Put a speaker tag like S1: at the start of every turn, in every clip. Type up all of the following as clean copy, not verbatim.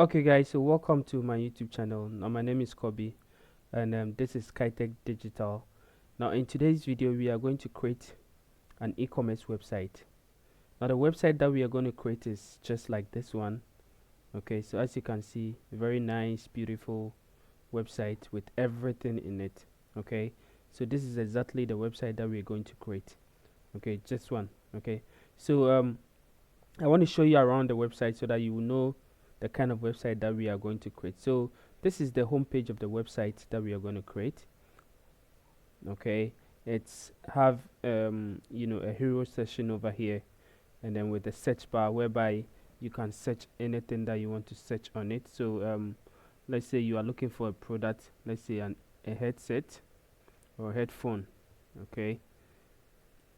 S1: Okay, guys, so welcome to my YouTube channel. Now, my name is Kobe, and this is Kitech Digital. Now, in today's video, we are going to create an e-commerce website. Now, the website that we are going to create is just like this one. Okay, so as you can see, very nice, beautiful website with everything in it. Okay, so this is exactly the website that we are going to create. Okay, just one. Okay, so I want to show you around the website so that you will know the kind of website that we are going to create. So this is the home page of the website that we are going to create. Okay, it's have a hero section over here, and then with the search bar whereby you can search anything that you want to search on it. So let's say you are looking for a product, let's say a headset or a headphone. Okay,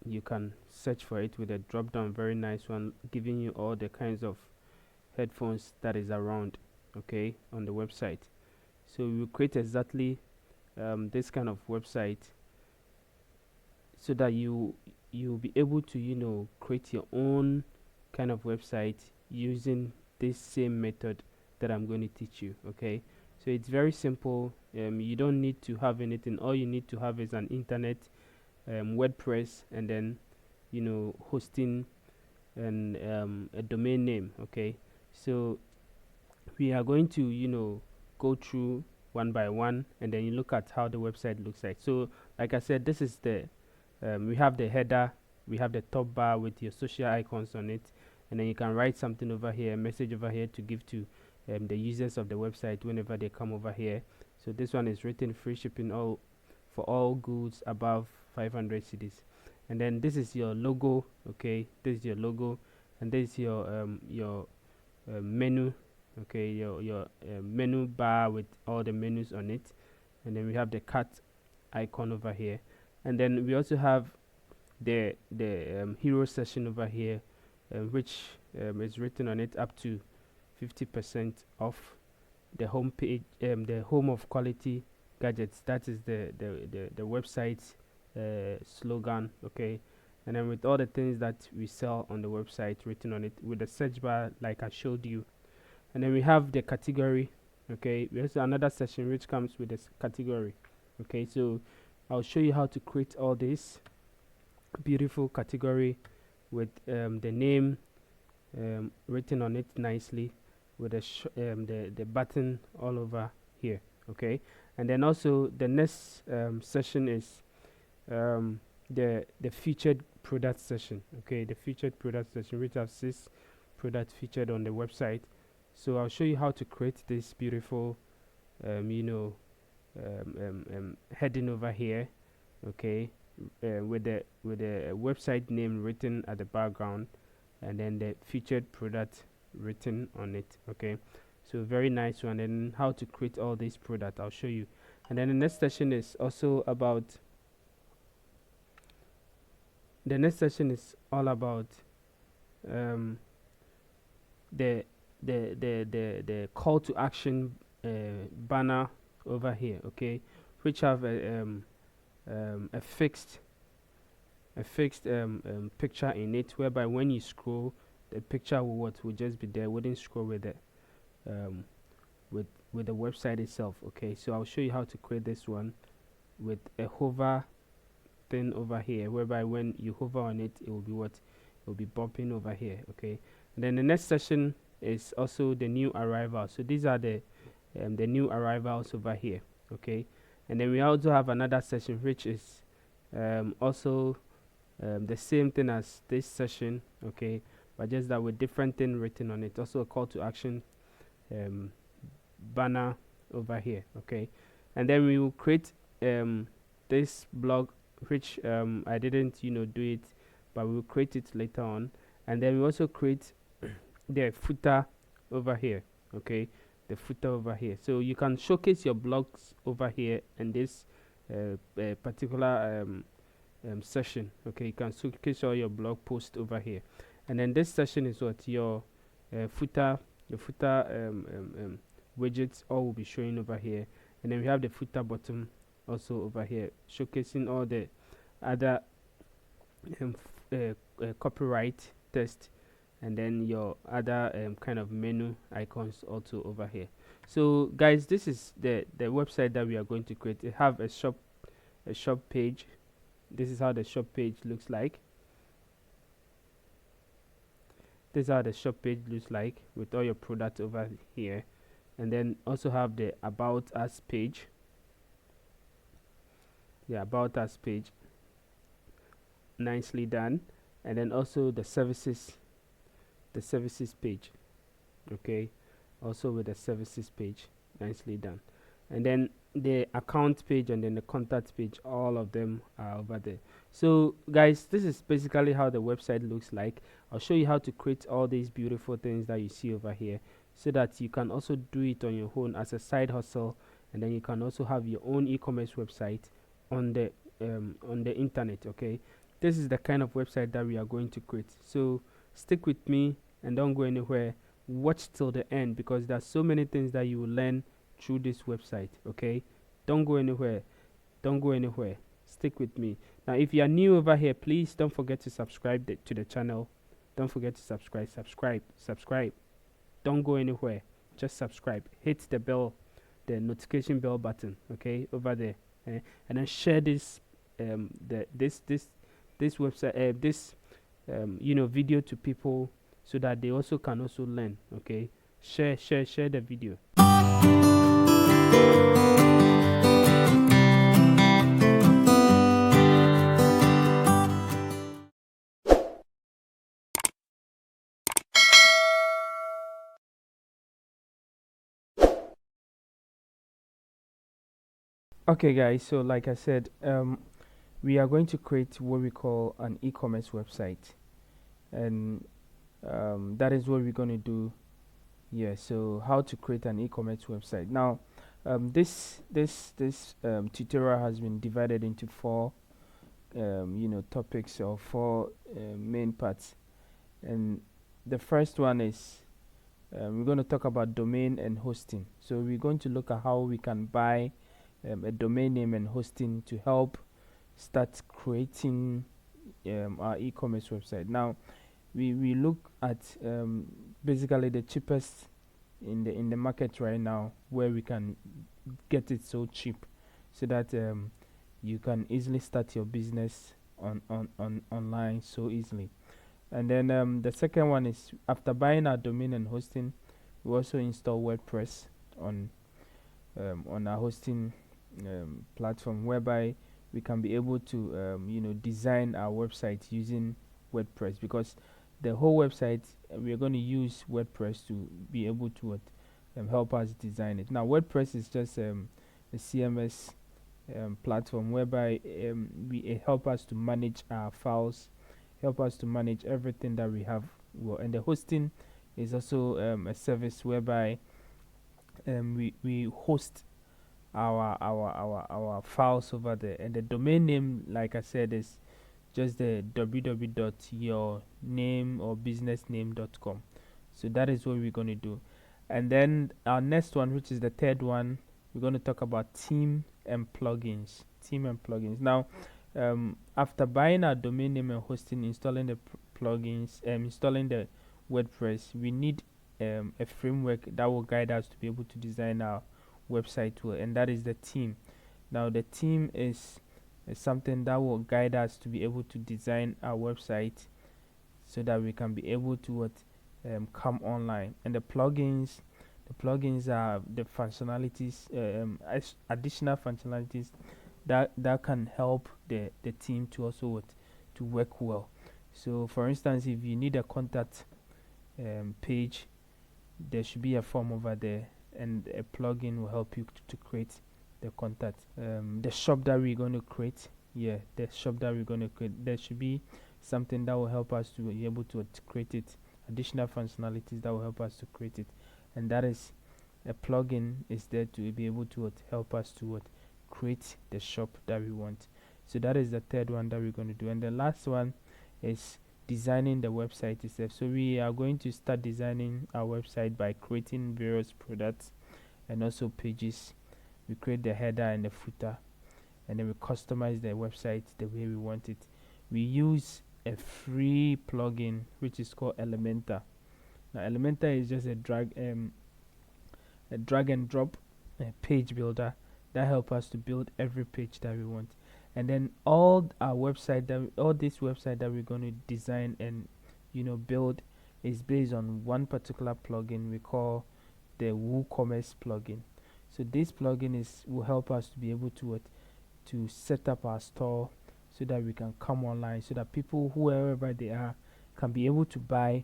S1: you can search for it with a drop down, very nice one, giving you all the kinds of headphones that is around, okay, on the website. So we will create exactly this kind of website so that you'll be able to create your own kind of website using this same method that I'm going to teach you. Okay, so it's very simple. You don't need to have anything. All you need to have is an internet, WordPress, and then hosting and a domain name. Okay, so we are going to go through one by one, and then you look at how the website looks like. So like I said, this is the we have the header, we have the top bar with your social icons on it, and then you can write something over here, a message over here to give to the users of the website whenever they come over here. So this one is written free shipping all for all goods above 500 cedis. And then this is your logo. Okay, this is your logo, and this is your menu. Okay, your menu bar with all the menus on it, and then we have the cat icon over here, and then we also have the hero session over here, which is written on it up to 50% off the home page, the home of quality gadgets. That is the website's slogan. Okay, and then with all the things that we sell on the website written on it with the search bar like I showed you. And then we have the category. Okay, there's another section which comes with this category. Okay, so I'll show you how to create all this beautiful category with the name written on it nicely, with the button all over here. Okay, and then also the next session is the featured product session. Okay, the featured product session, which have 6 products featured on the website. So I'll show you how to create this beautiful heading over here. Okay, with the website name written at the background, and then the featured product written on it. Okay, so very nice one. And how to create all these products I'll show you. And then the next session is also about the next session is all about um, the the call to action banner over here. Okay, which have a fixed picture in it, whereby when you scroll, the picture will just be there, wouldn't scroll with it um, with the website itself. Okay, so I'll show you how to create this one with a hover thing over here, whereby when you hover on it, it will be what, it will be bumping over here. Okay, and then the next session is also the new arrival. So these are the new arrivals over here. Okay, and then we also have another session which is also the same thing as this session. Okay, but just that with different thing written on it. Also a call to action banner over here. Okay, and then we will create this blog, which I didn't do it, but we'll create it later on. And then we also create the footer over here. Okay, the footer over here, so you can showcase your blogs over here in this particular session. Okay, you can showcase all your blog posts over here. And then this session is what your footer, the footer widgets all will be showing over here. And then we have the footer bottom also over here, showcasing all the other copyright text and then your other kind of menu icons also over here. So guys, this is the website that we are going to create. It have a shop page. This is how the shop page looks like. This is how the shop page looks like with all your products over here, and then also have the about us page. The about us page, nicely done. And then also the services page. Okay, also with the services page, nicely done. And then the account page and then the contact page, all of them are over there. So guys, this is basically how the website looks like. I'll show you how to create all these beautiful things that you see over here, so that you can also do it on your own as a side hustle, and then you can also have your own e-commerce website on the internet. Okay, this is the kind of website that we are going to create. So stick with me and don't go anywhere. Watch till the end, because there's so many things that you will learn through this website. Okay, don't go anywhere. Stick with me. Now if you are new over here, please don't forget to subscribe to the channel. Don't forget to subscribe. Don't go anywhere, just subscribe. Hit the bell, the notification bell button, okay, over there. And then share this this website, this video to people, so that they also can also learn. Okay, share the video. Okay guys, so like I said, we are going to create what we call an e-commerce website, and that is what we're going to do. Yeah, so how to create an e-commerce website. Now this tutorial has been divided into four topics, or four main parts. And the first one is we're going to talk about domain and hosting. So we're going to look at how we can buy a domain name and hosting to help start creating our e-commerce website. Now we look at basically the cheapest in the market right now, where we can get it so cheap, so that you can easily start your business online so easily. And then the second one is, after buying our domain and hosting, we also install WordPress on our hosting platform, whereby we can be able to design our website using WordPress, because the whole website we are going to use WordPress to be able to help us design it. Now WordPress is just a CMS platform, whereby we help us to manage our files, help us to manage everything that we have. Well, and the hosting is also a service whereby we host our files over there. And the domain name, like I said, is just the www.yourname or businessname.com. So that is what we're going to do. And then our next one, which is the third one, we're going to talk about theme and plugins. Now after buying our domain name and hosting, installing the plugins, installing the WordPress, we need a framework that will guide us to be able to design our website well, and that is the theme. Now the theme is something that will guide us to be able to design our website, so that we can be able to come online. And the plugins are the functionalities, additional functionalities that can help the team to also to work well. So for instance, if you need a contact page, there should be a form over there, and a plugin will help you to create the contact. The shop that we're going to create, there should be something that will help us to be able to create it, additional functionalities that will help us to create it, and that is a plugin is there to be able to help us to create the shop that we want. So that is the third one that we're going to do. And the last one is designing the website itself. So we are going to start designing our website by creating various products and also pages. We create the header and the footer, and then we customize the website the way we want it. We use a free plugin which is called Elementor. Now Elementor is just a drag and drop page builder that help us to build every page that we want. And then all this website that we're going to design and build is based on one particular plugin we call the WooCommerce plugin. So this plugin will help us to be able to set up our store so that we can come online, so that people, whoever they are, can be able to buy,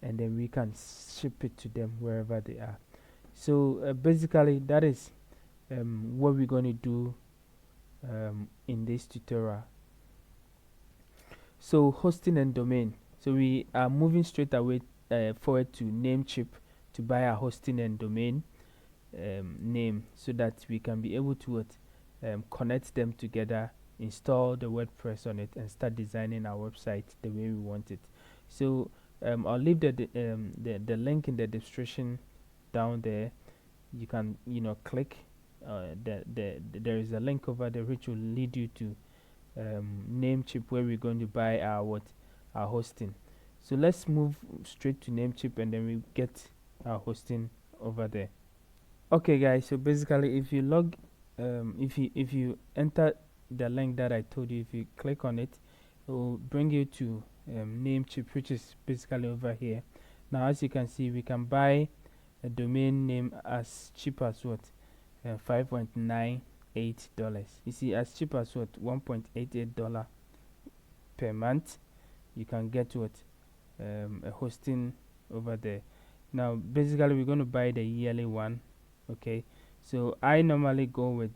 S1: and then we can ship it to them wherever they are. So basically that is what we're going to do in this tutorial. So hosting and domain. So we are moving straight away forward to Namecheap to buy our hosting and domain name, so that we can be able to connect them together, install the WordPress on it, and start designing our website the way we want it. So I'll leave the link in the description down there. You can click there is a link over there which will lead you to Namecheap, where we're going to buy our hosting. So let's move straight to Namecheap, and then we get our hosting over there. Okay guys, so basically if you log if you enter the link that I told you, if you click on it, it will bring you to Namecheap, which is basically over here. Now as you can see, we can buy a domain name as cheap as what, $5.98. You see, as cheap as what, $1.88 per month. You can get what, a hosting over there. Now basically we're going to buy the yearly one. Okay, so I normally go with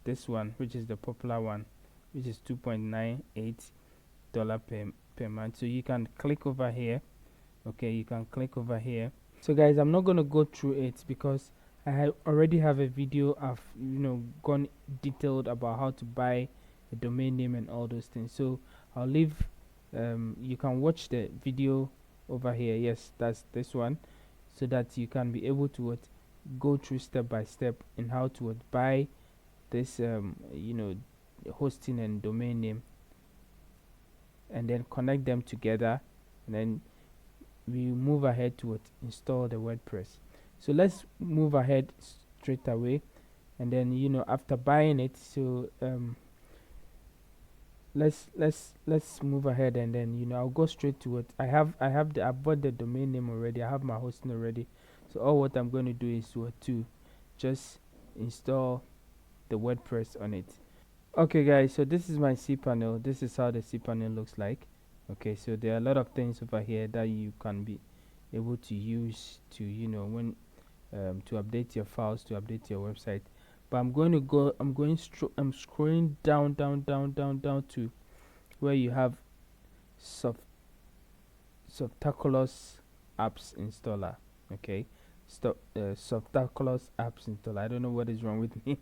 S1: this one, which is the popular one, which is $2.98 per month. So you can click over here. Okay, you can click over here. So guys, I'm not going to go through it because I already have a video of gone detailed about how to buy a domain name and all those things. So I'll leave you can watch the video over here. Yes, that's this one, so that you can be able to go through step by step in how to buy this hosting and domain name, and then connect them together, and then we move ahead to install the WordPress. So let's move ahead straight away, and then after buying it, so let's move ahead, and then I'll go straight to it. I bought the domain name already. I have my hosting already. So all what I'm going to do is to just install the WordPress on it. Okay guys, so this is my cPanel. This is how the cPanel looks like. Okay, so there are a lot of things over here that you can be able to use to when to update your files, to update your website. But I'm scrolling down to where you have Softaculous apps installer. Okay, Softaculous apps installer. I don't know what is wrong with me.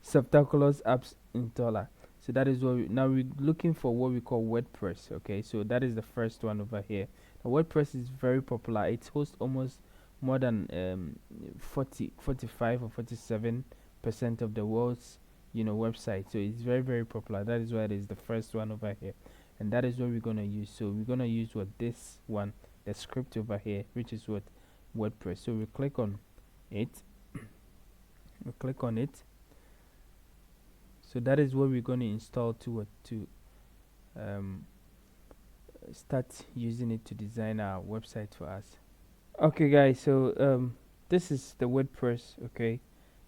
S1: Softaculous apps installer. So that is what now we're looking for, what we call WordPress. Okay, so that is the first one over here. Now, WordPress is very popular. It hosts almost more than 45 or 47% of the world's website. So it's very popular. That is why it is the first one over here, and that is what we're gonna use. So we're gonna use this one, the script over here, which is WordPress. So we click on it. We click on it. So that is what we're going to install to start using it to design our website for us. Okay guys, so this is the WordPress. Okay,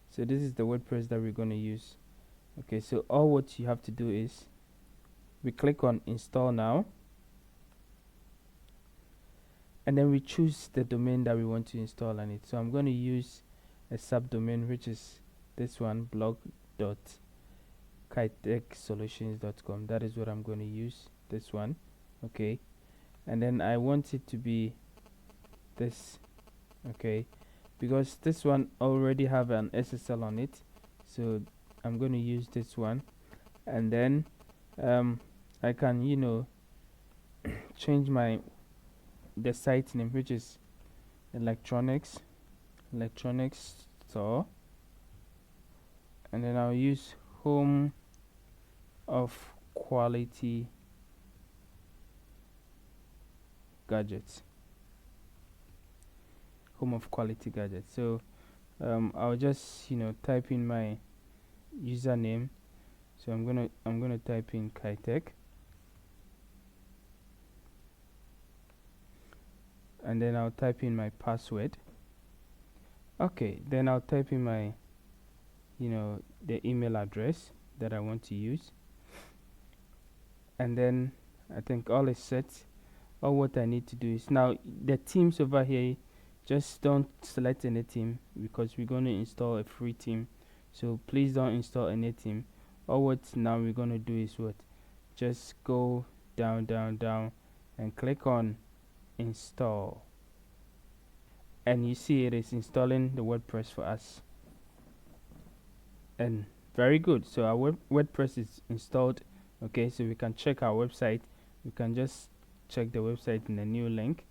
S1: so this is the WordPress that we're going to use. Okay, so all what you have to do is we click on install now, and then we choose the domain that we want to install on it. So I'm going to use a subdomain, which is this one, blog.kitechsolutions.com. That is what I'm going to use, this one. Okay, and then I want it to be this. Okay, because this one already have an SSL on it, so I'm going to use this one. And then I can change the site name, which is electronics store, and then I'll use home of quality gadgets. Home of quality gadgets. So I'll just type in my username. So I'm gonna type in Kitech, and then I'll type in my password. Okay, then I'll type in my the email address that I want to use, and then I think all is set. All what I need to do is now the themes over here, just don't select any theme because we're going to install a free theme, so please don't install any theme. All what now we're going to do is what, just go down and click on install, and you see it is installing the WordPress for us. And very good, so our WordPress is installed. Okay, so we can check our website. We can just check the website in a new link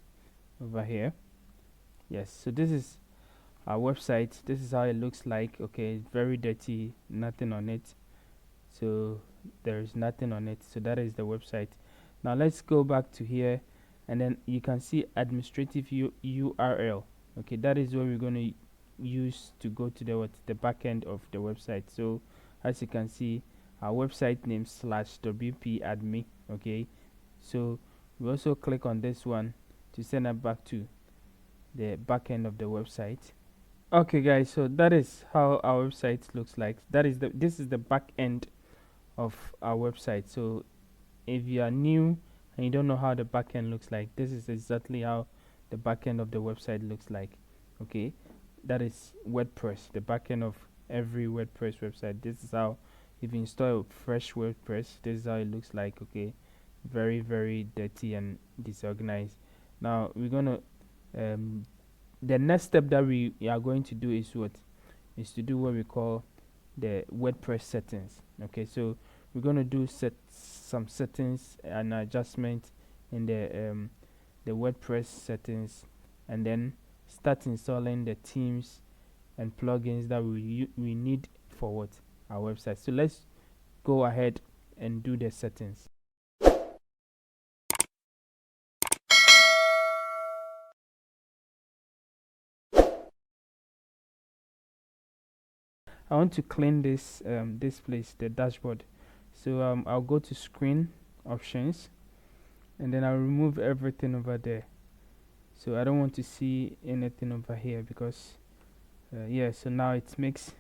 S1: over here. Yes, so this is our website. This is how it looks like. Okay, it's very dirty, nothing on it, so there is nothing on it. So that is the website. Now let's go back to here, and then you can see administrative URL. Okay, that is what we're going to use to go to the back end of the website. So as you can see, our website name /wp admin. Okay, so we also click on this one to send it back to the back end of the website. Okay guys, so that is how our website looks like. This is the back end of our website. So if you are new and you don't know how the back end looks like, this is exactly how the back end of the website looks like. Okay, that is WordPress, the back end of every WordPress website. This is how, if you install a fresh WordPress, this is how it looks like. Okay, very dirty and disorganized. Now we're gonna the next step that we are going to do is to do what we call the WordPress settings. Okay, so we're going to do some settings and adjustment in the WordPress settings, and then start installing the themes and plugins that we need for our website. So let's go ahead and do the settings. I want to clean this this place, the dashboard. So I'll go to screen options, and then I'll remove everything over there. So I don't want to see anything over here because yeah, so now it makes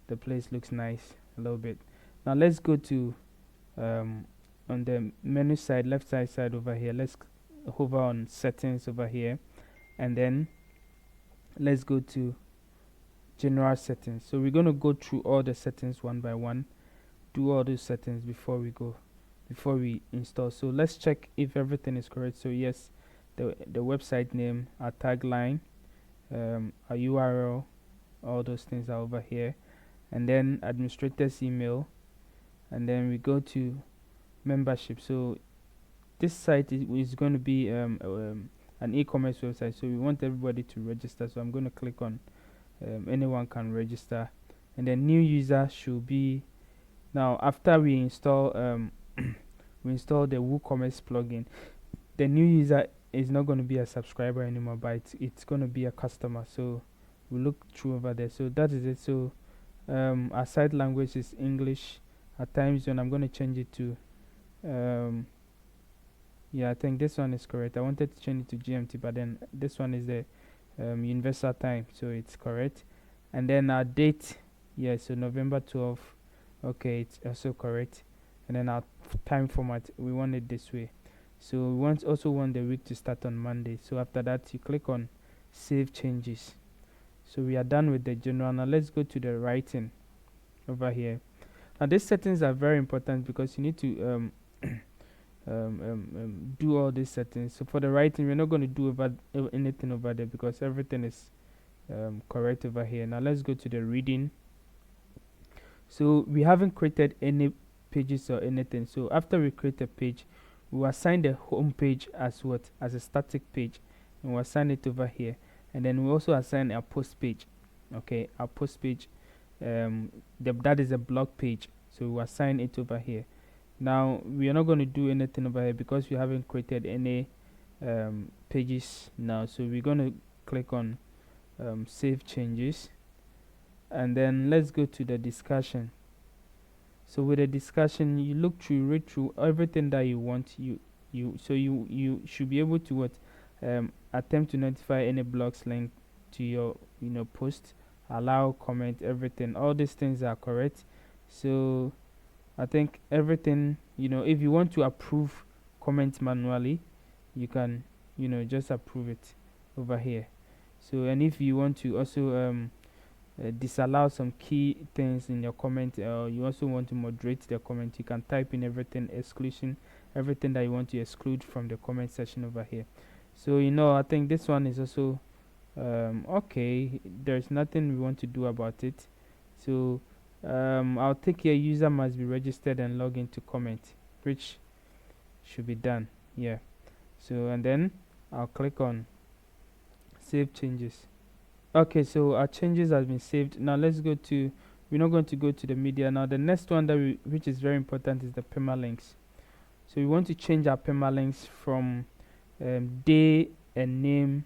S1: the place looks nice a little bit. Now let's go to on the menu side, left side over here. Let's hover on settings over here, and then let's go to general settings. So we're going to go through all the settings one by one, do all those settings before we install. So let's check if everything is correct. So yes, the website name, our tagline, our URL, all those things are over here, and then administrator's email, and then we go to membership. So this site is going to be an e-commerce website, so we want everybody to register. So I'm going to click on anyone can register, and then new user should be, now after we install we install the WooCommerce plugin, the new user is not going to be a subscriber anymore, but it's going to be a customer. So we look through over there. So that is it. So our site language is English. Our time zone, I'm going to change it to yeah, I think this one is correct. I wanted to change it to GMT, but then this one is the universal time, so it's correct. And then our date, yeah, so November 12th, okay, it's also correct. And then our time format, we want it this way. So we also want the week to start on Monday. So after that, you click on save changes. So we are done with the general. Now let's go to the writing over here. Now these settings are very important because you need to do all these settings. So for the writing, we're not going to do anything over there because everything is correct over here. Now let's go to the reading. So we haven't created any pages or anything. So after we create a page, we will assign the home page as a static page, and we'll assign it over here. And then we also assign our post page. Okay, our post page, that is a blog page, so we'll assign it over here. Now we are not going to do anything over here because we haven't created any pages now. So we're going to click on save changes, and then let's go to the discussion. So with the discussion, you look through, read through everything that you want. You should be able to what attempt to notify any blogs link to your post, allow comment, everything. All these things are correct. So I think everything, if you want to approve comments manually, you can just approve it over here. So, and if you want to also disallow some key things in your comment, or you also want to moderate the comment, you can type in everything, exclusion, everything that you want to exclude from the comment section over here. So I think this one is also okay. There's nothing we want to do about it. So I'll take here, user must be registered and log into comment, which should be done. Yeah. So, and then I'll click on save changes. Okay, so our changes has been saved. Now let's go to, we're not going to go to the media. Now the next one that which is very important, is the permalinks. So we want to change our permalinks from day and name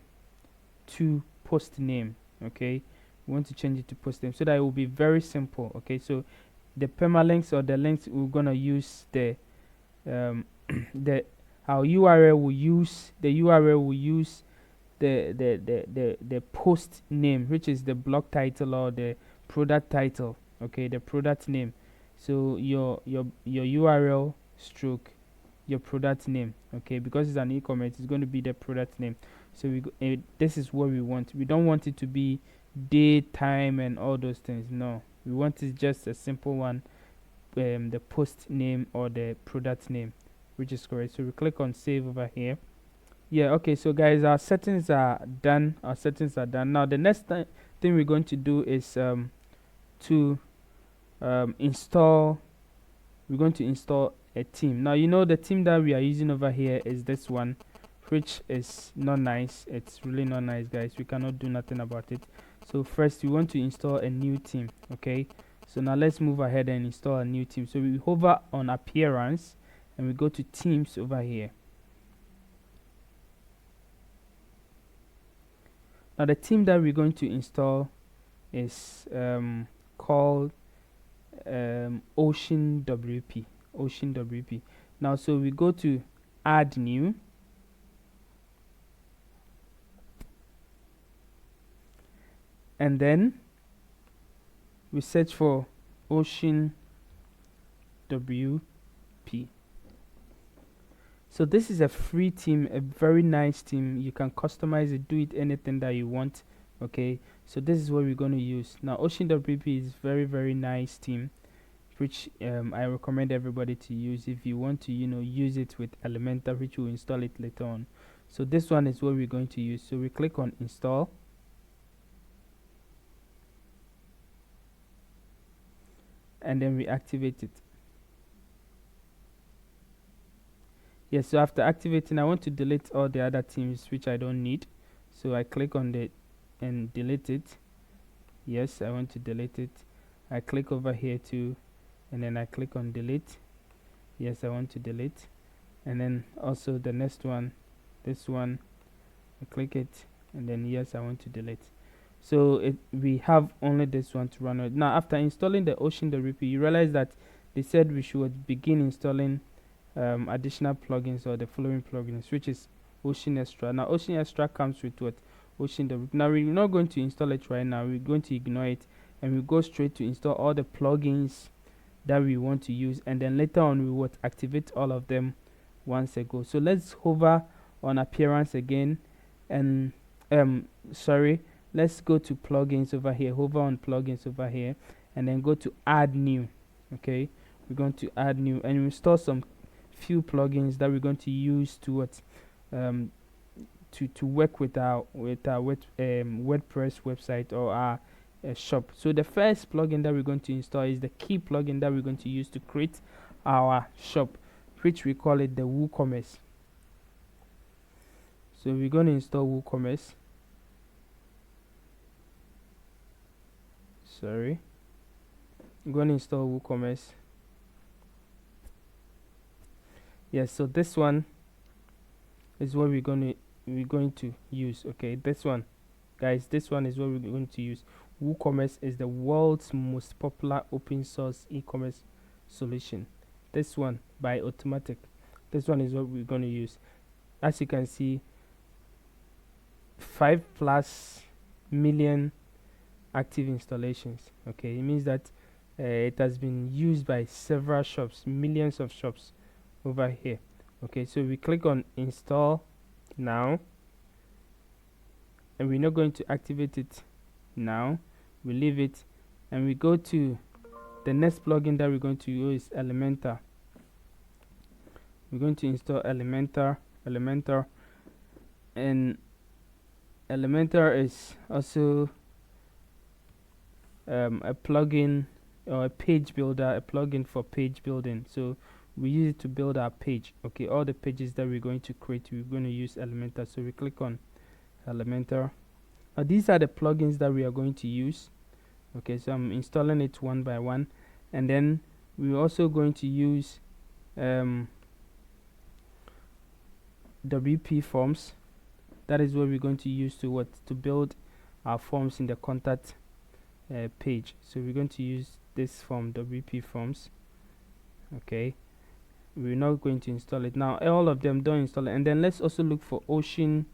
S1: to post name. Okay, we want to change it to post name so that it will be very simple. Okay, so the permalinks, or the links, we're gonna use the our URL will use the post name, which is the blog title or the product title. Okay, the product name. So your URL stroke your product name. Okay, because it's an e-commerce, it's going to be the product name. So this is what we want. We don't want it to be date, time, and all those things. No, we want it just a simple one, the post name or the product name, which is correct. So we click on save over here. Yeah, okay, so guys, our settings are done. Now the next thing we're going to do is to install we're going to install a theme. Now the theme that we are using over here is this one, which is not nice. It's really not nice, guys. We cannot do nothing about it. So first we want to install a new theme. Okay, so now let's move ahead and install a new theme. So we hover on appearance and we go to themes over here. Now the theme that we're going to install is called Ocean WP. Now so we go to add new, and then we search for Ocean WP. So this is a free theme, a very nice theme. You can customize it, do it anything that you want. Okay, so this is what we're going to use. Now Ocean WP is very nice theme, which I recommend everybody to use if you want to use it with Elementor, which will install it later on. So this one is what we're going to use. So we click on install, and then we activate it. Yes, so after activating, I want to delete all the other themes which I don't need. So I click on it and delete it. Yes, I want to delete it. I click over here too, and then I click on delete. Yes, I want to delete. And then also the next one, this one, I click it, and then yes, I want to delete. So we have only this one to run with. Now after installing the Ocean WP, you realize that they said we should begin installing additional plugins, or the following plugins, which is Ocean Extra. Now Ocean Extra comes with what? Ocean WP. Now we're not going to install it right now. We're going to ignore it, and we go straight to install all the plugins that we want to use, and then later on we will activate all of them once ago. So let's hover on appearance again, and let's go to plugins over here. Hover on plugins over here, and then go to add new. Okay, we're going to add new and install some few plugins that we're going to use to work with our WordPress website or our shop. So the first plugin that we're going to install is the key plugin that we're going to use to create our shop, which we call it the Woocommerce. So we're going to install Woocommerce. I'm going to install Woocommerce. Yes, so this one is what we're going to use. Okay, this one, guys, this one is what we're going to use. WooCommerce is the world's most popular open source e-commerce solution. This one by Automatic. This one is what we're going to use. As you can see, 5+ million active installations. Okay, it means that it has been used by several shops, millions of shops over here. Okay, so we click on install now, and we're not going to activate it now. We leave it, and we go to the next plugin that we're going to use is Elementor. We're going to install Elementor, and Elementor is also a plugin or a page builder, a plugin for page building. So we use it to build our page. Okay, all the pages that we're going to create, we're going to use Elementor. So we click on Elementor. Now these are the plugins that we are going to use. Okay, so I'm installing it one by one, and then we're also going to use WP forms. That is what we're going to use to build our forms in the contact page. So we're going to use this form, WP forms. Okay, we're not going to install it now. All of them don't install it. And then let's also look for Ocean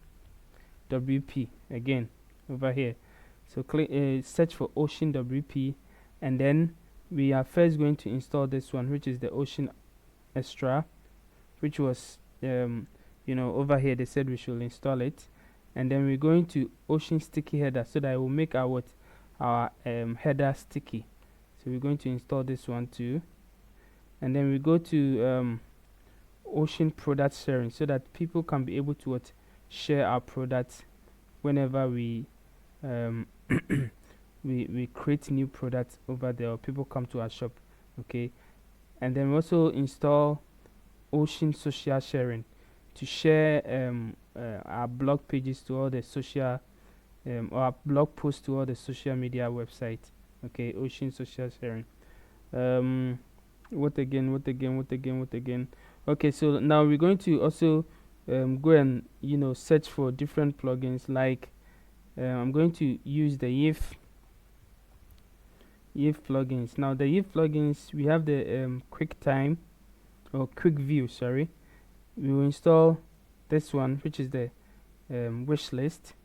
S1: WP again over here. So click search for Ocean WP, and then we are first going to install this one, which is the Ocean Extra, which was over here they said we should install it. And then we're going to Ocean Sticky Header, so that it will make our header sticky. So we're going to install this one too. And then we go to Ocean Product Sharing, so that people can be able to share our products whenever we we create new products over there, or people come to our shop. Okay, and then we also install Ocean Social Sharing to share our blog pages to all the social or our blog posts to all the social media websites. Okay, Ocean Social Sharing. What again? Okay, so now we're going to also go and search for different plugins. Like I'm going to use the If plugins. Now the If plugins, we have the Quick View. Sorry, we will install this one, which is the wish list.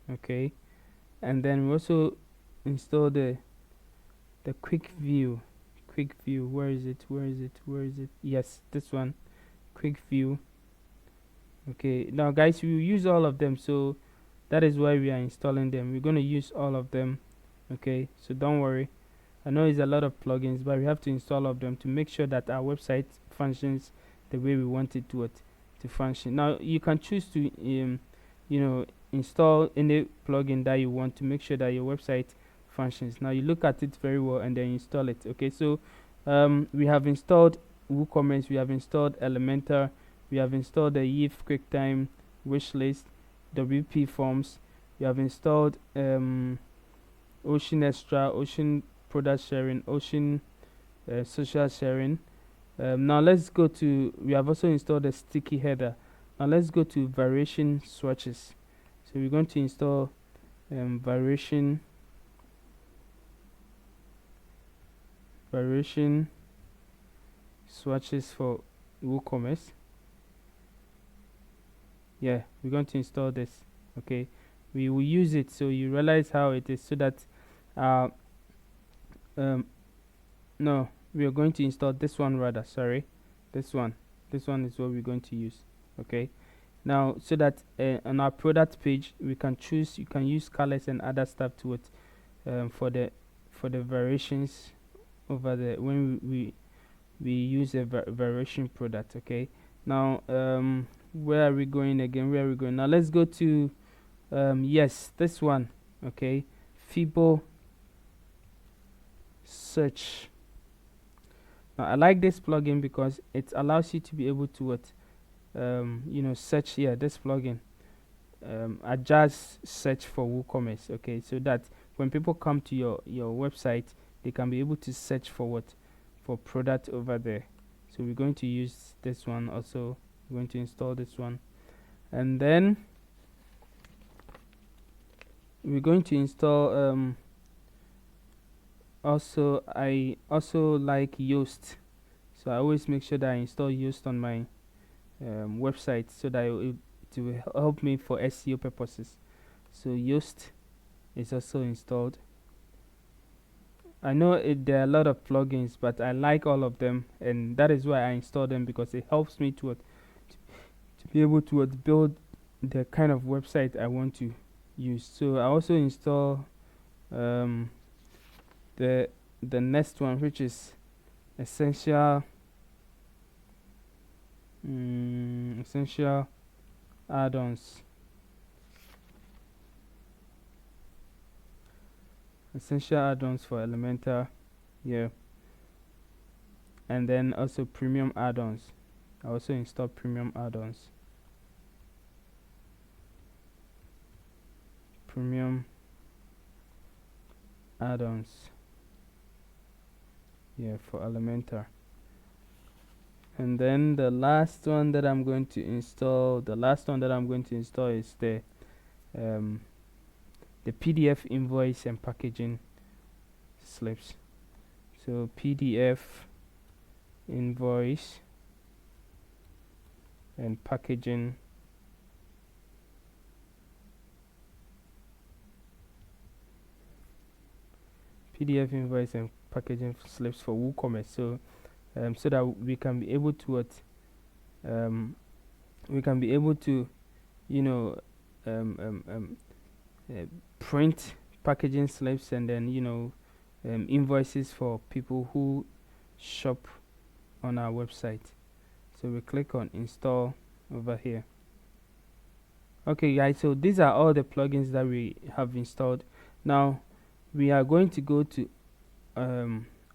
S1: Okay, and then we also install the Quick View. Where is it? Yes, this one, Quick View. Okay, now guys, we will use all of them, so that is why we are installing them. We're going to use all of them. Okay, so don't worry. I know it's a lot of plugins, but we have to install all of them to make sure that our website functions the way we want it to function. Now you can choose to install any plugin that you want to make sure that your website functions. Now you look at it very well and then install it. Okay, so we have installed WooCommerce, we have installed Elementor, we have installed the If QuickTime Wishlist, WP Forms, we have installed Ocean Extra, Ocean Product Sharing, Ocean Social Sharing. Now let's go to, we have also installed the Sticky Header. Now let's go to Variation Swatches. So we're going to install variation swatches for WooCommerce. Yeah, we're going to install this. Okay, we will use it so you realize how it is, so that no, we are going to install this one rather. Sorry, this one is what we're going to use. Okay, now so that on our product page we can choose, you can use colors and other stuff to it for the variations over there when we use a variation product. Okay, now where are we going again? Now let's go to yes, this one. Okay, Fibo search. Now I like this plugin because it allows you to be able to search here. This plugin adjust search for WooCommerce. Okay, so that when people come to your website, they can be able to search for product over there. So we're going to use this one also. We're going to install this one, and then we're going to install also I also like Yoast, so I always make sure that I install Yoast on my website so that it will help me for SEO purposes. So Yoast is also installed. I know there are a lot of plugins, but I like all of them, and that is why I install them, because it helps me to be able to build the kind of website I want to use. So I also install um, the next one, which is essential essential add-ons. Essential add-ons for Elementor, yeah. And then also premium add-ons. I also install premium add-ons. Premium add-ons, yeah, for Elementor. And then the last one that I'm going to install is the PDF invoice and packaging slips. So PDF invoice and packaging slips for WooCommerce. So so that we can be able to print packaging slips, and then invoices for people who shop on our website. So we click on install over here. Okay guys, so these are all the plugins that we have installed. Now we are going to go to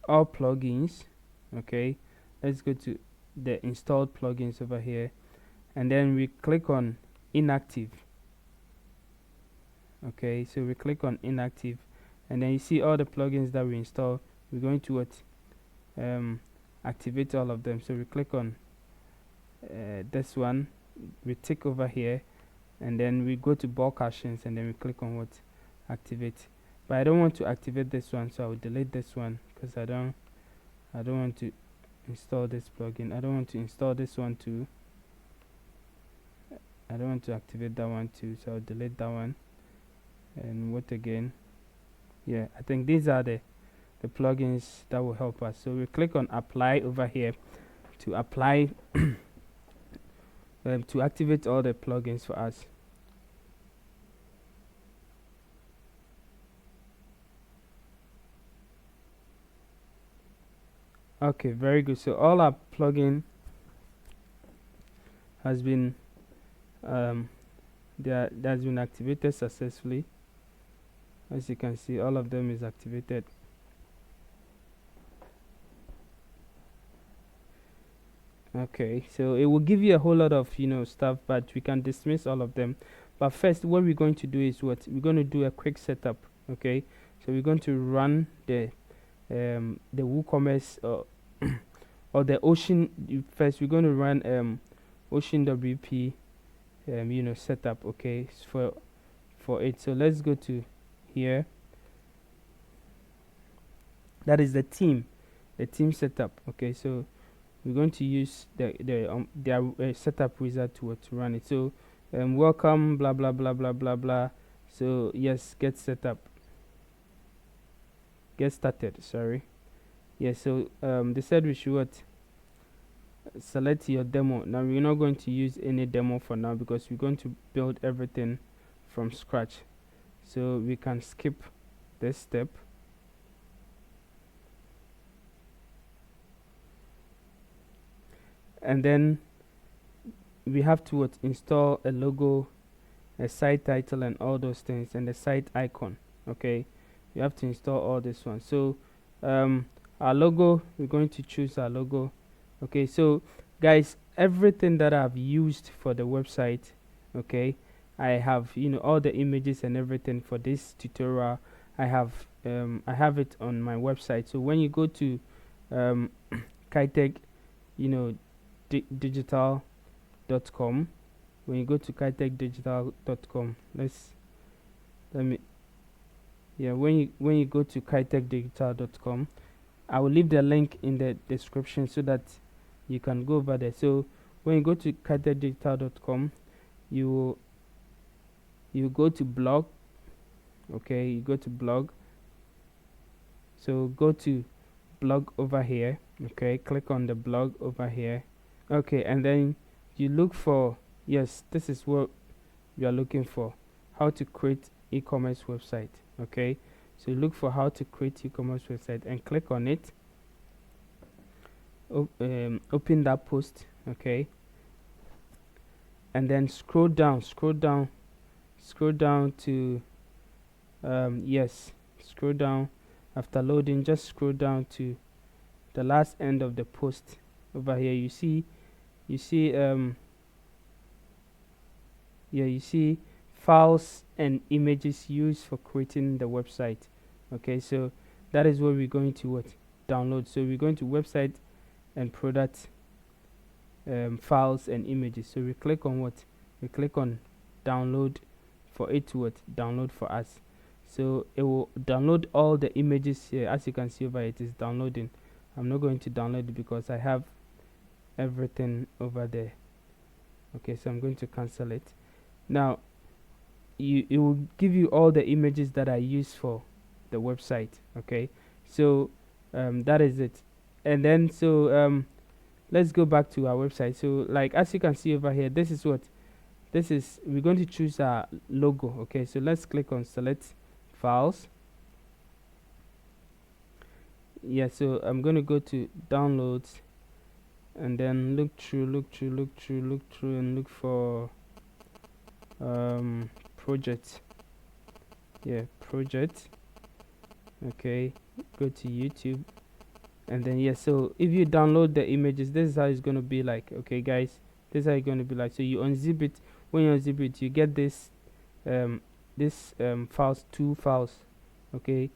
S1: all plugins. Okay, let's go to the installed plugins over here, and then we click on inactive. Okay, so we click on inactive, and then you see all the plugins that we install. We're going to activate all of them. So we click on this one, we tick over here, and then we go to bulk actions, and then we click on activate. But I don't want to activate this one, so I will delete this one, because I don't want to install this plugin. I don't want to install this one too. I don't want to activate that one too, so I'll delete that one. And what again? Yeah, I think these are the plugins that will help us. So we click on apply over here to apply to activate all the plugins for us. Okay, very good. So all our plugin has been that's been activated successfully. As you can see, all of them is activated. Okay, so it will give you a whole lot of stuff, but we can dismiss all of them. But first, what we're going to do is we're going to do a quick setup. Okay, so we're going to run the WooCommerce or the Ocean. First, we're going to run Ocean WP setup. Okay, for it. So let's go to here. That is the theme setup. Okay, so we're going to use their setup wizard to run it. So welcome, blah blah blah blah blah blah. So yes, get started, sorry. Yes, so they said we should select your demo. Now we're not going to use any demo for now, because we're going to build everything from scratch. So we can skip this step. And then we have to install a logo, a site title, and all those things, and the site icon. Okay, you have to install all this one. So our logo, we're going to choose our logo. Okay, so guys, everything that I've used for the website, okay, I have all the images and everything for this tutorial. I have it on my website. So when you go to Kitech digital.com. When you go to kitechdigital.com, let me yeah when you go to kitechdigital.com, I will leave the link in the description so that you can go over there. So when you go to kitechdigital.com, you go to blog. Okay, you go to blog. So go to blog over here. Okay, click on the blog over here. Okay, and then you look for, yes, this is what you are looking for, how to create e-commerce website. Okay, so look for how to create e-commerce website and click on it. Open that post. Okay, and then scroll down to yes, scroll down. After loading, just scroll down to the last end of the post. Over here you see you see files and images used for creating the website. Okay, so that is what we're going to download. So we're going to website and product, files and images. So we click on we click on download for it to download for us. So it will download all the images here. As you can see over, it is downloading. I'm not going to download it because I have everything over there. Okay, so I'm going to cancel it. Now it will give you all the images that I use for the website. Okay, so that is it. And then let's go back to our website. So like as you can see over here, this is we're going to choose our logo. Okay, so let's click on select files. Yeah, so I'm going to go to downloads and then look through and look for project. Yeah, project. Okay, go to YouTube, and then so if you download the images, this is how it's going to be like. Okay guys, this is how it's going to be like. So you unzip it. When you unzip it, you get this files, two files. Okay,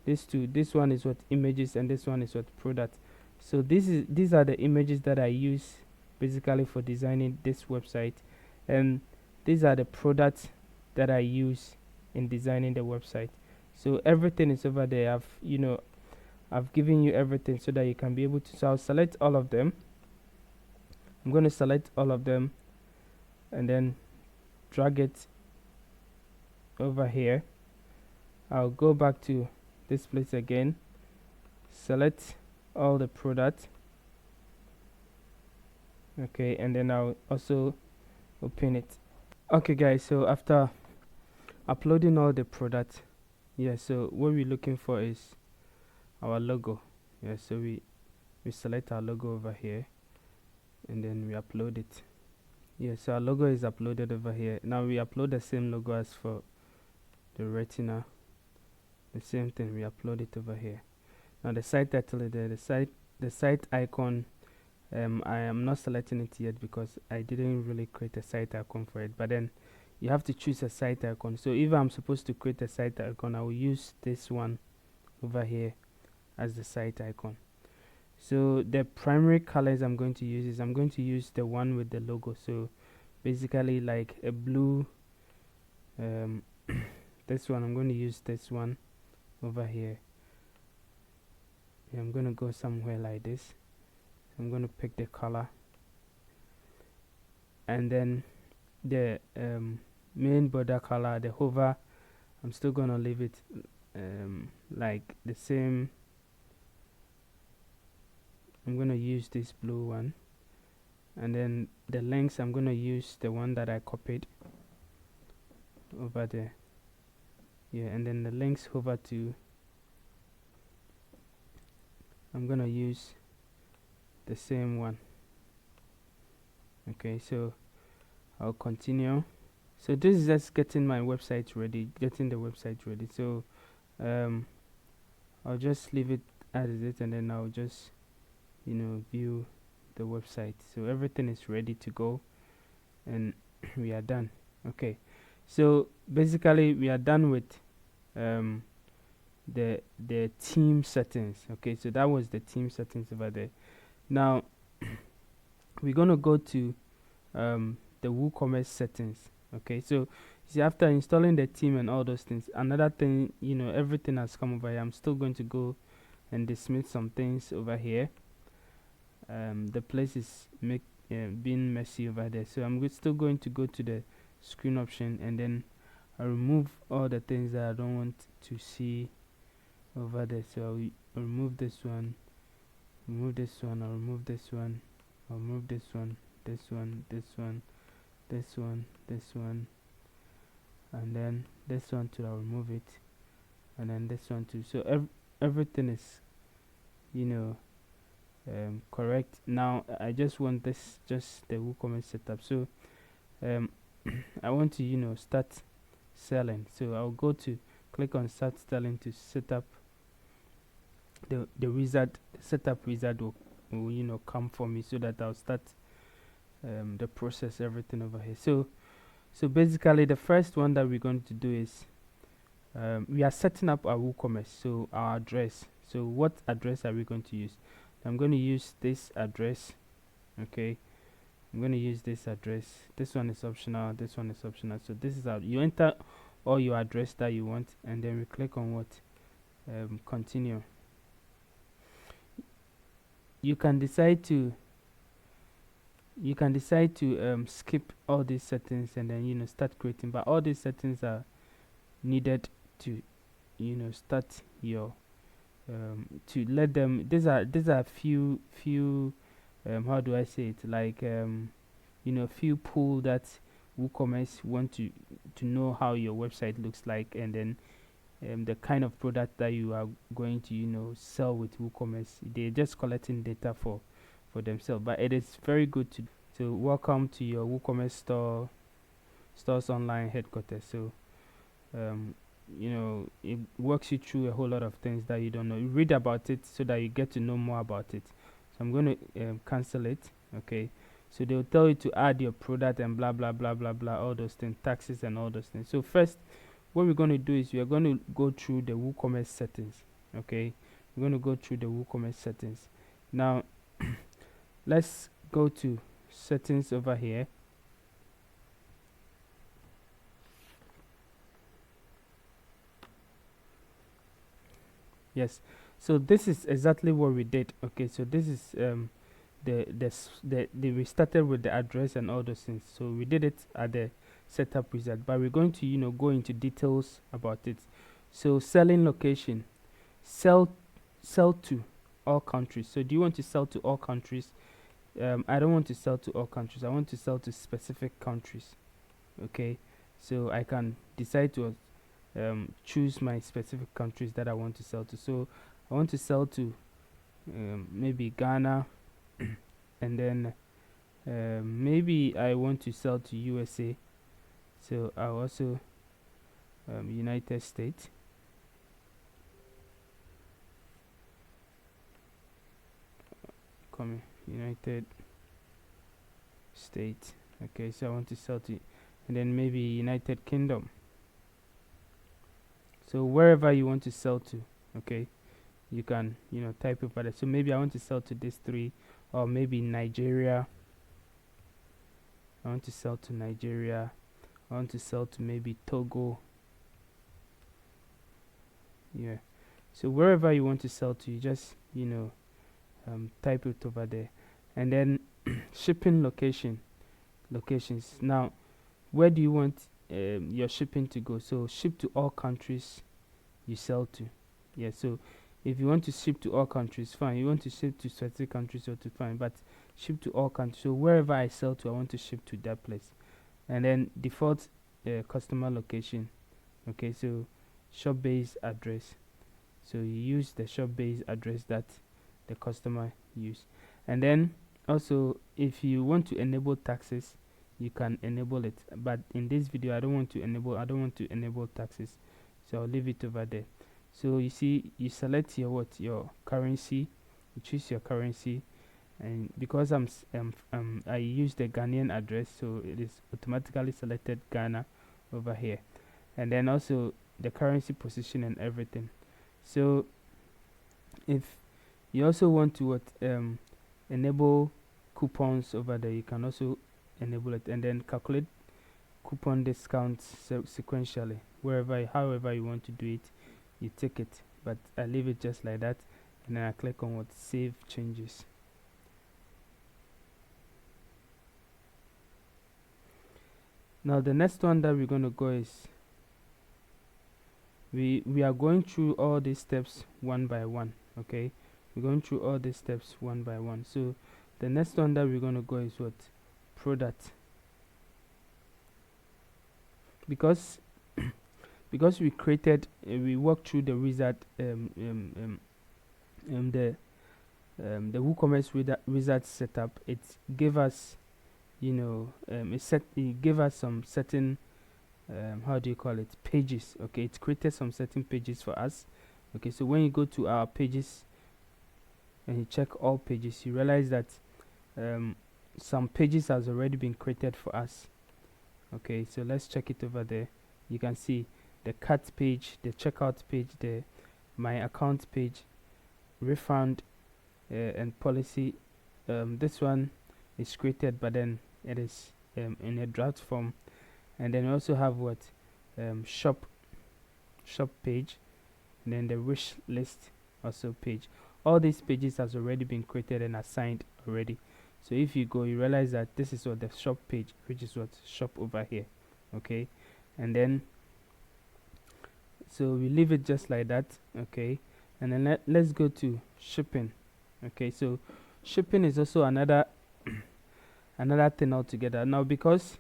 S1: this one is images and this one is product. So these are the images that I use basically for designing this website, and these are the products that I use in designing the website. So everything is over there. I've given you everything so that you can be able to. So I'll select all of them. I'm going to select all of them and then drag it over here. I'll go back to this place again, select all the products. Okay, and then I'll also open it. Okay guys, so after uploading all the products, so what we're looking for is our logo. So we select our logo over here and then we upload it. So our logo is uploaded over here. Now we upload the same logo as for the retina, the same thing, we upload it over here. Now the site title is there, the site icon, I am not selecting it yet because I didn't really create a site icon for it, but then you have to choose a site icon. So if I'm supposed to create a site icon, I will use this one over here as the site icon. So the primary colors I'm going to use the one with the logo. So basically like a blue, this one, I'm going to use this one over here. I'm going to go somewhere like this. I'm going to pick the color, and then the main border color, the hover, I'm still going to leave it like the same. I'm going to use this blue one, and then the links, I'm going to use the one that I copied over there. And then the links hover to, I'm going to use the same one. Okay, so I'll continue. So this is just getting my website ready, so I'll just leave it as it, and then I'll just view the website. So everything is ready to go and we are done. Okay, so basically we are done with the theme settings. Okay, so that was the theme settings over there. Now we're going to go to the WooCommerce settings. Okay, so see, after installing the theme and all those things, another thing, everything has come over here. I'm still going to go and dismiss some things over here. The place is being messy over there, so I'm still going to go to the screen option, and then I remove all the things that I don't want to see over there. So I'll remove this one, remove this one, I'll remove this one, I'll remove this one, this one, this one, this one, this one, and then this one too, I'll remove it, and then this one too. So everything is correct. Now I just want this, just the WooCommerce setup. So I want to start selling, so I'll go to click on start selling to set up the wizard. The setup wizard will come for me, so that I'll start the process, everything over here. So basically the first one that we're going to do is we are setting up our WooCommerce, so our address. So what address are we going to use? I'm going to use this address. Okay, I'm going to use this address. This one is optional, this one is optional. So this is how you enter all your address that you want, and then we click on what, continue. You can decide to skip all these settings and then start creating, but all these settings are needed to start your to let them. These are few how do I say it, like few pull that WooCommerce want to know how your website looks like, and then the kind of product that you are going to sell with WooCommerce. They're just collecting data for themselves, but it is very good to. So welcome to your WooCommerce stores online headquarters. So it walks you through a whole lot of things that you don't know. You read about it so that you get to know more about it. So I'm going to cancel it. Okay, so they'll tell you to add your product and blah blah blah blah blah, all those things, taxes and all those things. So first, what we're going to do is we are going to go through the WooCommerce settings. Okay, we're going to go through the WooCommerce settings. Now let's go to settings over here. Yes, so this is exactly what we did. Okay, so this is we started with the address and all those things. So we did it at the setup wizard, but we're going to go into details about it. So selling location, sell to all countries. So do you want to sell to all countries? I don't want to sell to all countries. I want to sell to specific countries. Okay, so I can decide to choose my specific countries that I want to sell to. So I want to sell to maybe Ghana, and then maybe I want to sell to USA. So I also United States. United States. Okay, so I want to sell to, and then maybe United Kingdom. So wherever you want to sell to, okay, you can type it for that. So maybe I want to sell to these three, or maybe Nigeria. I want to sell to Nigeria. I want to sell to maybe Togo. Yeah, so wherever you want to sell to, you just type it over there. And then shipping locations. Now where do you want your shipping to go? So ship to all countries you sell to. Yeah, so if you want to ship to all countries, fine. You want to ship to specific countries, or to fine, but ship to all countries. So wherever I sell to, I want to ship to that place. And then default customer location. Okay, so shop base address. So you use the shop base address that the customer use. And then also, if you want to enable taxes, you can enable it, but in this video I don't want to enable taxes, so I'll leave it over there. So you see, you select your currency, you choose your currency, and because I use the Ghanaian address, so it is automatically selected Ghana over here. And then also the currency position and everything. So if you also want to enable coupons over there, you can also enable it, and then calculate coupon discounts sequentially, however you want to do it, you take it. But I leave it just like that, and then I click on what save changes. Now the next one that we're going to go is we are going through all these steps one by one. Okay, we're going through all these steps one by one. So the next one that we're going to go is what? Product. Because because we created we walked through the wizard the WooCommerce wizard setup, it gave us, you know, it gave us some certain how do you call it, pages. Okay, it created some certain pages for us. Okay, so when you go to our pages and you check all pages, you realize that some pages has already been created for us. Okay, so let's check it over there. You can see the cart page, the checkout page, the my account page, refund, and policy. This one is created, but then it is in a draft form. And then we also have what, shop page, and then the wish list also page. All these pages has already been created and assigned already. So if you go, you realize that this is what the shop page, which is what shop over here. Okay, and then so we leave it just like that. Okay, and then let's go to shipping. Okay, so shipping is also another another thing altogether. Now because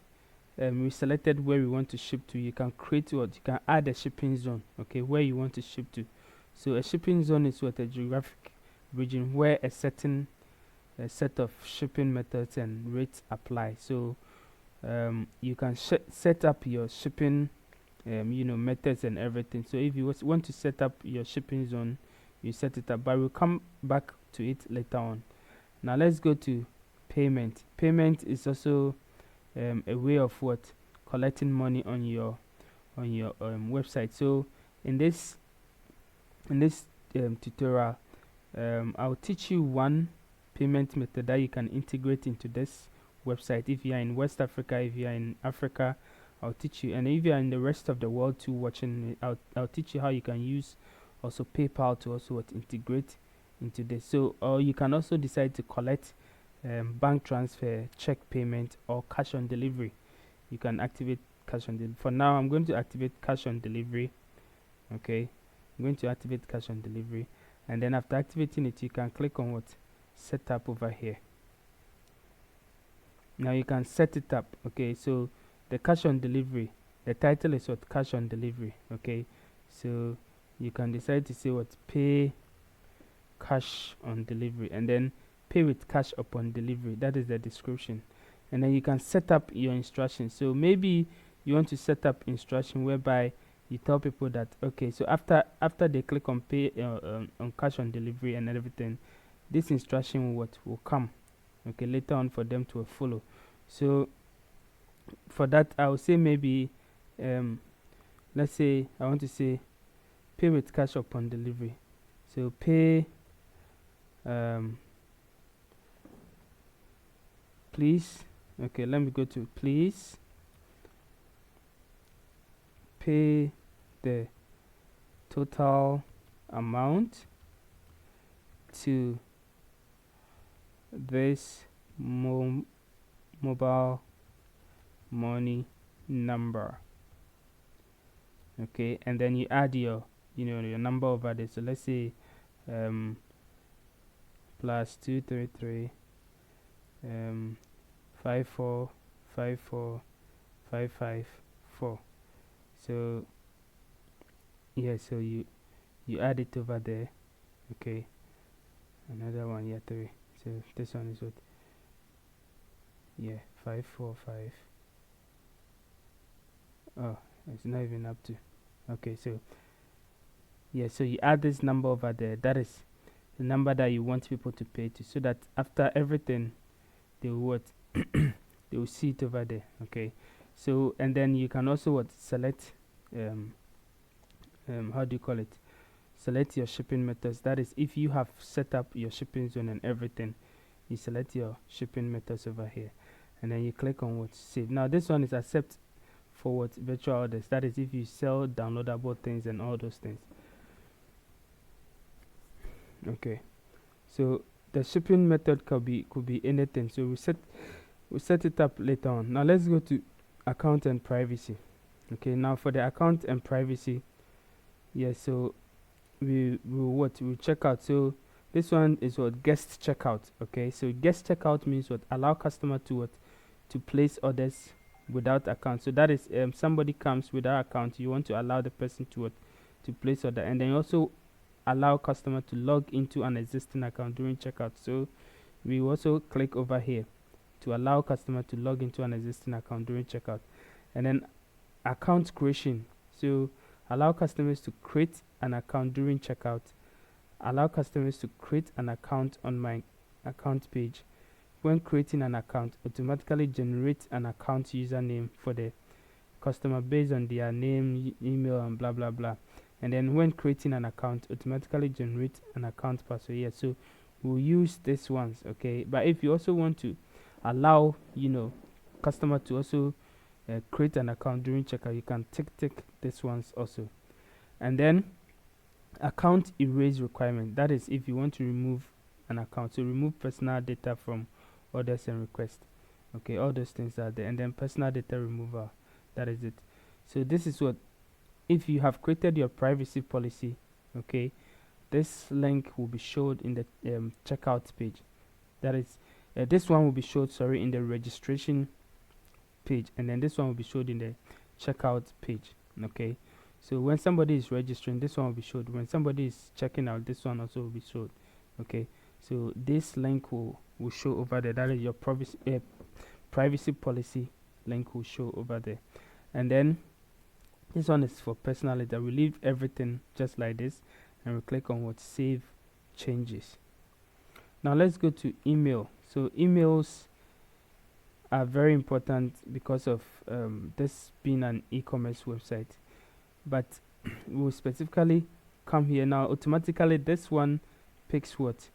S1: we selected where we want to ship to, you can create what, you can add a shipping zone. Okay, where you want to ship to. So a shipping zone is what, a geographic region where a certain set of shipping methods and rates apply. So you can set up your shipping you know, methods and everything. So if you want to set up your shipping zone, you set it up, but we'll come back to it later on. Now let's go to payment. Payment is also a way of what, collecting money on your website. So in this tutorial, I'll teach you one payment method that you can integrate into this website. If you are in West Africa, if you are in Africa, I'll teach you, and if you are in the rest of the world too watching, I'll teach you how you can use also PayPal to also what, integrate into this. So or you can also decide to collect bank transfer, check payment, or cash on delivery. You can activate cash on delivery. For now, I'm going to activate cash on delivery. Okay, I'm going to activate cash on delivery, and then after activating it, you can click on what, setup over here. Now you can set it up. Okay, so the cash on delivery, the title is what, cash on delivery. Okay, so you can decide to say what, pay cash on delivery, and then pay with cash upon delivery. That is the description, and then you can set up your instructions. So maybe you want to set up instruction whereby you tell people that, okay, so after they click on pay on cash on delivery and everything, this instruction will come, okay, later on for them to follow. So for that, I will say maybe let's say I want to say pay with cash upon delivery. So pay please, okay, let me go to please pay the total amount to this mobile money number. Okay, and then you add your, you know, your number over there. So let's say +233 5454554. So yeah, so you add it over there. Okay, another one, yeah, 3. So this one is what, yeah, 545. Oh, it's not even up to. Okay, so yeah, so you add this number over there. That is the number that you want people to pay to, so that after everything they will what they will see it over there. Okay, so and then you can also what, select how do you call it, select your shipping methods. That is, if you have set up your shipping zone and everything, you select your shipping methods over here, and then you click on what save. Now this one is accept for what virtual orders, that is if you sell downloadable things and all those things. Okay, so the shipping method could be anything, so we set it up later on. Now let's go to account and privacy. Okay, now for the account and privacy, yes, so we check out. So this one is what guest checkout. Okay, so guest checkout means what allow customer to place orders without account. So that is somebody comes without account, you want to allow the person to place order, and then you also allow customer to log into an existing account during checkout. So we also click over here to allow customer to log into an existing account during checkout. And then account creation, so allow customers to create an account during checkout, allow customers to create an account on my account page. When creating an account, automatically generate an account username for the customer based on their name, email, and blah blah blah. And then when creating an account, automatically generate an account password. Yeah, so we'll use these ones. Okay, but if you also want to allow customer to also create an account during checkout, you can tick these ones also. And then account erase requirement, that is if you want to remove an account, so remove personal data from orders and requests. Okay, all those things are there. And then personal data removal, that is it. So this is what, if you have created your privacy policy, okay, this link will be showed in the checkout page. That is this one will be showed, sorry, in the registration page, and then this one will be showed in the checkout page. Okay, so when somebody is registering, this one will be showed. When somebody is checking out, this one also will be showed. Okay, so this link will show over there. That is your privacy policy link will show over there. And then this one is for personal data. We leave everything just like this, and we click on what save changes. Now let's go to email. So emails are very important because of this being an e-commerce website, but we'll specifically come here. Now automatically this one picks what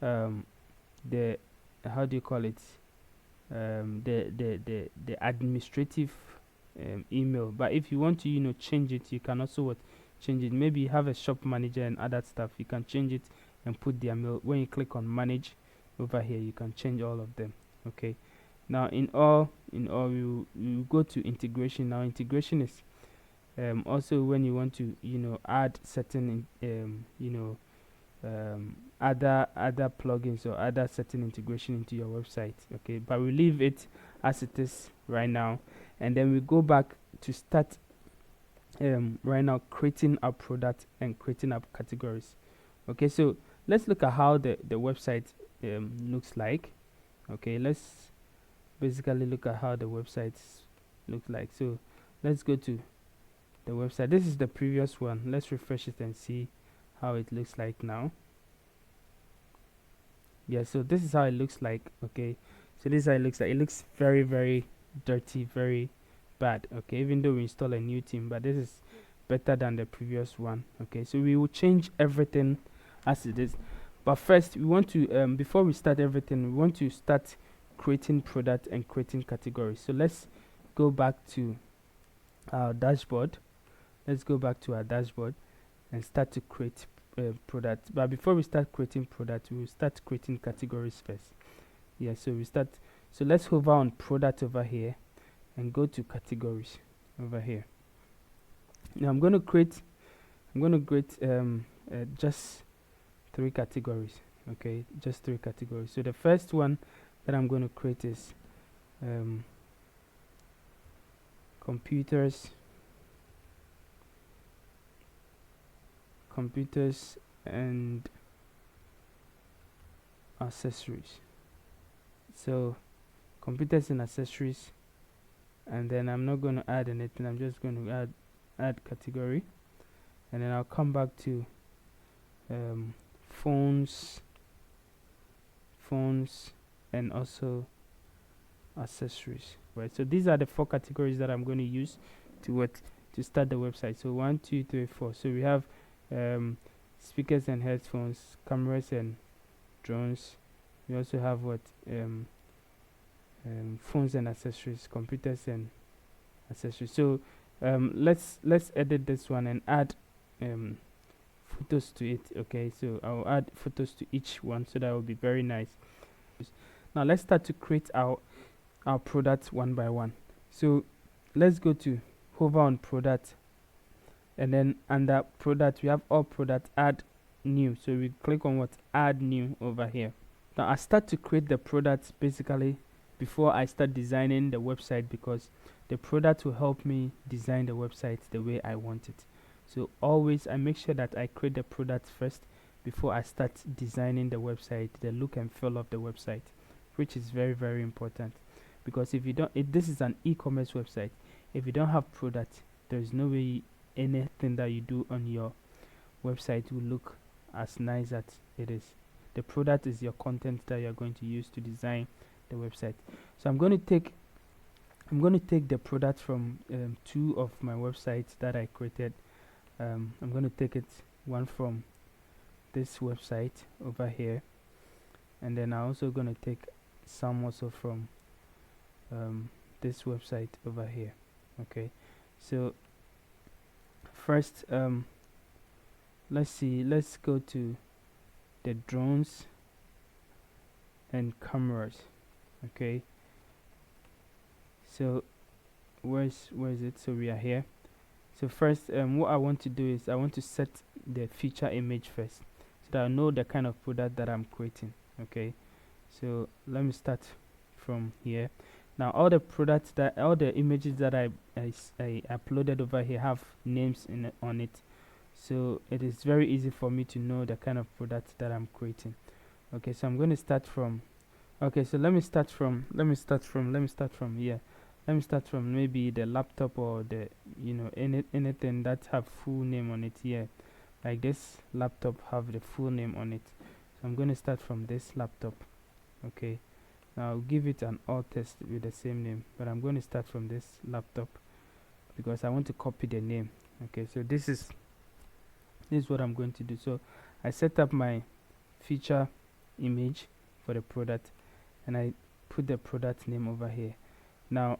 S1: the how do you call it, the administrative email. But if you want to change it, you can also change it. Maybe you have a shop manager and other stuff, you can change it and put their mail. When you click on manage over here, you can change all of them. Okay, now in all you go to integration. Now integration is also when you want to add certain other plugins or other certain integration into your website. Okay, but we leave it as it is right now, and then we go back to start right now creating our product and creating our categories. Okay, so let's look at how the website looks like. Okay, let's basically look at how the website looks like. So let's go to the website. This is the previous one. Let's refresh it and see how it looks like now. Yeah, so this is how it looks like. Okay, so this is how it looks like. It looks very, very dirty, very bad. Okay, even though we install a new theme, but this is better than the previous one. Okay, so we will change everything as it is, but first we want to before we start everything, we want to start creating product and creating categories. So let's go back to our dashboard. Let's go back to our dashboard and start to create product. But before we start creating product, we will start creating categories first. Yeah, so let's hover on product over here and go to categories over here. Now I'm going to create just 3 categories. Okay, just 3 categories. So the first one that I'm going to create is computers and accessories. So computers and accessories, and then I'm not going to add anything. I'm just going to add category, and then I'll come back to phones and also accessories. Right, so these are the 4 categories that I'm going to use to start the website. So 1, 2, 3, 4. So we have speakers and headphones, cameras and drones, We also have what phones and accessories, computers and accessories. So let's edit this one and add photos to it. Okay, so I'll add photos to each one, so that will be very nice. Now let's start to create our product one by one. So let's go to hover on product, and then under product we have all product, add new. So we click on what, add new over here. Now I start to create the product basically before I start designing the website, because the product will help me design the website the way I want it. So always I make sure that I create the product first before I start designing the website, the look and feel of the website, which is very, very important. Because if you don't, if this is an e-commerce website, if you don't have product, there is no way anything that you do on your website will look as nice as it is. The product is your content that you're going to use to design the website. So I'm going to take the product from two of my websites that I created. I'm going to take it one from this website over here, and then I'm also going to take some also from this website over here. Okay, so first let's go to the drones and cameras. Okay, so where is it? So we are here. So first what I want to do is I want to set the feature image first, so that I know the kind of product that I'm creating. Okay, so let me start from here. Now all the images that I uploaded over here have names on it, so it is very easy for me to know the kind of product that I'm creating. Okay, so I'm going to start from, okay, so let me start from here. Let me start from maybe the laptop, or the anything that have full name on it here. Like this laptop have the full name on it, so I'm going to start from this laptop. Okay, now I'll give it an alt text with the same name, but I'm going to start from this laptop because I want to copy the name. Okay, so this is what I'm going to do. So I set up my feature image for the product, and I put the product name over here. Now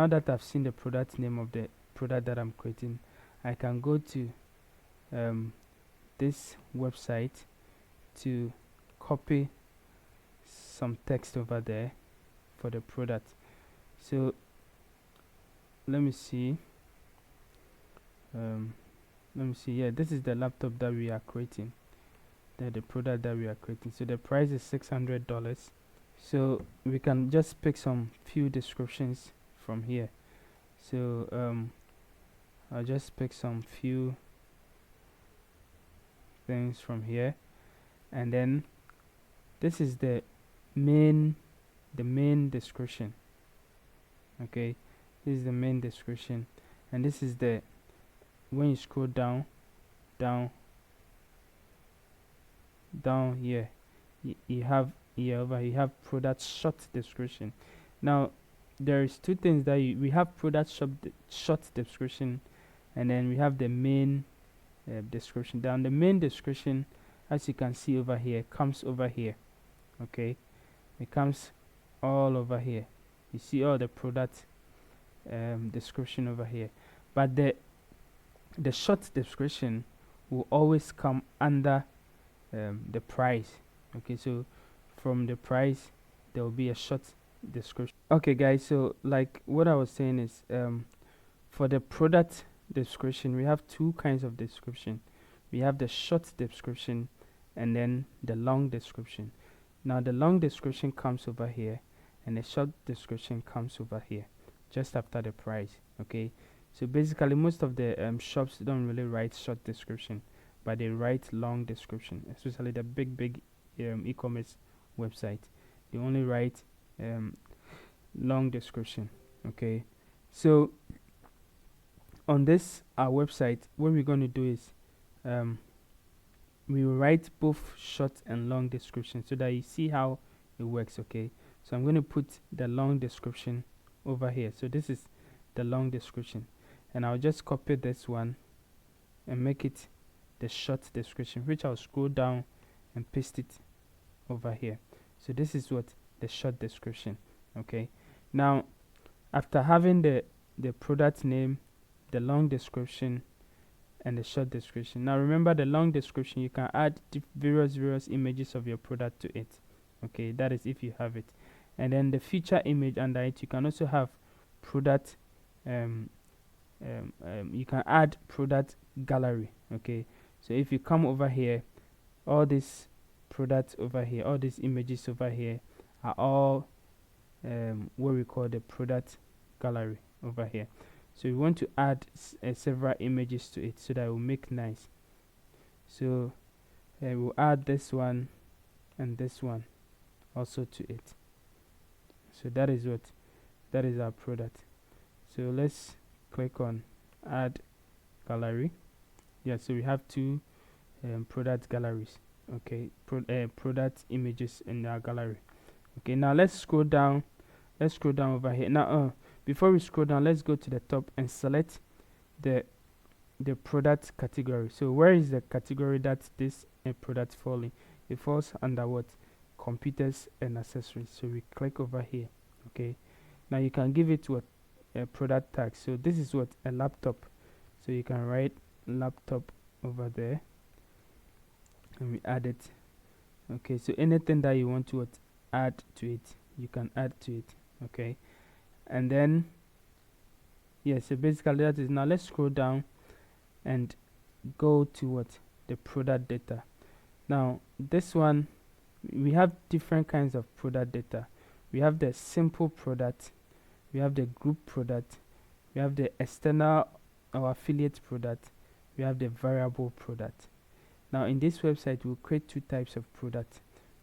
S1: that I've seen the product name of the product that I'm creating, I can go to this website to copy some text over there for the product. So let me see. Yeah, this is the laptop that we are creating, the product that we are creating. So the price is $600. So we can just pick some few descriptions from here. So I'll just pick some few things from here, and then this is the main description. Okay, this is the main description, and this is the, when you scroll down here, you have here over, you have product short description. Now there is two things that we have: product short description, and then we have the main description. Down the main description, as you can see over here, comes over here. Okay, it comes all over here. You see all the product description over here, but the short description will always come under the price. Okay, so from the price there will be a short description. Okay guys, so like what I was saying is for the product description we have two kinds of description. We have the short description and then the long description. Now the long description comes over here, and the short description comes over here just after the price. Okay, so basically most of the shops don't really write short description, but they write long description, especially the big e-commerce website. They only write long description. Okay, so on this our website, what we're going to do is we will write both short and long description so that you see how it works. Okay, so I'm going to put the long description over here. So this is the long description, and I'll just copy this one and make it the short description, which I'll scroll down and paste it over here. So this is what the short description. Okay, now after having the product name, the long description, and the short description, now remember the long description, you can add various images of your product to it. Okay, that is if you have it. And then the feature image under it, you can also have product you can add product gallery. Okay, so if you come over here, all these products over here, all these images over here are all what we call the product gallery over here. So we want to add several images to it so that it will make nice. So we'll add this one and this one also to it. So that is our product. So let's click on add gallery. Yeah, so we have two product galleries. Okay, product images in our gallery. Okay, now let's scroll down over here. Now before we scroll down, let's go to the top and select the product category. So where is the category that this product falls in? It falls under what? Computers and accessories. So we click over here. Okay, now you can give it what? A product tag. So this is what? A laptop. So you can write laptop over there and we add it. Okay, so anything that you want to add to it, you can add to it. Okay, and then so basically that is. Now let's scroll down and go to what? The product data. Now this one, we have different kinds of product data. We have the simple product, we have the group product, we have the external or affiliate product, we have the variable product. Now in this website we'll create two types of product.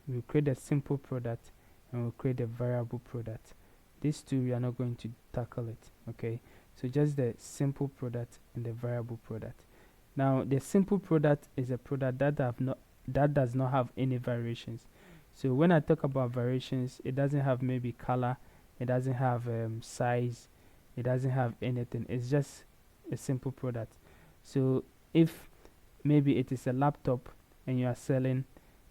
S1: We'll create a simple product and we'll create a variable product. These two we are not going to tackle it. Okay, so just the simple product and the variable product. Now the simple product is a product that does not have any variations. So when I talk about variations, it doesn't have maybe color, it doesn't have size, it doesn't have anything. It's just a simple product. So if maybe it is a laptop and you are selling,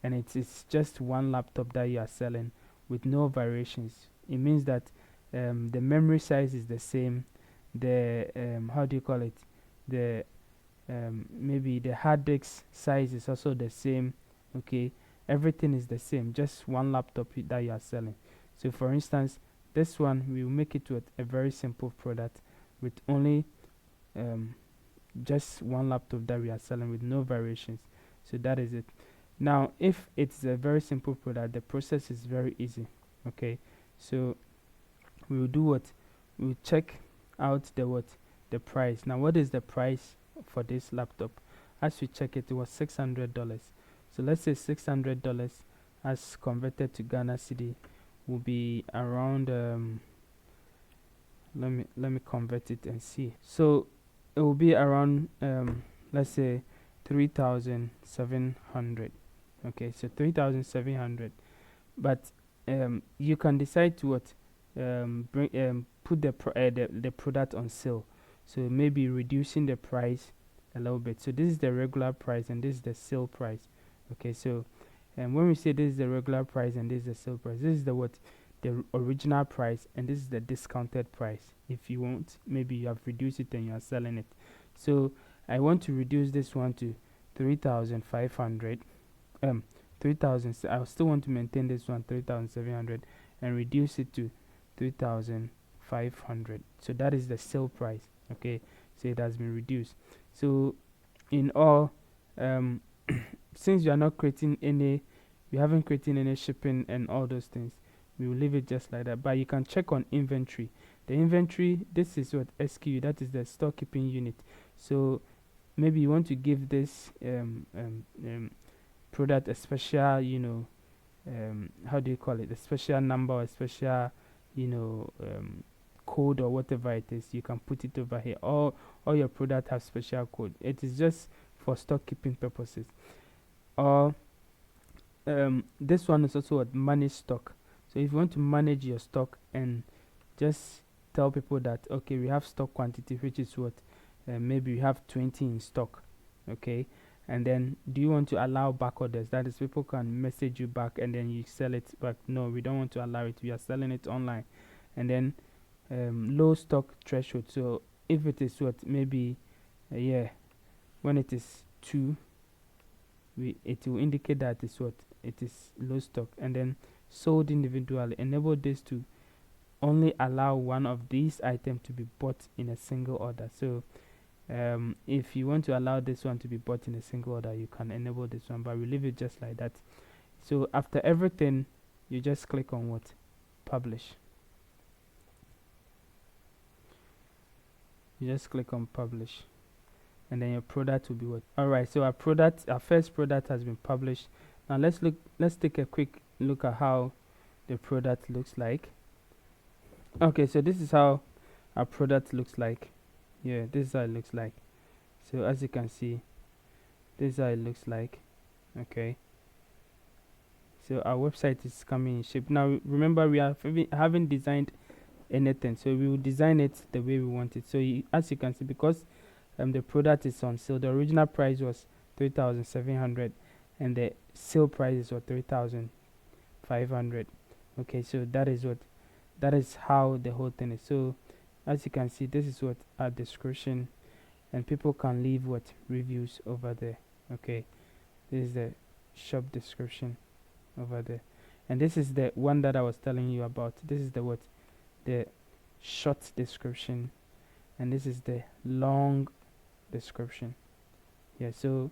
S1: and it is just one laptop that you are selling with no variations, it means that the memory size is the same, the how do you call it, the maybe the hard disk size is also the same. Okay, everything is the same, just one laptop that you are selling. So for instance, this one we will make it with a very simple product with only just one laptop that we are selling with no variations. So that is it. Now if it's a very simple product, the process is very easy. Okay, so we will do what? We will check out the price. Now what is the price for this laptop? As we check it, it was $600. So let's say $600 as converted to Ghana cedi will be around let me convert it and see. So it will be around let's say 3,700. Okay, so 3,700. But you can decide to put the product on sale. So maybe reducing the price a little bit. So this is the regular price and this is the sale price. Okay, so when we say this is the regular price and this is the sale price, this is the original price and this is the discounted price. If you want, maybe you have reduced it and you are selling it. So I want to reduce this one to 3,500. 3,000. I still want to maintain this one 3,700 and reduce it to 3,500. So that is the sale price. Okay, so it has been reduced. So in all, since you are not creating any, you haven't created any shipping and all those things, we will leave it just like that. But you can check on inventory. The inventory, this is what SKU, that is the stock keeping unit. So maybe you want to give this product a special, how do you call it, a special number or a special, code or whatever it is. You can put it over here. All your product have special code. It is just for stock keeping purposes. Or this one is also what manage stock. So if you want to manage your stock and just tell people that okay, we have stock quantity, which is what maybe we have 20 in stock. Okay, And then, do you want to allow back orders? That is, people can message you back and then you sell it back. No, we don't want to allow it. We are selling it online. And then low stock threshold. So if it is what, maybe yeah, when it is 2, it will indicate that it's what, it is low stock. And then sold individually, enable this to only allow one of these items to be bought in a single order. So if you want to allow this one to be bought in a single order, you can enable this one, but we leave it just like that. So after everything, you just click on what, publish. You just click on publish, and then your product will be what. All right, so our first product has been published. Now let's take a quick look at how the product looks like. Okay, so this is how our product looks like. Yeah, this is how it looks like. So as you can see, this is how it looks like. Okay, so our website is coming in shape. Now remember, we haven't designed anything, so we will design it the way we want it. So as you can see, because the product is on sale, the original price was 3,700 and the sale price is what, 3,500. okay, so that is how the whole thing is. So as you can see, this is what our description, and people can leave what, reviews over there. Okay, this is the shop description over there, and this is the one that I was telling you about. This is the short description, and this is the long description. Yeah, so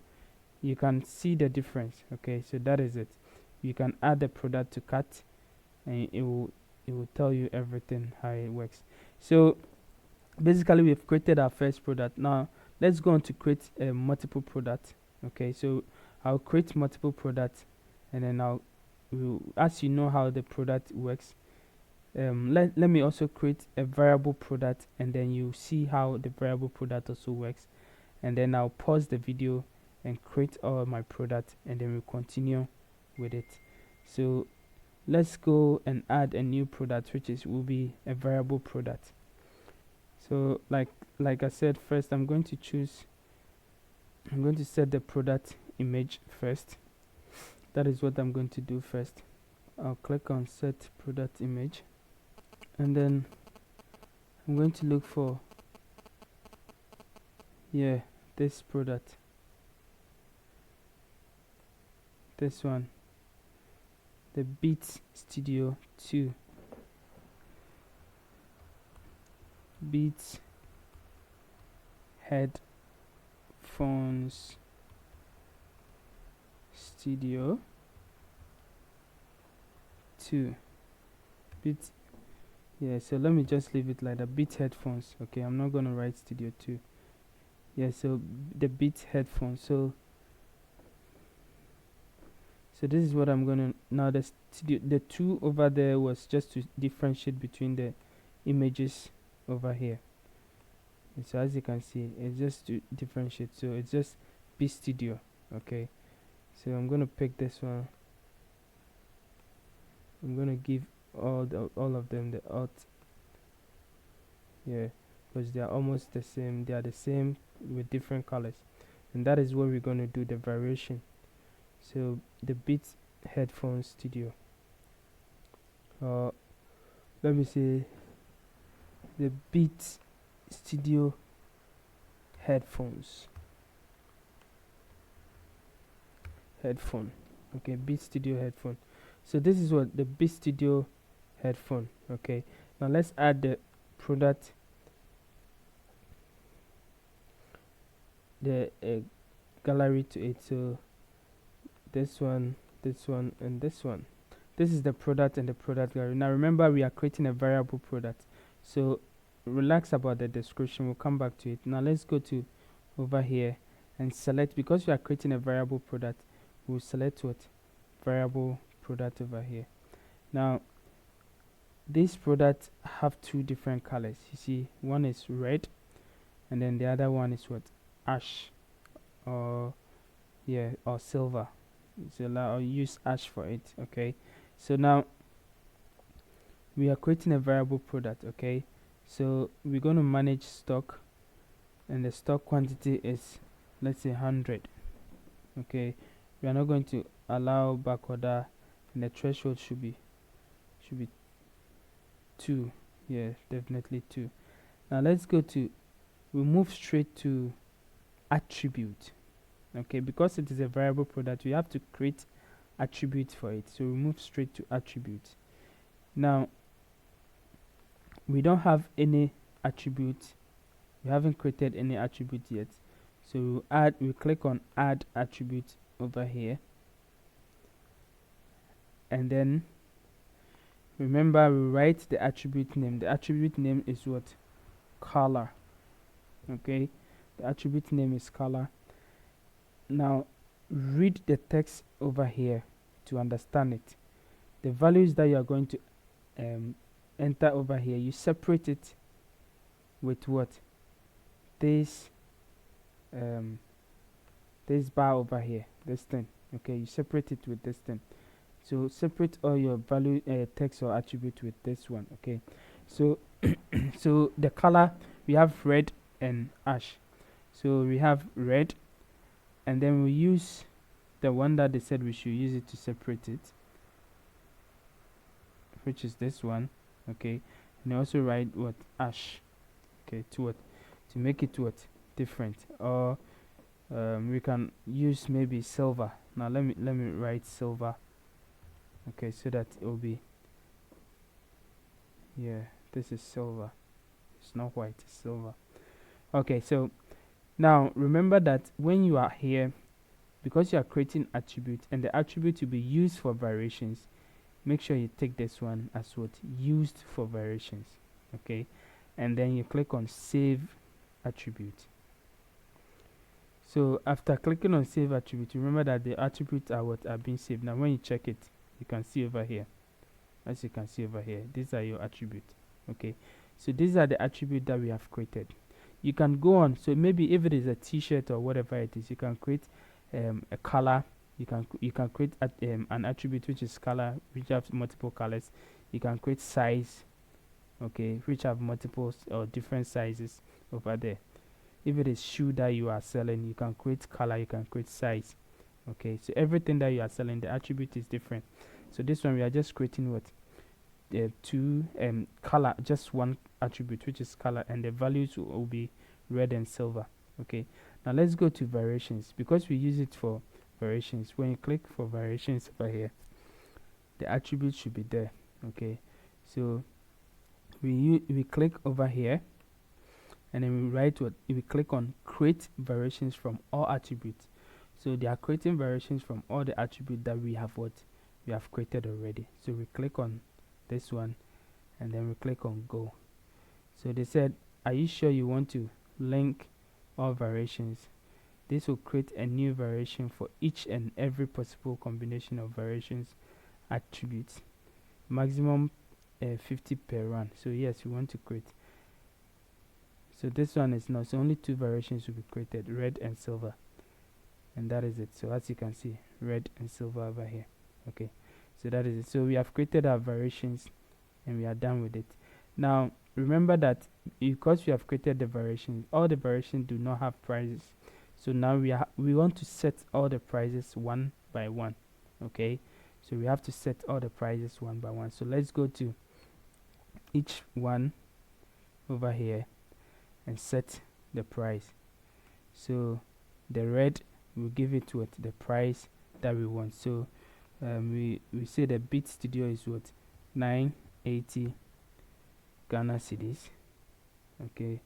S1: you can see the difference. Okay, so that is it. You can add the product to cart, and it will tell you everything, how it works. So basically, we've created our first product. Now let's go on to create a multiple product. Okay, so I'll create multiple products, and then as you know how the product works, let me also create a variable product, and then you see how the variable product also works. And then I'll pause the video and create all my products, and then we'll continue with it. So let's go and add a new product, which will be a variable product. So like I said, first I'm going to set the product image first. That is what I'm going to do first. I'll click on set product image, and then I'm going to look for this product, this one, the Beats Studio 2, Beats headphones Studio 2. Beats. Yeah, so let me just leave it like the Beats headphones. Okay, I'm not gonna write Studio 2. Yeah, so the Beats headphones. So this is what I'm gonna now. The 2 over there was just to differentiate between the images over here. And so as you can see, it's just to differentiate. So it's just Beats Studio. Okay, so I'm gonna pick this one. I'm gonna give all of them the alt. Yeah, because they are almost the same. They are the same with different colors, and that is where we're gonna do the variation. So the Beats Headphones Studio. Let me see. The Beats Studio headphone. Okay, Beats Studio headphone. So this is what the Beats Studio headphone. Okay, now let's add the product, the gallery to it. So this one, and this one. This is the product and the product gallery. Now remember, we are creating a variable product, so relax about the description. We'll come back to it. Now let's go to over here and select, because we are creating a variable product, we'll select what, variable product over here. Now this product have 2 different colors. You see, one is red, and then the other one is what, ash, or silver. So I'll use ash for it. Okay, so now we are creating a variable product. Okay, so we're going to manage stock, and the stock quantity is, let's say, 100. Okay, we are not going to allow back order, and the threshold should be 2. Yeah, definitely 2. Now let's go to, we move straight to attribute. Okay, because it is a variable product, we have to create attribute for it, so we move straight to attribute. Now we don't have any attribute, we haven't created any attribute yet, so we click on add attribute over here, and then remember we write the attribute name. The attribute name is what? Color. Okay, the attribute name is color. Now read the text over here to understand it. The values that you are going to enter over here, you separate it with what? This this bar over here, this thing. Okay, you separate it with this thing. So separate all your value text or attribute with this one. Okay, so so the color, we have red and ash. So we have red, and then we use the one that they said we should use it to separate it, which is this one. Okay, and also write what? Ash. Okay, to what? To make it what? Different. Or we can use maybe silver. Now let me write silver. Okay, so that it will be, yeah, this is silver, it's not white, it's silver. Okay, so now remember that when you are here, because you are creating attribute and the attribute to be used for variations, make sure you take this one as what? Used for variations. Okay, and then you click on save attribute. So after clicking on save attribute, remember that the attributes are what are being saved. Now when you check it, you can see over here, as you can see over here, these are your attributes. Okay, so these are the attributes that we have created. You can go on, so maybe if it is a t-shirt or whatever it is, you can create a color. You can create an attribute which is color, which has multiple colors. You can create size, okay, which have multiple or different sizes over there. If it is shoe that you are selling, you can create color, you can create size. Okay, so everything that you are selling, the attribute is different. So this one we are just creating what? Two color, just one attribute, which is color, and the values will be red and silver. Okay, now let's go to variations, because we use it for variations. When you click for variations over here, the attribute should be there. Okay, so we click over here, and then we write what? We click on create variations from all attributes. So they are creating variations from all the attributes that we have what? We have created already. So we click on this one, and then we click on go. So they said, are you sure you want to link all variations? This will create a new variation for each and every possible combination of variations attributes, maximum 50 per run. So yes, we want to create. So this one is not, so only 2 variations will be created, red and silver, and that is it. So as you can see, red and silver over here. Okay, so that is it. So we have created our variations and we are done with it. Now remember that because we have created the variations, all the variations do not have prices. So now we want to set all the prices one by one. Okay, so we have to set all the prices one by one. So let's go to each one over here and set the price. So the red, will give it what? The price that we want. So we say the Beat Studio is what? 980 Ghana cedis. Okay,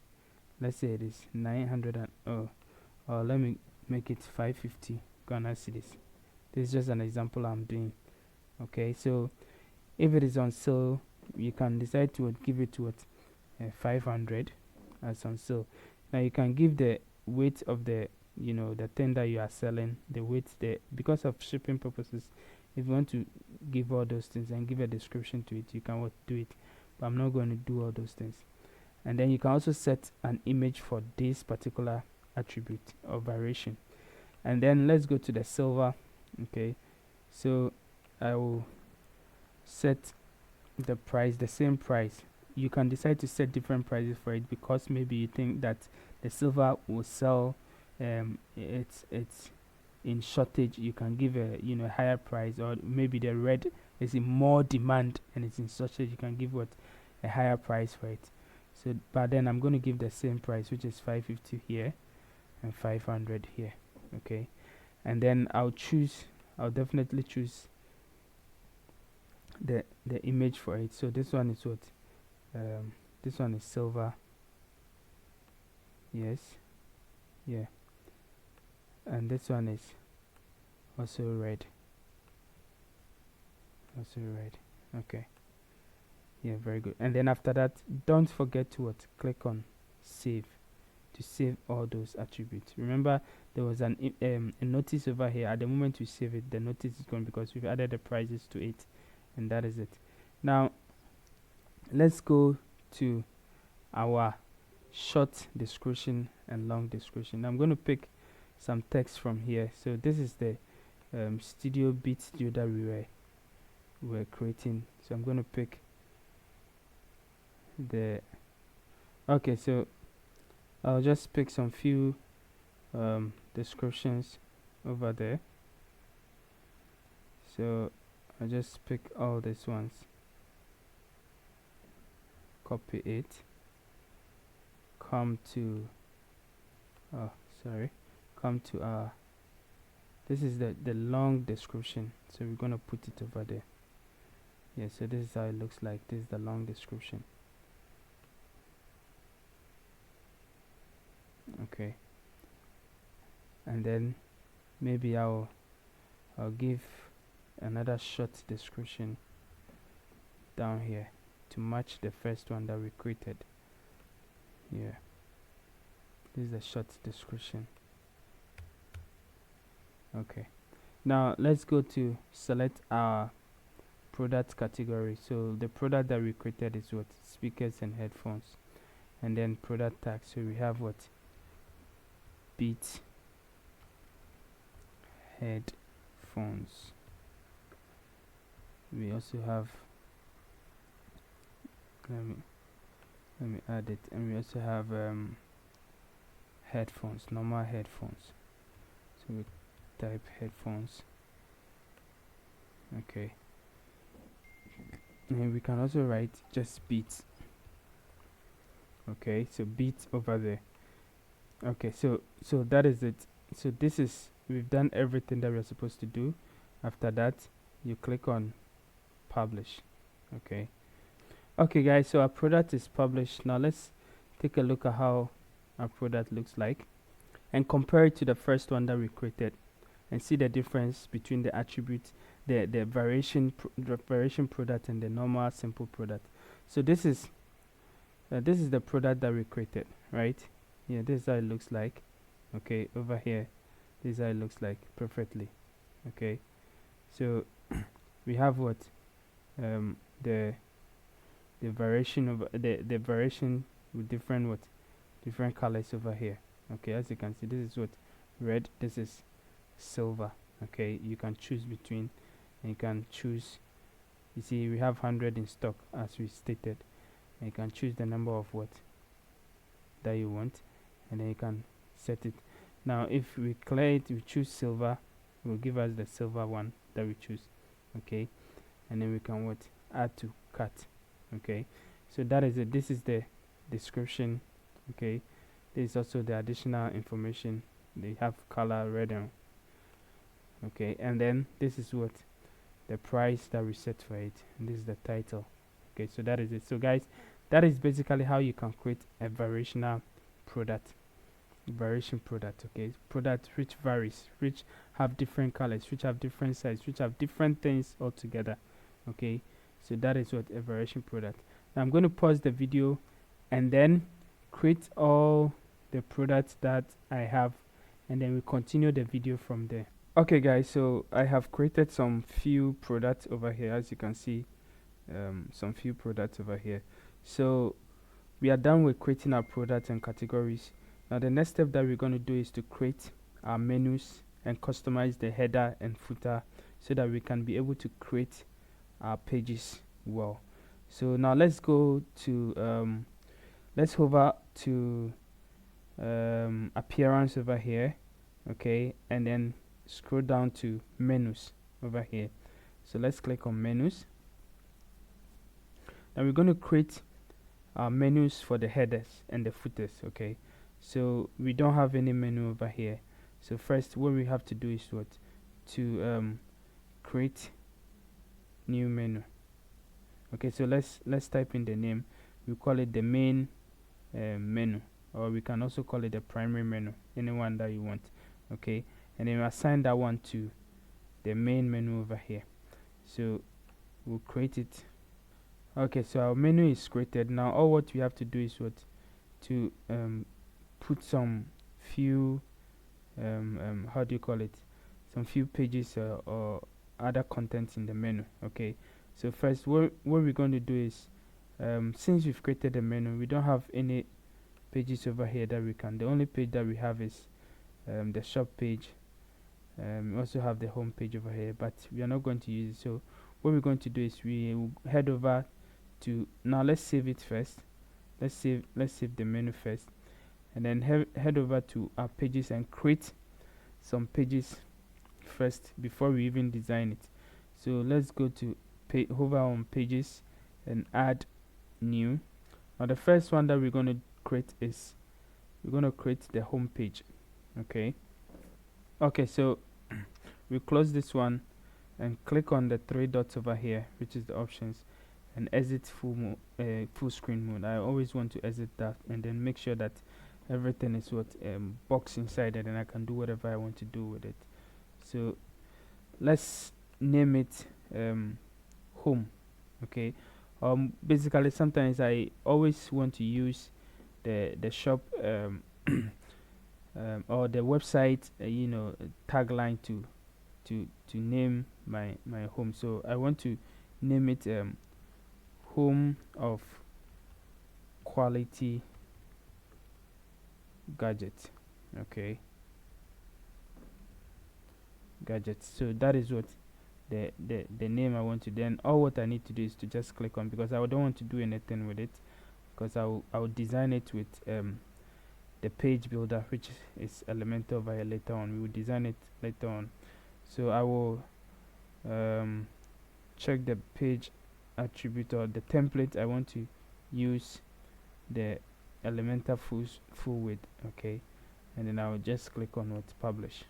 S1: let's say it is 900 and or let me make it 550 Ghana cedis. This is just an example I'm doing. Okay, so if it is on sale, you can decide to give it to what? 500 as on sale. Now you can give the weight of the the thing that you are selling, the weight there, because of shipping purposes. If you want to give all those things and give a description to it, you can do it, but I'm not going to do all those things. And then you can also set an image for this particular attribute or variation. And then let's go to the silver. Okay, so I will set the price, the same price. You can decide to set different prices for it, because maybe you think that the silver will sell it in shortage, you can give a higher price, or maybe the red is in more demand and it's in shortage, you can give what a higher price for it. So but then I'm going to give the same price, which is 550 here and 500 here. Okay, and then I'll definitely choose the image for it. So this one is what this one is silver. Yes, yeah, and this one is also red. Okay, yeah, very good. And then after that, don't forget to click on save to save all those attributes. Remember, there was a notice over here. At the moment you save it, the notice is gone because we've added the prices to it, and that is it. Now let's go to our short description and long description. I'm going to pick some text from here. So this is the studio that we were creating. So I'm going to pick the okay, so I'll just pick some few descriptions over there. So I'll just pick all these ones, copy it, come to our this is the long description, so we're gonna put it over there. Yeah, so this is how it looks like. This is the long description. Okay, and then maybe I'll give another short description down here to match the first one that we created. Yeah, this is a short description. Okay, now let's go to select our product category. So the product that we created is what? Speakers and headphones. And then product tag, so we have what? Beats headphones. We also have, let me add it, and we also have headphones, normal headphones. So we type headphones. Okay, and we can also write just Beats. Okay, so Beats over there. Okay, so that is it. So this is, we've done everything that we're supposed to do. After that, you click on publish. Okay guys, so our product is published. Now let's take a look at how our product looks like and compare it to the first one that we created and see the difference between the attributes, the variation product and the normal simple product. So this is the product that we created, right? Yeah, this is how it looks like. Okay, over here, this is how it looks like perfectly. Okay, so we have what the variation of the variation with different colors over here. Okay, as you can see, this is what red, this is silver. Okay, you can choose between, and you can choose, you see we have 100 in stock as we stated, and you can choose the number of what that you want, and then you can set it. Now if we clear it, we choose silver, it will give us the silver one that we choose. Okay, and then we can what add to cart. Okay, so that is it. This is the description. Okay, this is also the additional information. They have color red and okay, and then this is what the price that we set for it, and this is the title. Okay, so that is it. So guys, that is basically how you can create a variation product. Okay, product which varies, which have different colors, which have different size, which have different things altogether. Okay, so that is what a variation product. Now I'm going to pause the video and then create all the products that I have, and then we continue the video from there. Okay guys, so I have created some few products over here, as you can see, some few products over here. So we are done with creating our products and categories. Now the next step that we're going to do is to create our menus and customize the header and footer so that we can be able to create our pages well. So now let's go to let's hover to appearance over here. Okay, and then scroll down to menus over here. So let's click on menus. Now we're going to create our menus for the headers and the footers. Okay, so we don't have any menu over here. So first what we have to do is what, to create new menu. Okay, so let's type in the name. We call it the main menu, or we can also call it the primary menu, anyone that you want. Okay, and then we assign that one to the main menu over here. So we'll create it. Okay, so our menu is created. Now all what we have to do is what, to put some few how do you call it, some few pages or other contents in the menu. Okay, so first what we're going to do is, since we've created the menu, we don't have any pages over here that we can. The only page that we have is the shop page. We also have the home page over here, but we are not going to use it. So what we're going to do is we will head over to, now let's save it first. Let's save the menu first, and then head over to our pages and create some pages first before we even design it. So let's go to hover on pages and add new. Now the first one that we're going to create is, we're going to create the home page. Okay, so we close this one and click on the three dots over here, which is the options, and exit full screen mode. I always want to exit that, and then make sure that everything is what box inside it, and I can do whatever I want to do with it. So let's name it home. Okay, basically sometimes I always want to use the shop or the website tagline to name my home. So I want to name it home of quality gadgets. Okay, gadgets. So that is what the name I want to. Then all what I need to do is to just click on, because I don't want to do anything with it, because I'll design it with the page builder, which is Elementor via later on. We will design it later on. So I will check the page attribute or the template. I want to use the Elementor full width. Okay, and then I will just click on what, publish.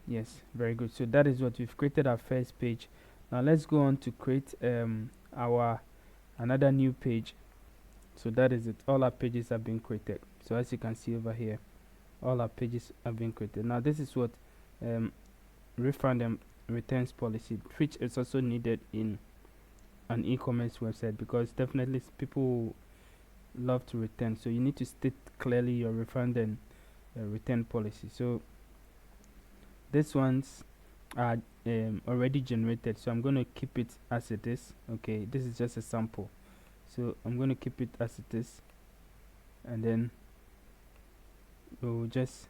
S1: Yes, very good. So that is what we've created, our first page. Now let's go on to create our another new page. So that is it. All our pages have been created. So as you can see over here, all our pages have been created. Now this is what refund and returns policy, which is also needed in an e-commerce website, because definitely people love to return. So you need to state clearly your refund and return policy. So these ones are already generated, so I'm going to keep it as it is. Okay, this is just a sample, so I'm going to keep it as it is, and then we'll just,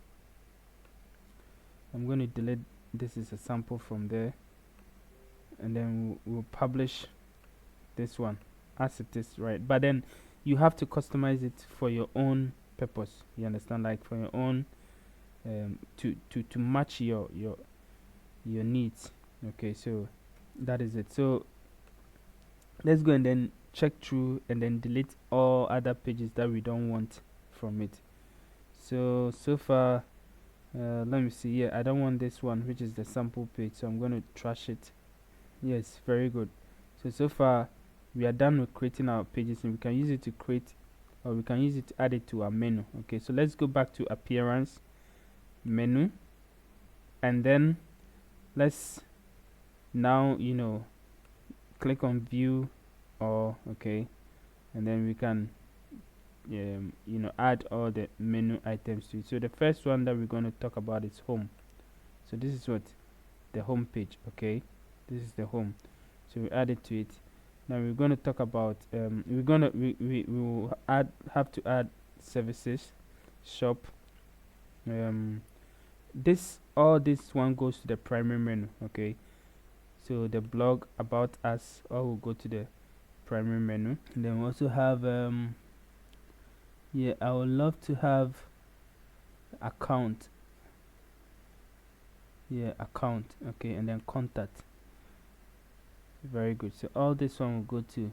S1: I'm going to delete this is a sample from there, and then we'll publish this one as it is, right? But then you have to customize it for your own purpose, you understand, like for your own to match your needs. Okay, so that is it. So let's go and then check through and then delete all other pages that we don't want from it. So far let me see. Yeah, I don't want this one, which is the sample page, so I'm going to trash it. Yes, very good. So far we are done with creating our pages, and we can use it to create, or we can use it to add it to our menu. Okay, so let's go back to appearance, menu, and then let's now click on view, or okay, and then we can add all the menu items to it. So the first one that we're going to talk about is home. So this is what the home page. Okay, this is the home, so we add it to it. Now we're going to talk about we will have to add services, shop, this one goes to the primary menu. Okay, so the blog, about us, all will go to the primary menu. And then we also have yeah, I would love to have account. yeah, account, okay, and then contact. Very good. So all this one will go to,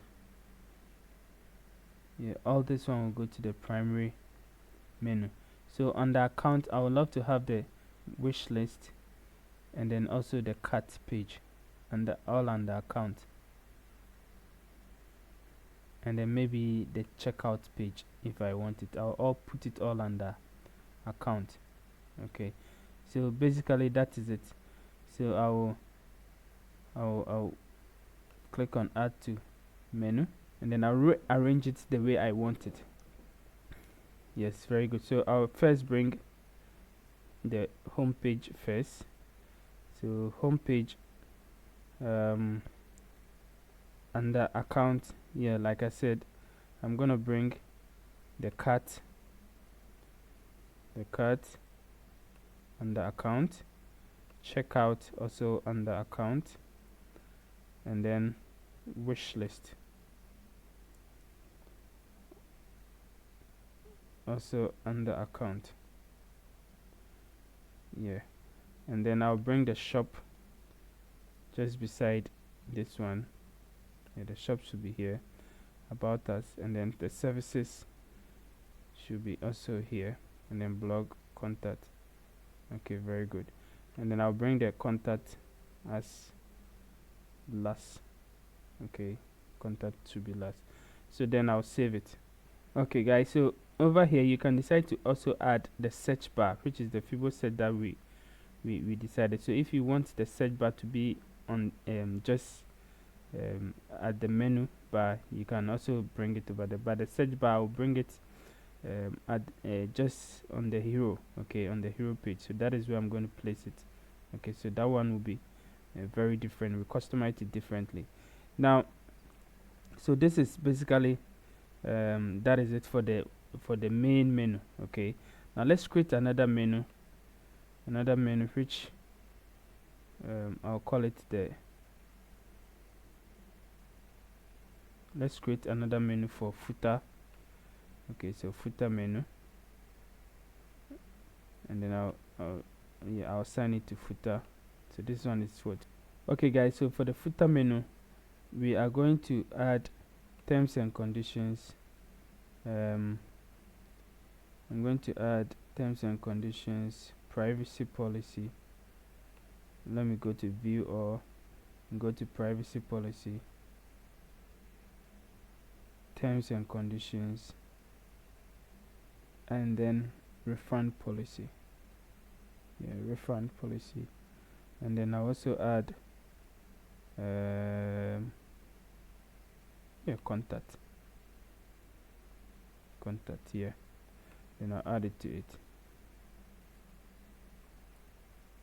S1: yeah, all this one will go to the primary menu. So on the account, I would love to have the wish list and then also the cart page, and all on the account, and then maybe the checkout page if I want it. I'll put it all under account. Okay, so basically that is it. So I'll click on add to menu, and then I'll rearrange it the way I want it. Yes, very good. So I'll first bring the home page first. So home page, under account, yeah, like I said, I'm gonna bring the cart under account, checkout also under account, and then wish list also under account. Yeah, and then I'll bring the shop just beside this one. Yeah, the shop should be here, about us, and then the services should be also here, and then blog, contact. Okay, very good. And then I'll bring the contact as last. Okay, contact should be last. So then I'll save it. Okay guys, so over here you can decide to also add the search bar, which is the pivot set that we decided. So if you want the search bar to be on just at the menu bar, you can also bring it over there, but the search bar will bring it at just on the hero, okay, on the hero page. So that is where I'm going to place it. Okay, so that one will be very different. We customize it differently. Now, so this is basically that is it for the main menu. Okay, now let's create another menu which I'll call it let's create another menu for footer. Okay, so footer menu, and then I'll assign it to footer. So this one is what. Okay guys, so for the footer menu we are going to add terms and conditions. I'm going to add terms and conditions, privacy policy. Let me go to view or go to privacy policy, terms and conditions, and then refund policy. Yeah, refund policy. And then I also add contact here. Then I'll add it to it.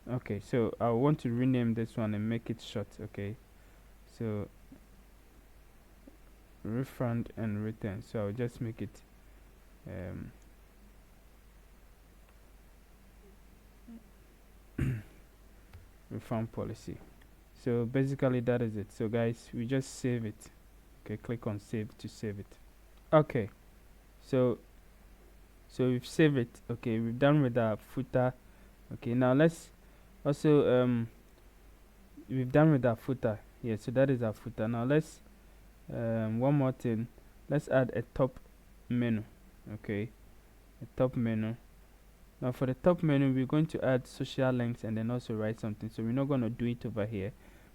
S1: Okay, so I want to rename this one and make it short. Okay, so refund and return. So I'll just make it refund policy. So basically that is it. So guys, we just save it. Okay, click on save to save it. Okay, so we've saved it. Okay, we've done with our footer. Okay, now let's also we've done with our footer. Yeah, so that is our footer. Now let's one more thing, let's add a top menu. Okay, a top menu. Now for the top menu we're going to add social links and then also write something. So we're not going to do it over here,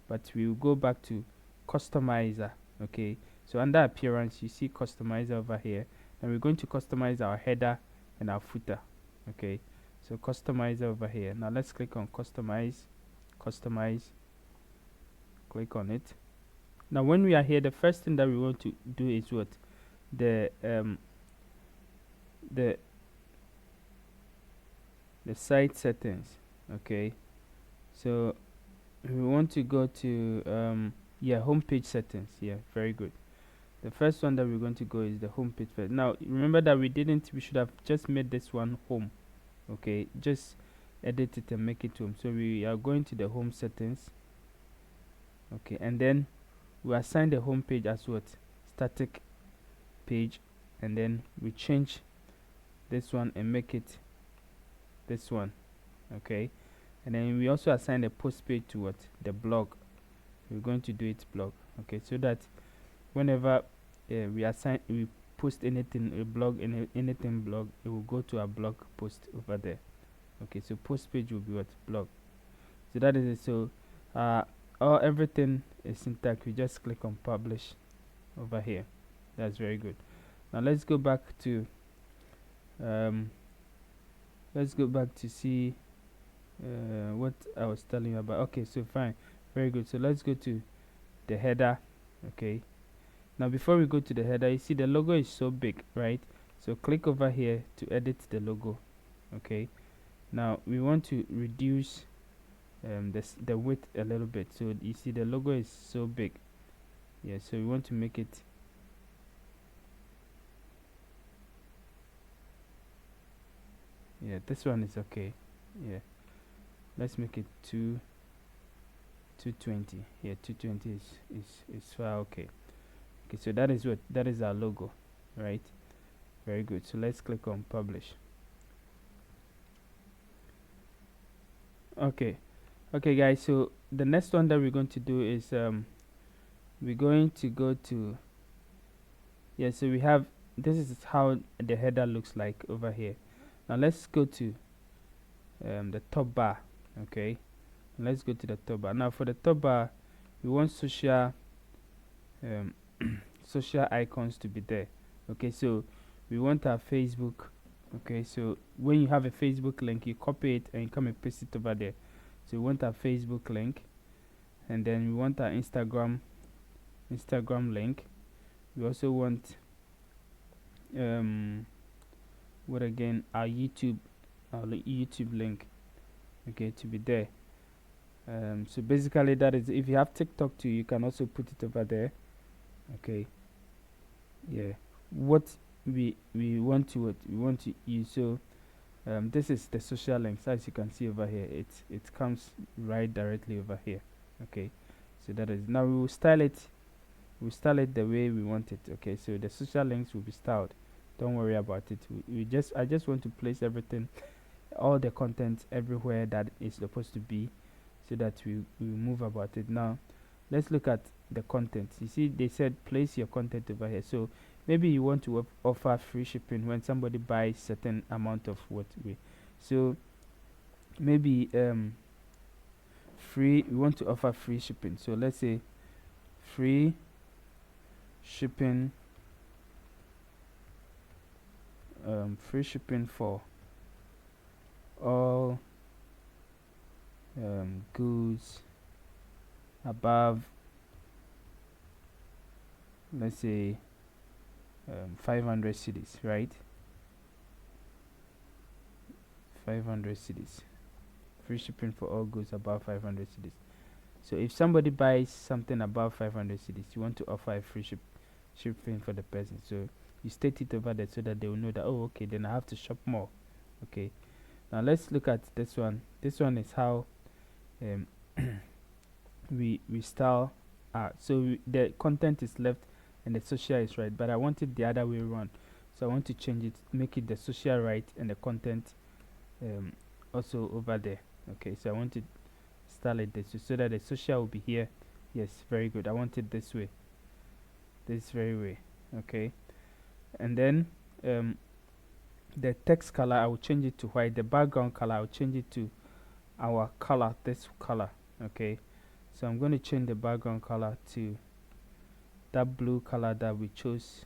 S1: but we will go back to customizer. Okay, so under appearance you see customizer over here, and we're going to customize our header and our footer. Okay, so customizer over here. Now let's click on customize, click on it. Now when we are here, the first thing that we want to do is what? The site settings. Okay, so we want to go to homepage settings. Yeah, very good. The first one that we're going to go is the homepage first. Now remember that we should have just made this one home. Okay, just edit it and make it home. So we are going to the home settings. Okay, and then we assign the home page as what? Static page, and then we change this one and make it this one. Okay, and then we also assign a post page to what? The blog. We're going to do it blog. Okay, so that whenever we post anything, a blog, anything blog, it will go to our blog post over there. Okay, so post page will be what? Blog. So that is it. So everything is intact. We just click on publish over here. That's very good. Now let's go back to see what I was telling you about. Okay, so fine, very good. So let's go to the header. Okay, now before we go to the header, you see the logo is so big, right? So click over here to edit the logo. Okay, now we want to reduce the width a little bit. So you see the logo is so big. Yeah, so we want to make it this one is okay. Yeah, let's make it 220. Yeah, 220 is far. Okay, so that is our logo, right? Very good. So let's click on publish. Okay guys, so the next one that we're going to do is we're going to go to so we have, this is how the header looks like over here. Now let's go to the top bar. Okay, let's go to the top bar. Now for the top bar, we want social social icons to be there. Okay, so we want our Facebook. Okay, so when you have a Facebook link, you copy it and you come and paste it over there. So we want our Facebook link, and then we want our Instagram link. We also want what again, our YouTube link, okay, to be there. So basically that is, if you have TikTok too, you can also put it over there. Okay, yeah, what we want to use. So this is the social links. As you can see over here, it comes right directly over here. Okay, so that is, now we will style it the way we want it. Okay, so the social links will be styled, don't worry about it. I just want to place everything, all the content everywhere that is supposed to be, so that we move about it. Now let's look at the content. You see, they said place your content over here. So maybe you want to offer free shipping when somebody buys certain amount of what we, so maybe we want to offer free shipping. So let's say free shipping for all goods above, let's say 500 cities, right? 500 cities, free shipping for all goods above 500 cities. So if somebody buys something above 500 cities, you want to offer a free shipping for the person. So you state it over there so that they will know that, oh, okay, then I have to shop more. Okay, now let's look at this one. This one is how we style so the content is left and the social is right, but I want it the other way around. So I want to change it, make it the social right and the content also over there. Okay, so I want to style it this way so that the social will be here. Yes, very good. I want it this way, this very way. Okay, and then the text color, I will change it to white. The background color, I will change it to our color, this color. Okay, so I'm going to change the background color to that blue color that we chose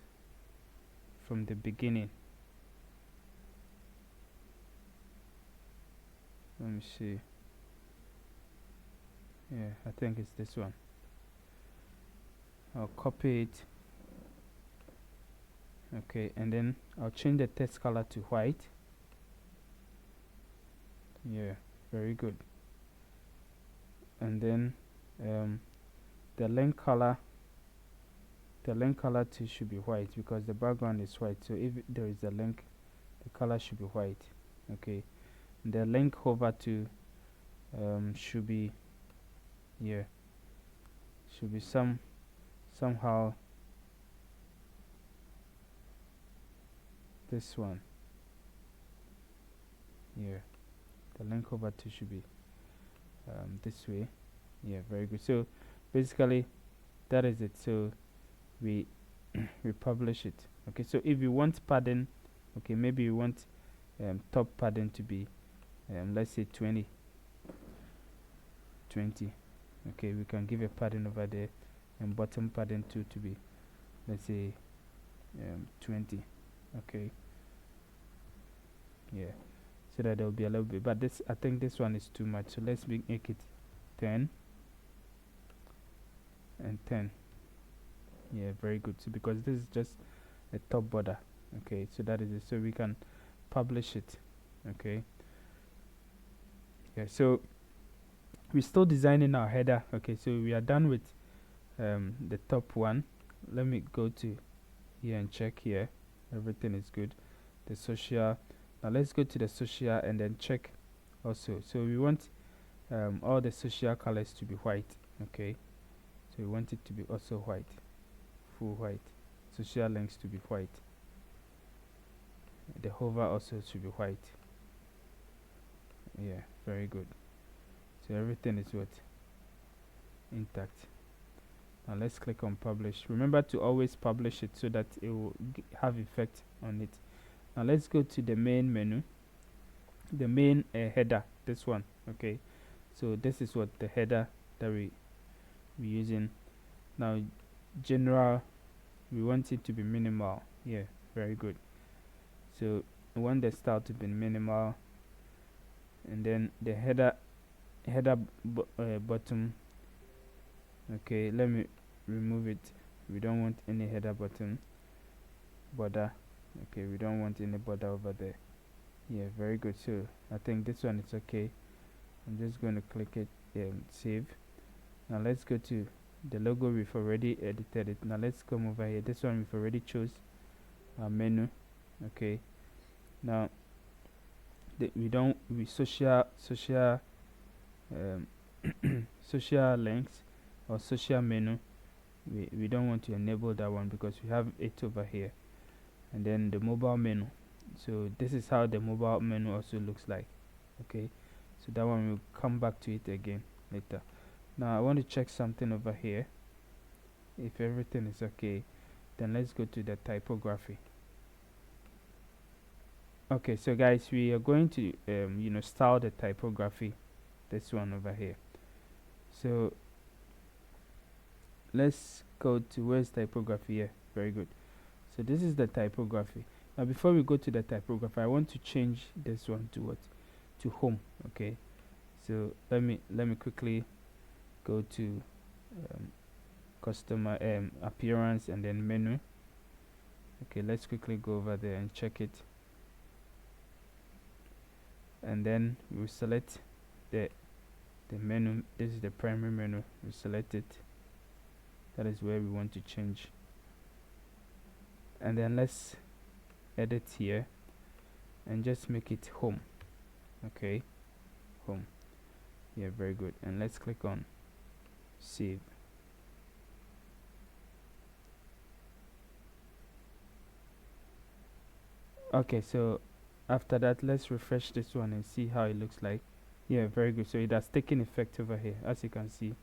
S1: from the beginning. Let me see. Yeah, I think it's this one. I'll copy it. Okay, and then I'll change the text color to white. Yeah, very good. And then the link color too should be white because the background is white. So if there is a link, the color should be white. Okay, and the link hover to should be somehow this one. Yeah, the link hover to should be this way. Yeah, very good. So basically that is it. So we we publish it. Okay, so if you want padding, okay, maybe you want top padding to be let's say 20. Okay, we can give a padding over there, and bottom padding too to be, let's say 20. Okay, yeah, so that there'll be a little bit, but this, I think this one is too much, so let's make it 10 and 10. Yeah, very good. So because this is just a top border, okay, so that is it. So we can publish it. Okay, yeah, so we're still designing our header. Okay, so we are done with the top one. Let me go to here and check here, everything is good. The social, now let's go to the social and then check also. So we want all the social colors to be white. Okay, so we want it to be also white, full white. Social links to be white, the hover also should be white. Yeah, very good. So everything is what, intact. Now let's click on publish. Remember to always publish it so that it will have effect on it. Now let's go to the main menu, the main header, this one. Okay, so this is what the header that we using. Now general, we want it to be minimal. Yeah, very good. So we want the style to be minimal, and then the header bottom. Okay, let me remove it. We don't want any header button border. Okay, we don't want any border over there. Yeah, very good. So I think this one is okay. I'm just going to click it and save. Now let's go to the logo. We've already edited it. Now let's come over here. This one we've already chose our menu. Okay, now we social social links or social menu, we don't want to enable that one because we have it over here. And then the mobile menu, so this is how the mobile menu also looks like. Okay, so that one will come back to it again later. Now I want to check something over here. If everything is okay, then let's go to the typography. Okay, so guys, we are going to style the typography, this one over here. So let's go to where's typography here. Very good. So this is the typography. Now before we go to the typography, I want to change this one to what, to home. Okay, so let me quickly go to customer appearance and then menu. Okay, let's quickly go over there and check it, and then we select the menu. This is the primary menu. We select it. That is where we want to change, and then let's edit here and just make it home. Okay, home. Yeah, very good. And let's click on save. Okay, so after that, let's refresh this one and see how it looks like. Yeah, very good. So it has taken effect over here, as you can see.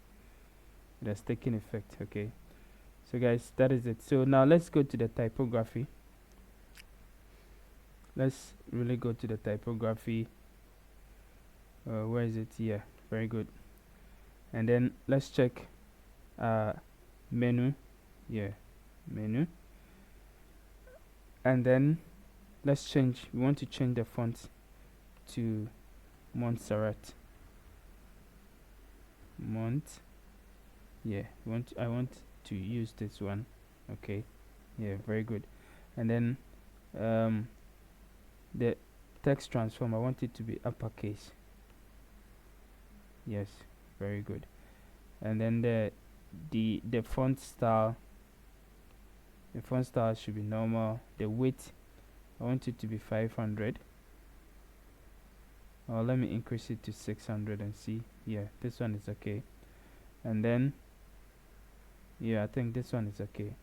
S1: It has taken effect. Okay, so guys, that is it. So now let's go to the typography. Let's really go to the typography. Where is it? Yeah, very good. And then let's check menu. Yeah, menu. And then let's change, we want to change the font to Montserrat. Yeah, I want to use this one. Okay, yeah, very good. And then the text transform, I want it to be uppercase. Yes, very good. And then the font style, should be normal. The width, I want it to be 500, or let me increase it to 600 and see. Yeah, this one is okay. And then yeah, I think this one is okay.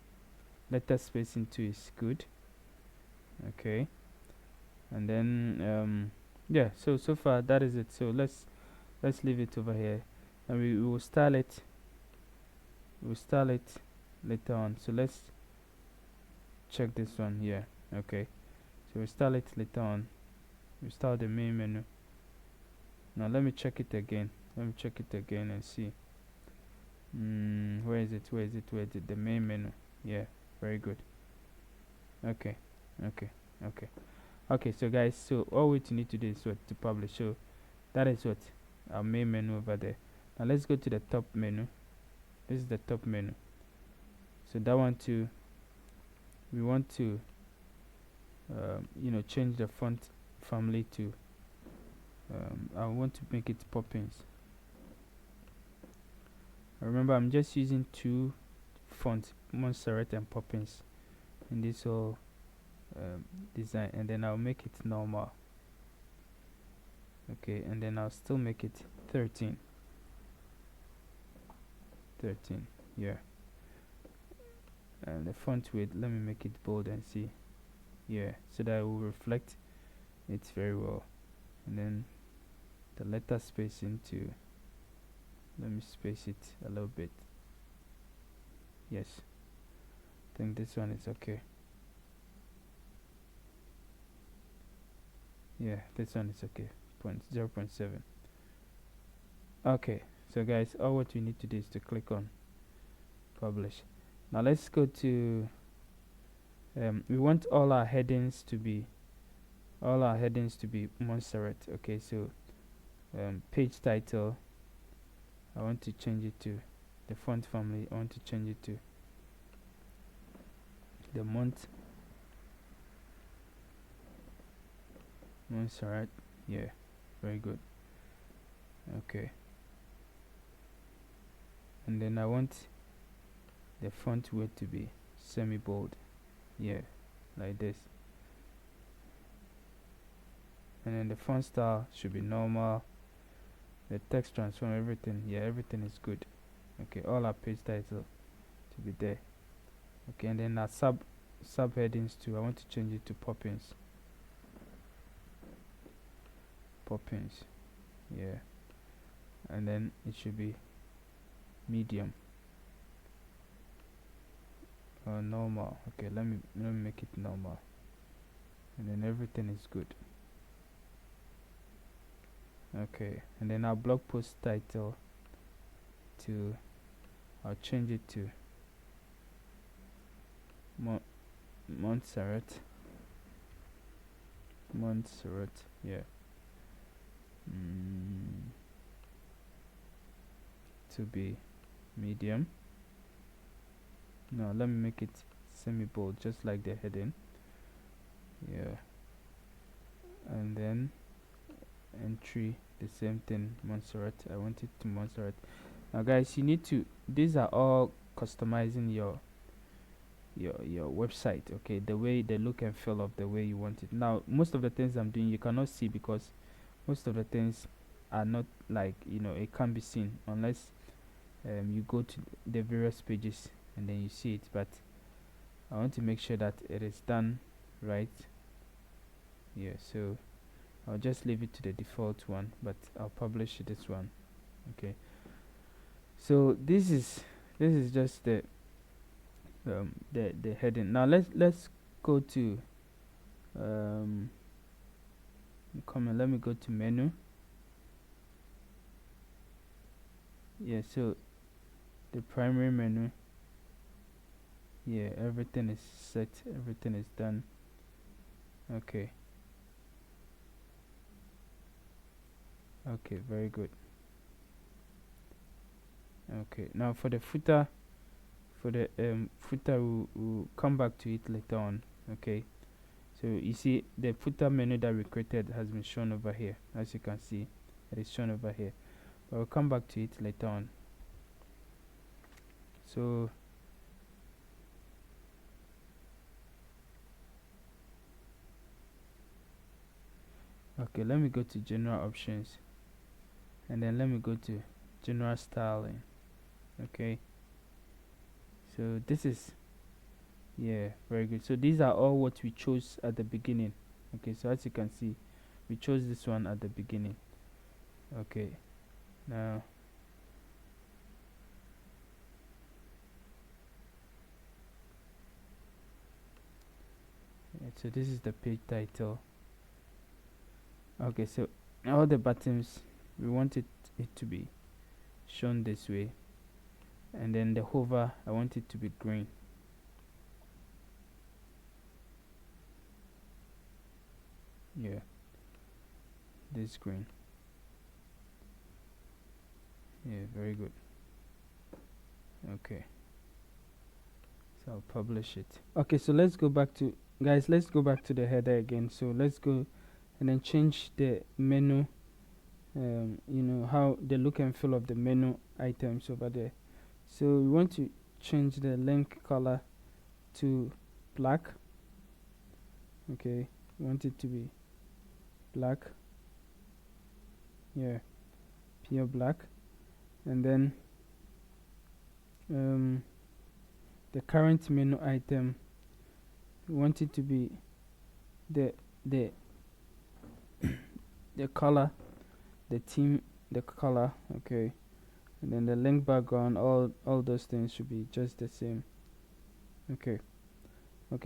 S1: Letter spacing too is good. Okay, and then yeah, so far that is it. So let's let's leave it over here, and we will style it. We'll style it later on. So let's check this one here. Okay, so we style it later on. We start the main menu. Now let me check it again. Let me check it again and see. Where is it? Where is it? Where is it? The main menu. Yeah, very good. Okay, okay, okay, okay. So guys, so all we need to do is what to publish. So that is what our main menu over there. Now let's go to the top menu. This is the top menu. So that one too, we want to change the font family to I want to make it Poppins. Remember, I'm just using two fonts, Montserrat and Poppins, in this whole design, and then I'll make it normal. Okay, and then I'll still make it 13. Yeah. And the font width, let me make it bold and see. Yeah, so that it will reflect it very well. And then the letter spacing to, let me space it a little bit. Yes, I think this one is okay. Yeah, this one is okay. 0.7. Okay, so guys, all what we need to do is to click on publish. Now let's go to we want all our headings to be Montserrat. Okay, so page title, I want to change it to the font family. I want to change it to the Montserrat. Yeah, very good. Okay, and then I want the font width to be semi-bold. Yeah, like this. And then the font style should be normal. The text transform, everything, yeah, everything is good. Okay, all our page title to be there. Okay, and then our subheadings too, I want to change it to Poppins. Yeah, and then it should be medium or normal. Okay, let me make it normal, and then everything is good. Okay, and then our blog post title to, I'll change it to Montserrat. Yeah. To be medium. No, let me make it semi-bold, just like the heading. Yeah, and then entry, the same thing, Montserrat. I want it to Montserrat. Now guys, you need to, these are all customizing your website. Okay, the way, the look and feel of the way you want it. Now most of the things I'm doing you cannot see, because most of the things are not like, it can't be seen unless you go to the various pages and then you see it. But I want to make sure that it is done right. Yeah, so I'll just leave it to the default one, but I'll publish this one. Okay, so this is just the heading. Now let's go to comment. Let me go to menu. Yeah, so the primary menu. Yeah, everything is set, everything is done. Okay, very good. Okay, now for the footer, we'll come back to it later on. Okay, so you see the footer menu that we created has been shown over here. As you can see, it is shown over here, but we'll come back to it later on. So okay, let me go to general options, and then let me go to general styling. Okay, so this is, yeah, very good. So these are all what we chose at the beginning. Okay, so as you can see, we chose this one at the beginning. Okay, Now so this is the page title. Okay, so all the buttons we want it to be shown this way, and then the hover I want it to be green. Yeah, this green. Yeah, very good. Okay, so I'll publish it. Okay, so let's go back to let's go back to the header again. So let's go and then change the menu, you know, how the look and feel of the menu items over there. So we want to change the link color to black. Okay, we want it to be black. Yeah, pure black. And then the current menu item, we want it to be the the color, the theme, the color. Okay, and then the link background, all those things should be just the same. Okay,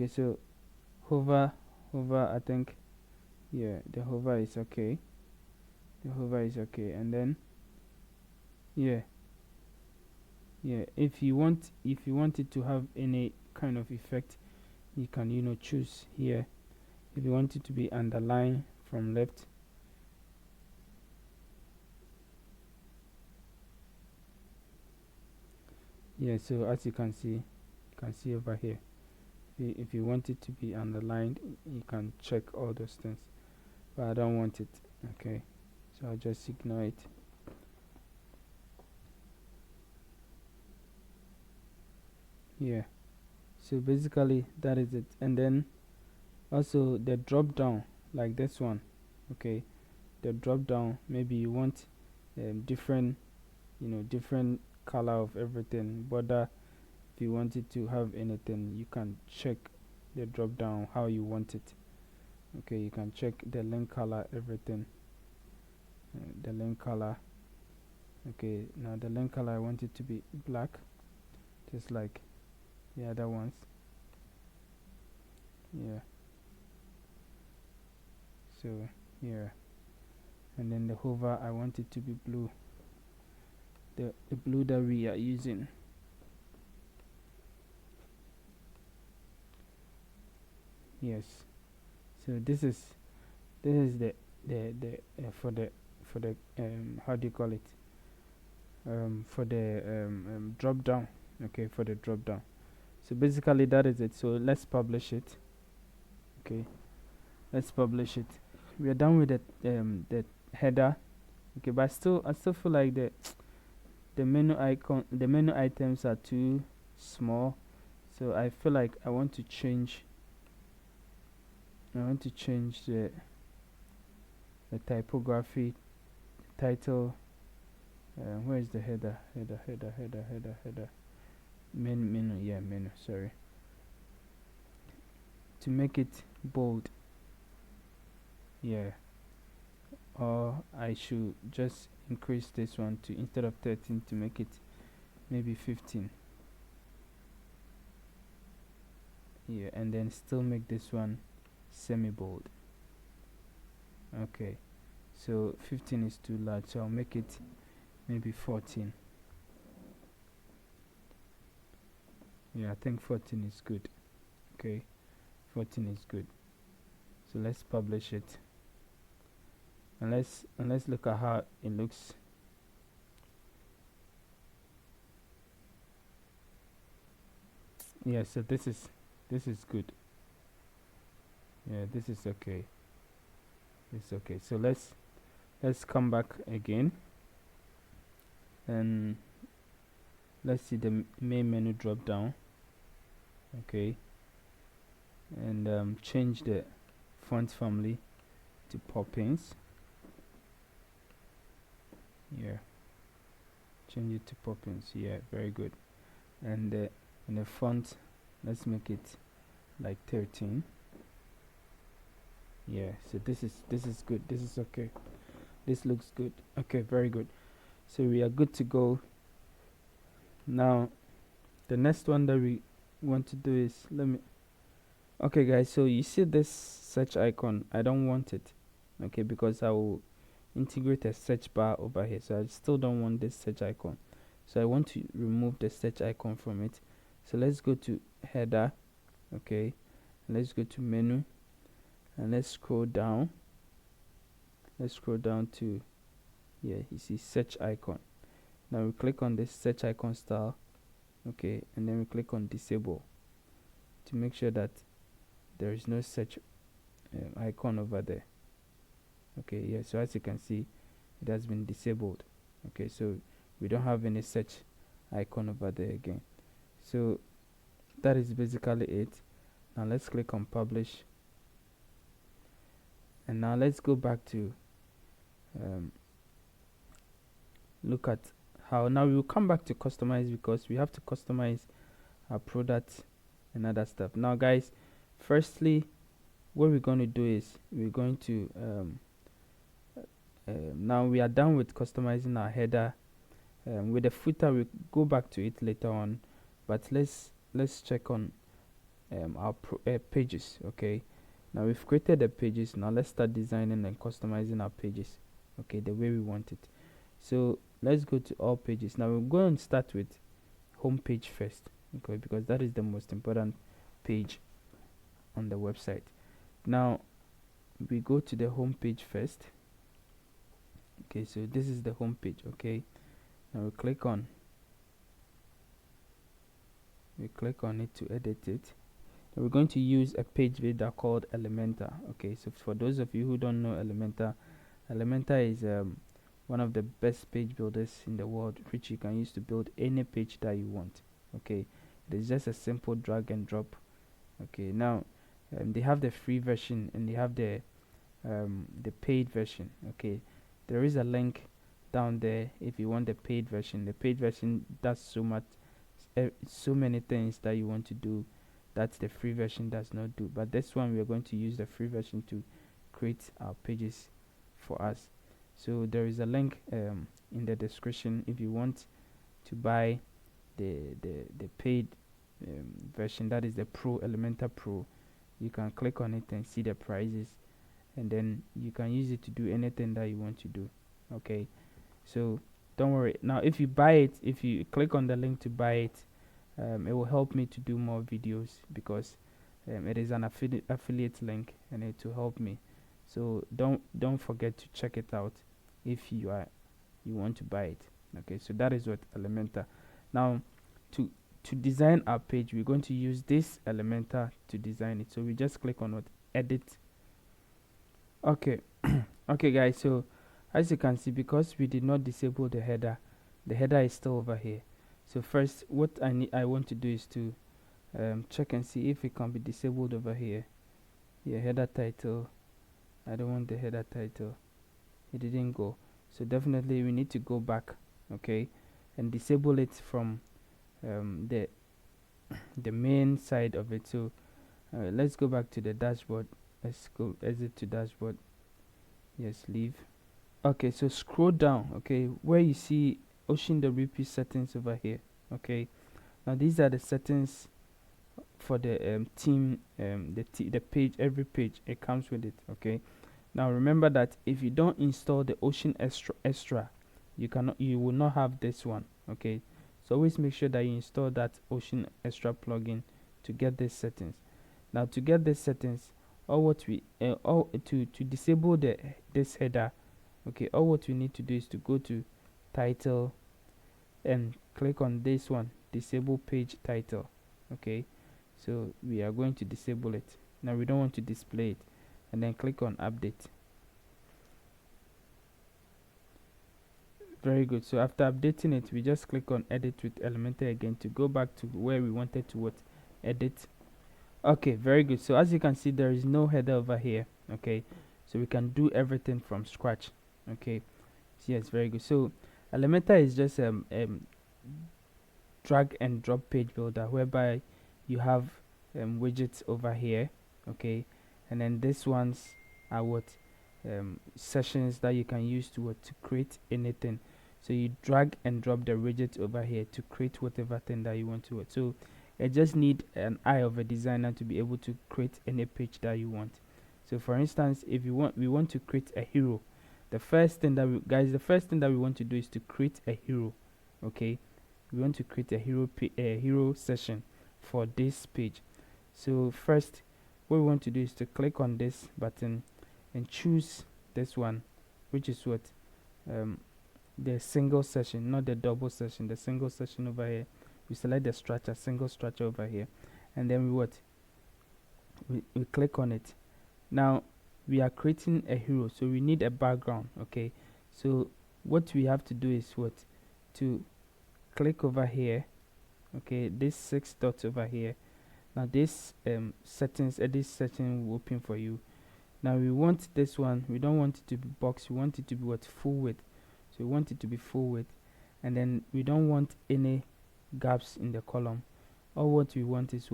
S1: so hover, I think, yeah, the hover is okay, and then yeah, if you want it to have any kind of effect, you can, you know, choose here. If you want it to be underlined from left, yeah, so as you can see over here, if you want it to be underlined, you can check all those things, but I don't want it. Okay, so I'll just ignore it. Yeah, so basically that is it. And then also the drop down, like this one. Okay, the drop down, maybe you want different, you know, different color of everything, but if you want it to have anything, you can check the drop down how you want it. Okay, you can check the link color, everything, the link color. Okay, now the link color, I want it to be black, just like the other ones. Yeah, so yeah, and then the hover, I want it to be blue, the blue that we are using. Yes, so this is the for the how do you call it, for the drop down. Okay, for the drop down. So basically that is it. So let's publish it. Okay, let's publish it. We are done with the header. Okay, but I still feel like the menu items are too small, so I feel like I want to change the typography, title. Where is the header? Menu, yeah, menu, sorry, to make it bold. Yeah, or I should just increase this one to, instead of 13, to make it maybe 15. Yeah, and then still make this one semi bold. Okay, so 15 is too large, so I'll make it maybe 14. Yeah, I think 14 is good. Okay, 14 is good. So let's publish it, and let's look at how it looks. Yeah, so this is good. Yeah, this is okay. It's okay. So let's come back again, and let's see the main menu drop down. Okay, and change the font family to Poppins. Yeah, change it to Poppins. Yeah, very good. And the font, let's make it like 13. Yeah, so this is good. This is okay. This looks good. Okay, very good. So we are good to go. Now the next one that we want to do is, okay guys, so you see this search icon, I don't want it, okay, because I will integrate a search bar over here, so I still don't want this search icon. So I want to remove the search icon from it. So let's go to header, okay, let's go to menu, and let's scroll down to here. You see search icon. Now we click on this search icon style, okay, and then we click on disable to make sure that there is no search icon over there. Okay, yeah, so as you can see, it has been disabled. Okay, so we don't have any search icon over there again. So that is basically it. Now let's click on publish, and now let's go back to look at how now we will come back to customize, because we have to customize our product and other stuff. Now guys, firstly, what we're going to do is we're going to now we are done with customizing our header. With the footer, we go back to it later on, but let's check on our pages. Okay, now we've created the pages. Now let's start designing and customizing our pages, okay, the way we want it. So let's go to all pages. Now we're going to start with home page first, okay, because that is the most important page on the website. Now we go to the home page first. Okay, so this is the home page. Okay, now we click on it to edit it. And we're going to use a page builder called Elementor. Okay, so for those of you who don't know Elementor is one of the best page builders in the world, which you can use to build any page that you want. Okay, it is just a simple drag and drop. Okay, now they have the free version and they have the paid version. Okay, there is a link down there if you want the paid version. The paid version does so many things that you want to do that the free version does not do. But this one, we are going to use the free version to create our pages for us. So there is a link in the description if you want to buy the paid version, that is the Pro, Elementor Pro. You can click on it and see the prices, and then you can use it to do anything that you want to do. Okay, so don't worry. Now if you buy it, if you click on the link to buy it, it will help me to do more videos, because it is an affiliate link and it will help me. So don't forget to check it out if you want to buy it. Okay, so that is what Elementor. Now to design our page, we're going to use this Elementor to design it. So we just click on what, edit. Okay, okay guys, so as you can see, because we did not disable the header is still over here. So first, what I want to do is to check and see if it can be disabled over here. Yeah, header title. I don't want the header title. It didn't go. So definitely we need to go back, okay, and disable it from the main side of it. So let's go back to the dashboard. Let's go exit to dashboard. Yes, leave. Okay, so scroll down, okay, where you see Ocean WP settings over here. Okay, now these are the settings for the theme, the page. Every page, it comes with it. Okay, now remember that if you don't install the Ocean extra, you will not have this one. Okay, so always make sure that you install that Ocean extra plugin to get these settings. Now to get these settings, or what we to disable this header, okay, all what we need to do is to go to title and click on this one, disable page title. Okay, so we are going to disable it. Now we don't want to display it, and then click on update. Very good. So after updating it, we just click on edit with Elementor again to go back to where we wanted to edit. Okay, very good. So as you can see, there is no header over here. Okay, so we can do everything from scratch. Okay, so yes, very good. So Elementor is just drag and drop page builder, whereby you have widgets over here. Okay, and then these ones are what sessions that you can use to create anything. So you drag and drop the widget over here to create whatever thing that you want to. So you just need an eye of a designer to be able to create any page that you want. So for instance, if we want to create a hero, the first thing that we want to do is to create a hero. Okay, we want to create a hero session for this page. So first, what we want to do is to click on this button and choose this one, which is what the single session, not the double session, the single session over here. We select the structure, single structure over here, and then we click on it. Now we are creating a hero, so we need a background. Okay, so what we have to do is to click over here. Okay, this 6 dots over here. Now this settings, this setting will open for you. Now we want this one, we don't want it to be box, we want it to be full width. So we want it to be full width, and then we don't want any gaps in the column. All what we want is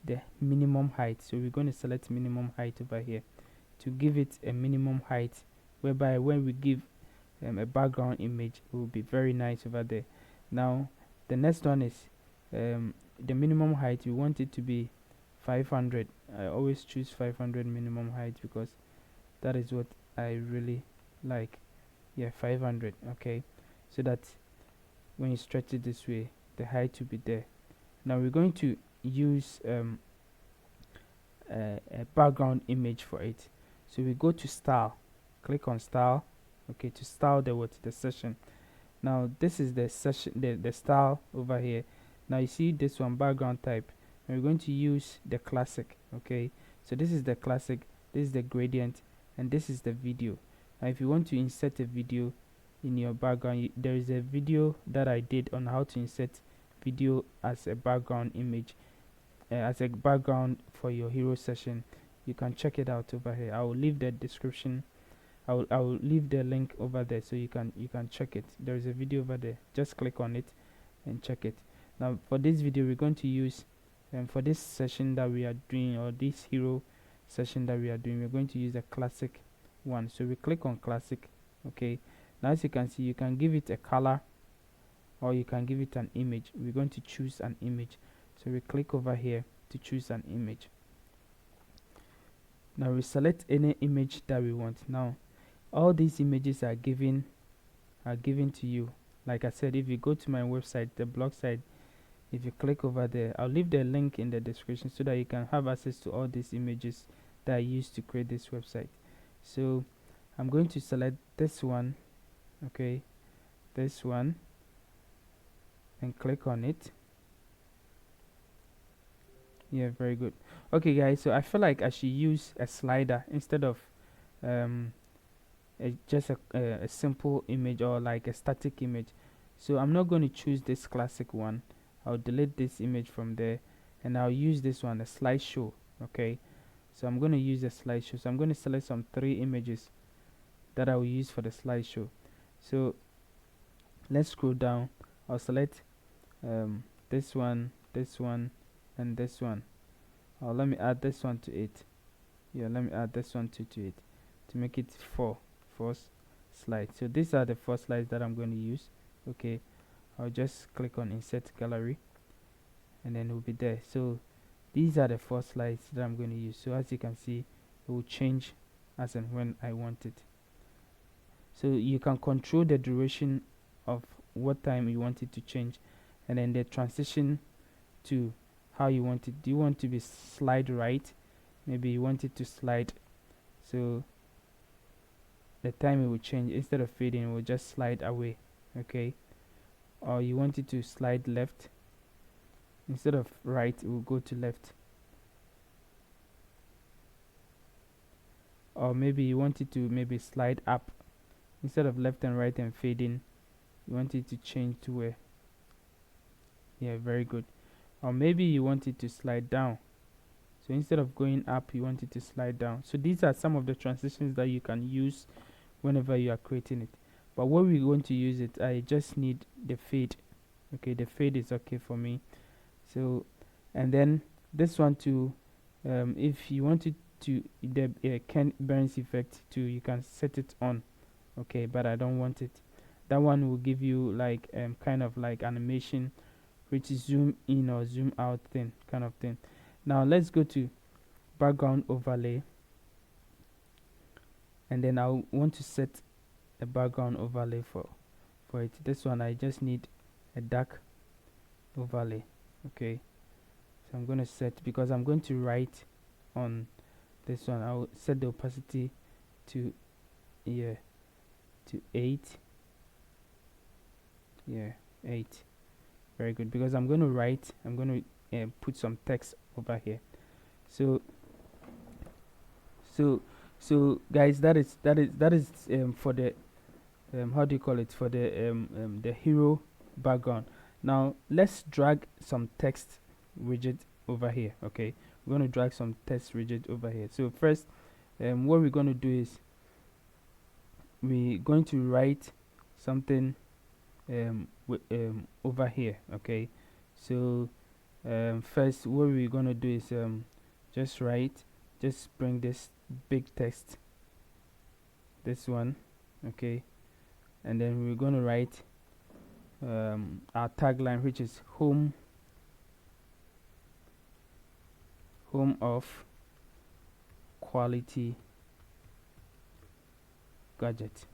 S1: the minimum height. So we're going to select minimum height over here to give it a minimum height, whereby when we give a background image, it will be very nice over there. Now the next one is the minimum height. We want it to be 500. I always choose 500 minimum height because that is what I really like. Yeah, 500. Okay, so that when you stretch it this way, the height will be there. Now we're going to use a background image for it. So we go to style, click on style. Okay, to style the session. Now this is the session, the style over here. Now you see this one, background type, and we're going to use the classic. Okay, so this is the classic, this is the gradient, and this is the video. Now if you want to insert a video in your background, there is a video that I did on how to insert video as a background image, as a background for your hero session. You can check it out over here. I will leave the description, I will leave the link over there, so you can check it. There is a video over there, just click on it and check it. Now for this video, we're going to use for this session that we are doing, or this hero session that we are doing, we're going to use a classic one. So we click on classic. Okay, now as you can see, you can give it a color or you can give it an image. We're going to choose an image, so we click over here to choose an image. Now we select any image that we want. Now all these images are given to you. Like I said, if you go to my website, the blog site, if you click over there, I'll leave the link in the description so that you can have access to all these images that I used to create this website. So I'm going to select this one. Okay, this one, and click on it. Yeah, very good. Okay guys, so I feel like I should use a slider instead of just a simple image or like a static image. So I'm not going to choose this classic one. I'll delete this image from there, and I'll use this one, a slideshow. Okay, so I'm going to use a slideshow. So I'm going to select some 3 images that I will use for the slideshow. So let's scroll down. I'll select this one, and this one. Let me add this one to it. Yeah, let me add this one to it to make it 4 slides. So these are the 4 slides that I'm going to use. Okay, I'll just click on insert gallery, and then it will be there. So these are the 4 slides that I'm going to use. So as you can see, it will change as and when I want it. So you can control the duration of what time you want it to change, and then the transition to how you want it. Do you want to be slide right? Maybe you want it to slide, so the time it will change. Instead of fading, it will just slide away. Okay, or you want it to slide left. Instead of right, it will go to left. Or maybe you want it to slide up. Instead of left and right and fading, you want it to change to where. Yeah, very good. Or maybe you want it to slide down. So instead of going up, you want it to slide down. So these are some of the transitions that you can use whenever you are creating it. But what we're going to use it, I just need the fade. Okay, the fade is okay for me. So, and then this one too, if you want it to the Ken Burns effect too, you can set it on. Okay, but I don't want it. That one will give you like kind of like animation, which is zoom in or zoom out thing, kind of thing. Now let's go to background overlay, and then I want to set a background overlay for it. This one I just need a dark overlay. Okay, so I'm going to set, because I'm going to write on this one, I'll set the opacity to 8. 8. Very good, because I'm going to write, I'm going to put some text over here. So guys, that is for the how do you call it, for the hero background. Now let's drag some text widget over here. Okay, we're going to drag some text widget over here. So first, what we're going to do is we're going to write something over here. Okay, so first what we're going to do is just bring this big text, this one. Okay, and then we're going to write our tagline, which is home of quality gadget.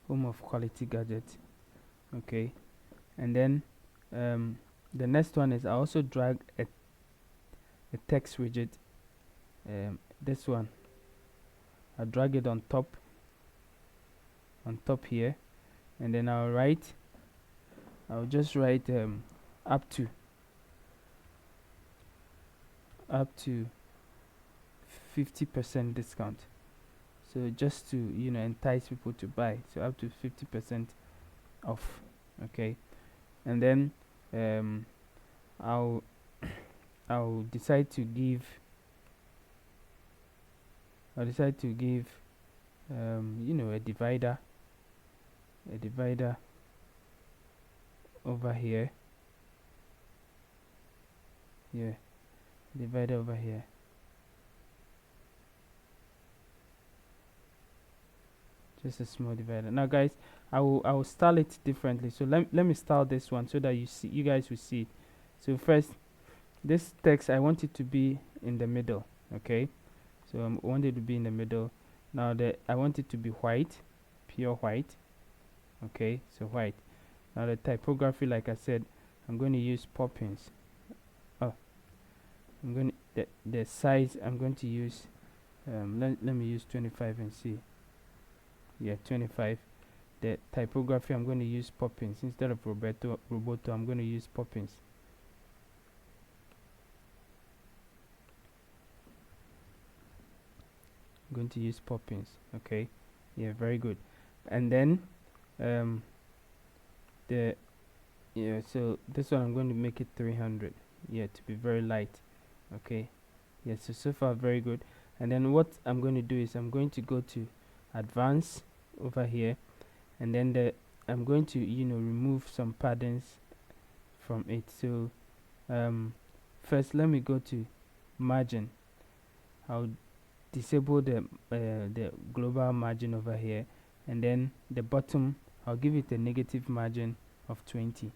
S1: Home of quality gadget. Okay, and then the next one is I also drag a text widget, this one. I drag it on top here, and then I'll just write up to 50% discount. So just to entice people to buy, so up to 50% off. Okay, and then I'll decide to give a divider over here. Divider over here. Just a small divider. Now guys, I will style it differently. So let me style this one so that you guys will see it. So first, this text, I want it to be in the middle. Okay, so I want it to be in the middle. Now I want it to be white, pure white. Okay, so white. Now the typography, like I said, I'm going to use Poppins. The size I'm going to use, let me use 25 and see. 25. The typography, I'm going to use Poppins instead of Roboto. I'm going to use Poppins. I'm going to use Poppins. Okay, very good. And then so this one I'm going to make it 300, to be very light. Okay, so far very good. And then what I'm going to do is I'm going to go to advanced over here, and then I'm going to remove some paddings from it. So first let me go to margin. I'll disable the global margin over here, and then the bottom I'll give it a negative margin of 20,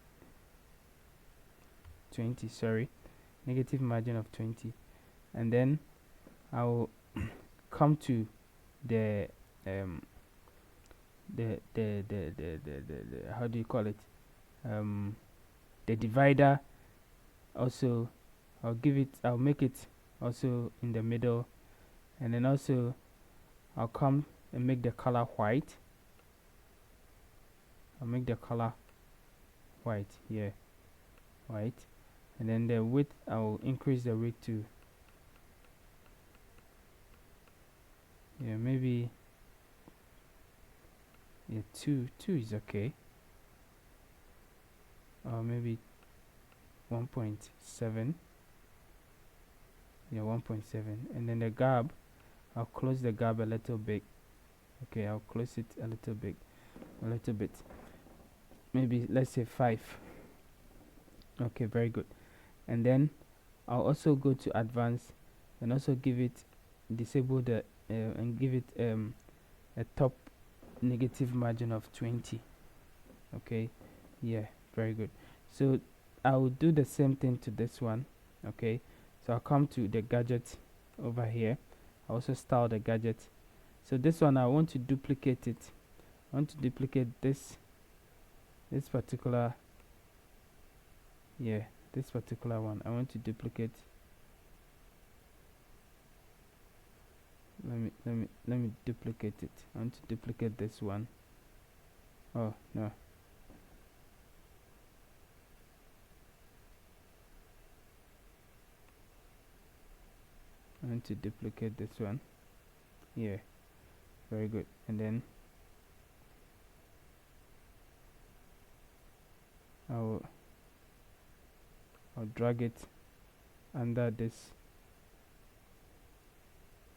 S1: sorry, negative margin of 20. And then I'll come to the how do you call it, the divider. Also I'll make it also in the middle, and then also I'll come and make the color white. I'll make the color white here, white. And then the width, I'll increase the width to maybe 2 is okay, or maybe 1.7. 1.7. And then the gap, I'll close the gap a little bit. Okay, I'll close it a little bit, maybe let's say 5. Okay, very good. And then I'll also go to advanced and also disable the and give it a top negative margin of 20. Okay, yeah, very good. So I will do the same thing to this one. Okay, so I'll come to the gadget over here. I also style the gadget. So this one I want to duplicate it. I want to duplicate this particular, yeah, this particular one. I want to duplicate. Let me duplicate it. I want to duplicate this one. Oh no. I want to duplicate this one. Yeah, very good. And then I'll drag it under this.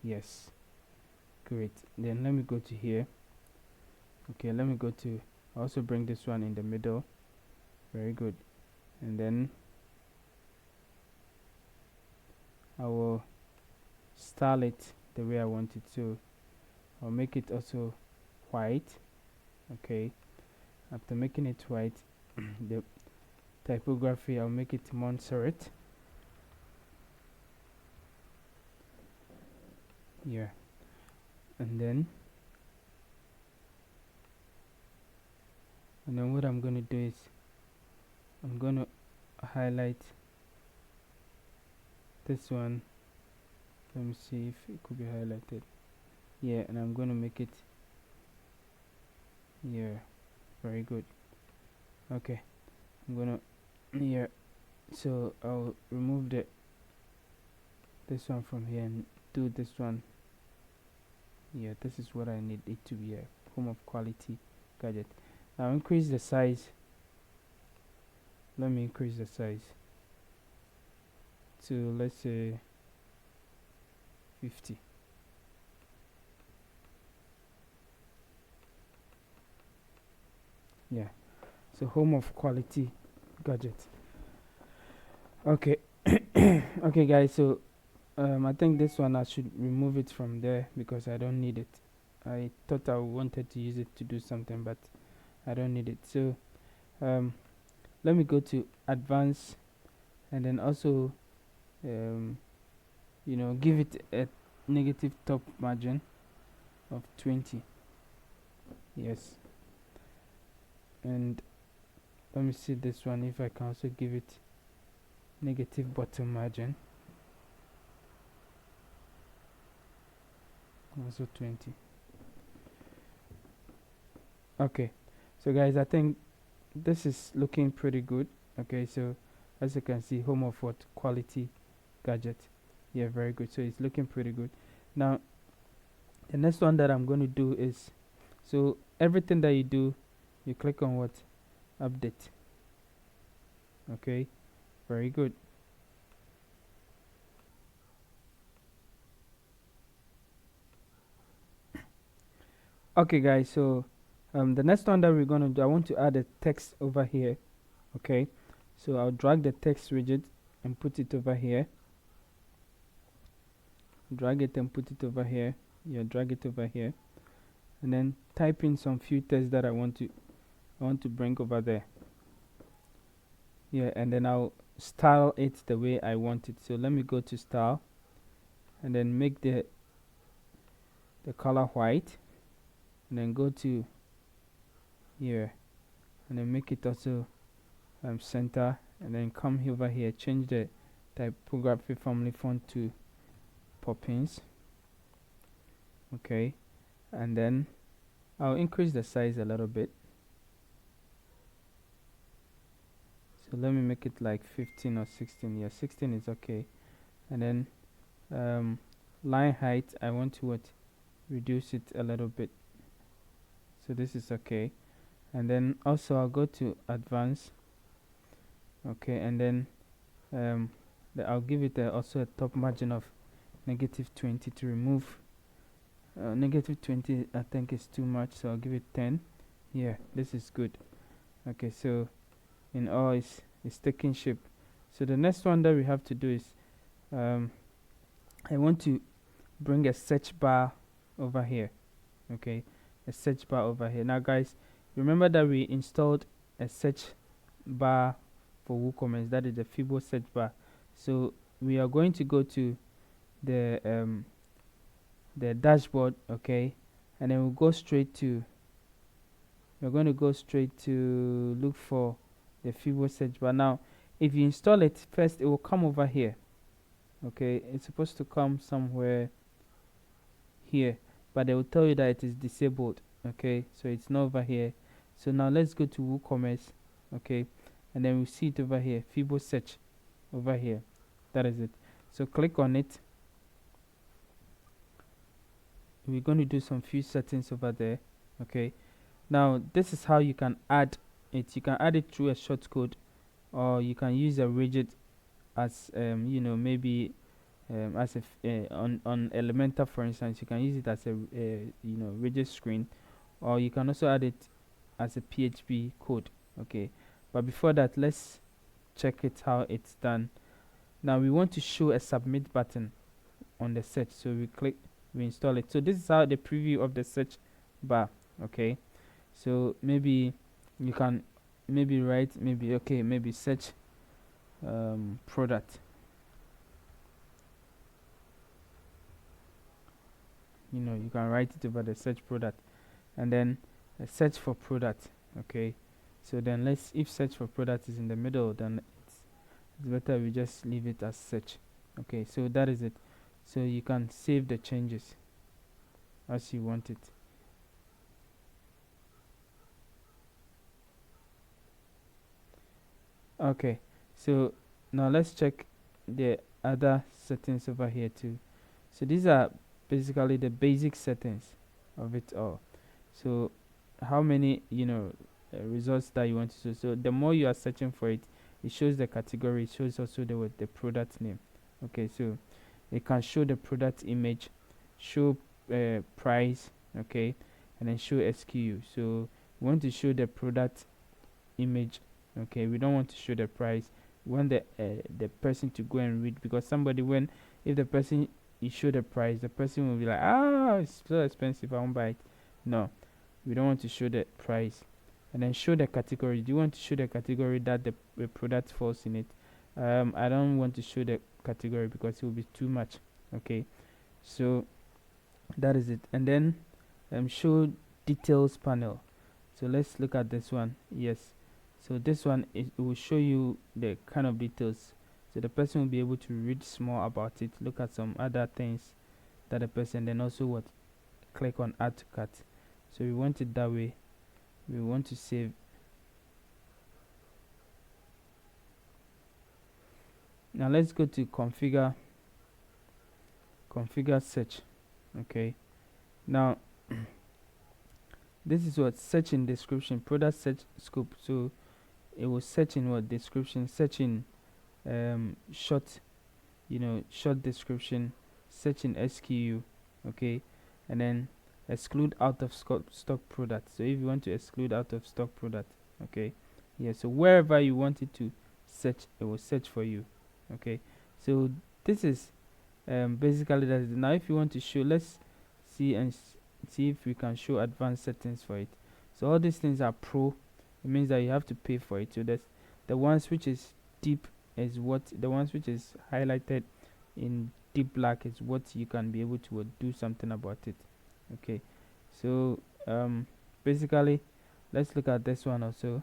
S1: Yes, great. Then let me go to here. Okay, let me go to, also bring this one in the middle. Very good. And then I will style it the way I want it to. I'll make it also white. Okay, after making it white, the typography, I'll make it Montserrat. Yeah, and then what I'm going to do is I'm going to highlight this one. Let me see if it could be highlighted. Yeah, and I'm going to make it, yeah, very good. Okay, I'm gonna, yeah, so I'll remove this one from here and do this one. Yeah, this is what I need it to be, a home of quality gadget. Now increase the size. Let me increase the size to, let's say, 50. Yeah, so home of quality gadget. Okay. Okay guys, so I think this one I should remove it from there because I don't need it. I thought I wanted to use it to do something, but I don't need it. So let me go to advanced, and then also give it a negative top margin of 20. Yes, and let me see this one if I can also give it negative bottom margin, also 20. Okay, so guys, I think this is looking pretty good. Okay, so as you can see, home of what quality gadget. Yeah, very good. So it's looking pretty good. Now the next one that I'm going to do is, so everything that you do, you click on what, update. Okay, very good. Okay guys, so the next one that we're going to do, I want to add a text over here. Okay, so I'll drag the text widget and put it over here. Drag it and put it over here. Yeah, drag it over here, and then type in some few text that I want to bring over there. Yeah, and then I'll style it the way I want it. So let me go to style, and then make the color white, and then go to here, and then make it also center, and then come over here, change the typography family font to Poppins. Okay, and then I'll increase the size a little bit. So let me make it like 15 or 16. Yeah, 16 is okay. And then line height, I want to reduce it a little bit. So this is okay. And then also I'll go to advanced. Okay, and then I'll give it also a top margin of -20 to remove -20. I think is too much, so I'll give it 10. Yeah, this is good. Okay, so in all it's taking shape. So the next one that we have to do is I want to bring a search bar over here. Okay, a search bar over here. Now guys, remember that we installed a search bar for WooCommerce, that is the Fibo search bar. So we are going to go to the dashboard, okay, and then we're going to go straight to look for the Fibo search bar. Now if you install it first, it will come over here. Okay, it's supposed to come somewhere here, but they will tell you that it is disabled. Okay, so it's not over here. So now let's go to WooCommerce, okay, and then we see it over here, Fibo search over here. That is it. So click on it. We're going to do some few settings over there. Okay, now this is how you can add it. You can add it through a shortcode, or you can use a widget as maybe as on Elementor, for instance. You can use it as a widget screen, or you can also add it as a PHP code. Okay, but before that, let's check it how it's done. Now we want to show a submit button on the search, so we install it. So this is how the preview of the search bar. Okay, so maybe you can write maybe search product. You can write it over the search product, and then search for product. Okay, so then if search for product is in the middle, then it's better we just leave it as search. Okay, so that is it. So you can save the changes as you want it. Okay, so now let's check the other settings over here too. So these are basically the basic settings of it all. So how many results that you want to show. So the more you are searching for it, it shows the category, it shows also the product name. Okay, so it can show the product image, show price, okay, and then show SKU. So we want to show the product image. Okay, we don't want to show the price. We want the person to go and read, because if the person you show the price, the person will be like, it's so expensive, I won't buy it. No, we don't want to show the price. And then show the category. Do you want to show the category that the product falls in it? I don't want to show the category because it will be too much. Okay, so that is it. And then show details panel. So let's look at this one. Yes, so this one it will show you the kind of details, so the person will be able to read more about it, look at some other things that the person, then also click on add to cart. So we want it that way. We want to save. Now let's go to configure search. Okay, now this is what search in description, product search scope. So it will search in what description, search in short description, search in SKU. Okay, and then exclude out of stock product. So if you want to exclude out of stock product, okay, yeah, so wherever you want it to search, it will search for you. Okay, so this is basically that. Now if you want to show, let's see if we can show advanced settings for it. So all these things are pro. It means that you have to pay for it. So that's the ones which is deep is what the ones which is highlighted in deep black is what you can be able to do something about it. Okay, so basically let's look at this one also.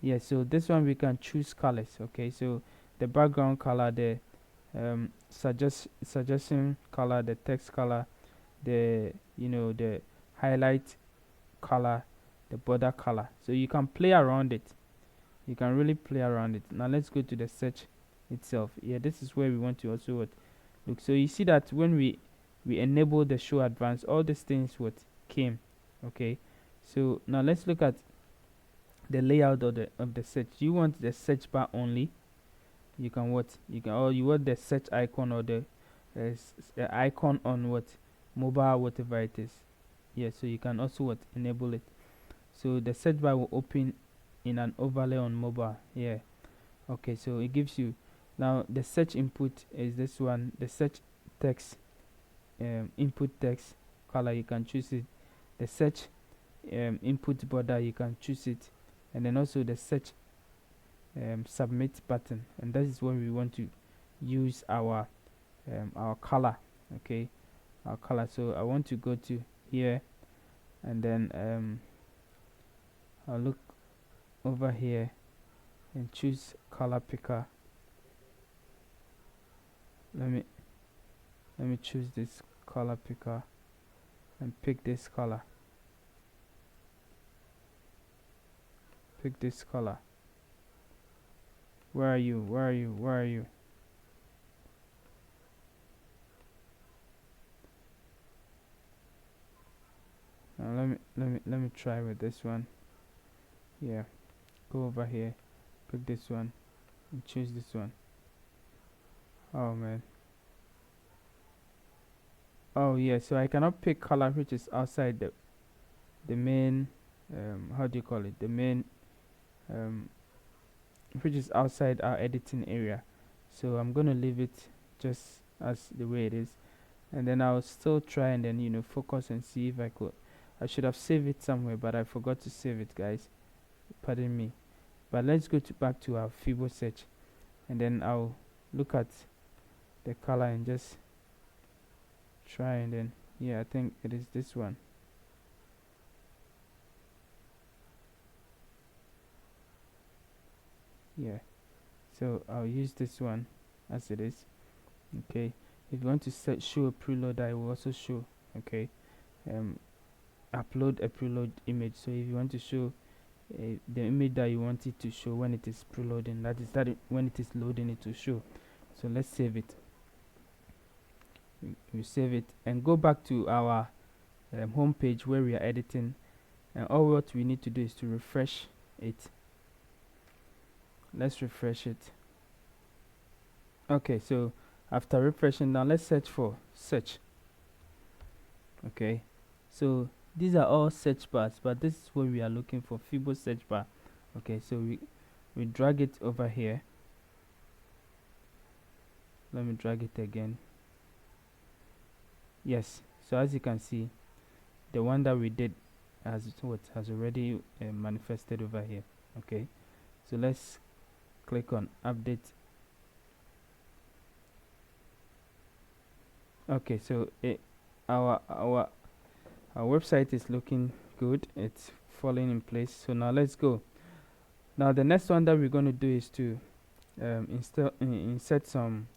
S1: Yeah, so this one we can choose colors. Okay, so the background color, the suggestion color, the text color, the the highlight color, the border color. So you can play around it. You can really play around it. Now let's go to the search itself. Yeah, this is where we want to also look. So you see that when we enable the show advanced, all these things came. Okay, so now let's look at the layout of the search. You want the search bar only. You can or you want the search icon, or the icon on mobile, whatever it is. Yeah, so you can also enable it. So the search bar will open in an overlay on mobile. Yeah, okay, so it gives you now the search input is this one, the search text. input text color, you can choose it. The search input border, you can choose it. And then also the search submit button, and that is when we want to use our color. Okay, our color. So I want to go to here, and then I'll look over here and choose color picker. Let me choose this color picker and pick this color. Pick this color. Where are you? Where are you? Where are you? Now let me try with this one. Yeah, go over here, pick this one, and choose this one. Oh man. Oh yeah, so I cannot pick color which is outside the main how do you call it, the main which is outside our editing area. So I'm gonna leave it just as the way it is, and then I'll still try and then focus and see if I should have saved it somewhere, but I forgot to save it, guys. Pardon me. But let's go back to our Fibo search, and then I'll look at the color and just try, and then yeah, I think it is this one. Yeah, so I'll use this one as it is. Okay, if you want to show a preload, I will also show. Okay, upload a preload image. So if you want to show the image that you want it to show when it is preloading, when it is loading, it will show. So let's save it. We save it and go back to our home page where we are editing, and all what we need to do is to refresh it. Let's refresh it. Okay, so after refreshing, now let's search for search. Okay, so these are all search bars, but this is what we are looking for, Fibo search bar. Okay, so we drag it over here. Let me drag it again. Yes, so as you can see, the one that we did has already manifested over here. Okay, so let's click on update. Okay, so our website is looking good, it's falling in place. So now let's go. Now the next one that we're going to do is to insert some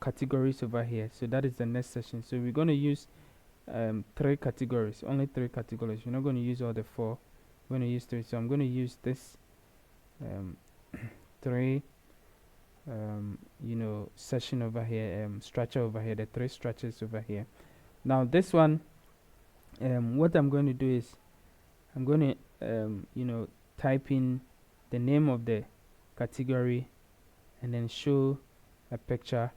S1: categories over here. So that is the next session. So we're going to use 3 categories, only 3 categories. We're not going to use all the 4, we're going to use 3. So I'm going to use this 3 session over here, structure over here, the 3 structures over here. Now this one, what I'm going to do is I'm going to type in the name of the category, and then show a picture,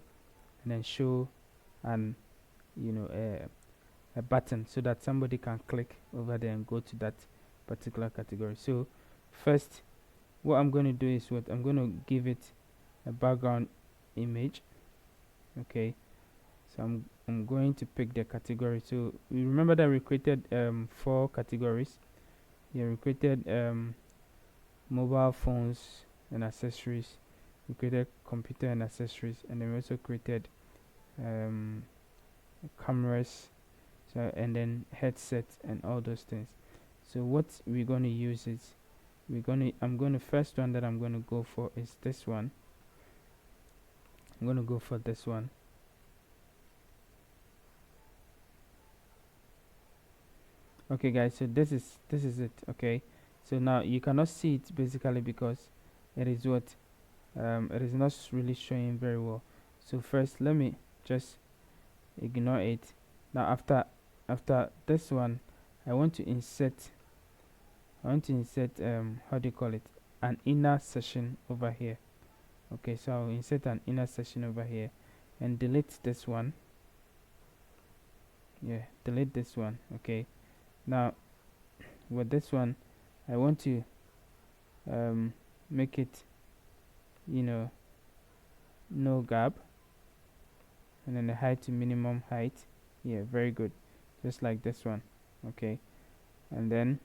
S1: and then show an a button so that somebody can click over there and go to that particular category. So first, what I'm going to do is I'm going to give it a background image. Okay, so I'm going to pick the category. So we remember that we created 4 categories. Yeah, we created mobile phones and accessories, we created computer and accessories, and then we also created cameras, so, and then headsets and all those things. So what we're going to use is first one that I'm going to go for is this one. I'm going to go for this one. Okay guys, so this is it. Okay, so now you cannot see it basically because it is it is not really showing very well. So first let me just ignore it. Now after this one, I want to insert how do you call it, an inner session over here. Okay, so I'll insert an inner session over here and delete this one. Yeah, delete this one. Okay, now with this one I want to make it no gap, and then the height to minimum height. Yeah, very good. Just like this one. Okay, and then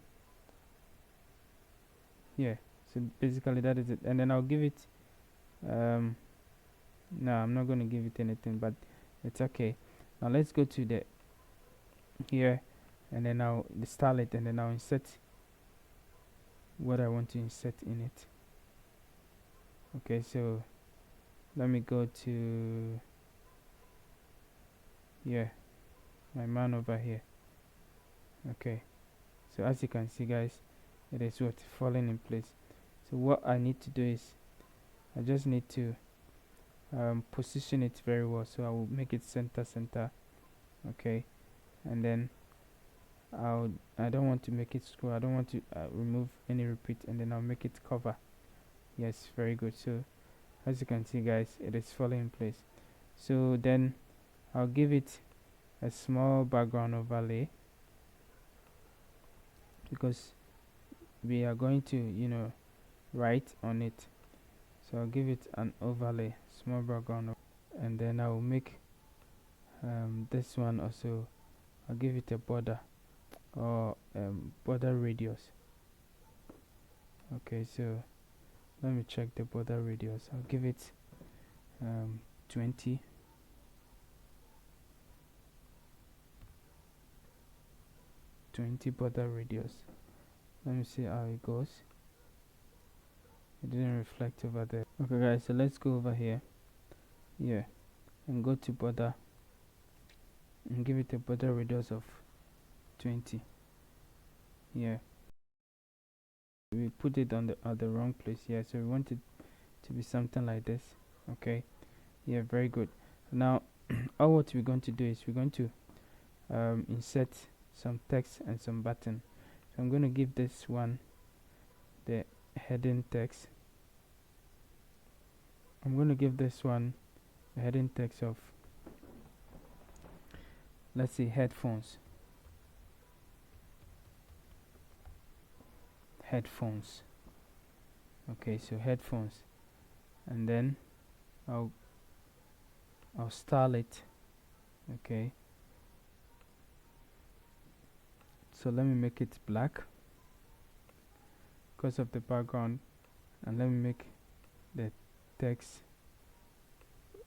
S1: yeah, so basically that is it. And then I'll give it no, I'm not going to give it anything, but it's okay. Now let's go to the here, and then I'll install it, and then I'll insert what I want to insert in it. Okay, so let me go to my man over here. Okay, so as you can see guys, it is what falling in place. So what I need to do is I just need to position it very well. So I will make it center. Okay, and then I don't want to make it scroll. I don't want to remove any repeat, and then I'll make it cover. Yes, very good. So as you can see guys, it is falling in place. So then I'll give it a small background overlay, because we are going to write on it. So I'll give it an overlay, small background, and then I will make this one also. I'll give it a border, or border radius. Okay, so let me check the border radius. I'll give it 20. Border radius. Let me see how it goes. It didn't reflect over there. Okay guys, so let's go over here, and go to border and give it a border radius of 20. We put it on the wrong place. So we want it to be something like this. Okay, very good. Now all what we're going to do is we're going to insert some text and some button. So I'm going to give this one the heading text. I'm going to give this one a heading text of, let's say, headphones. Okay, so headphones, and then I'll style it. Okay, so let me make it black because of the background, and let me make the text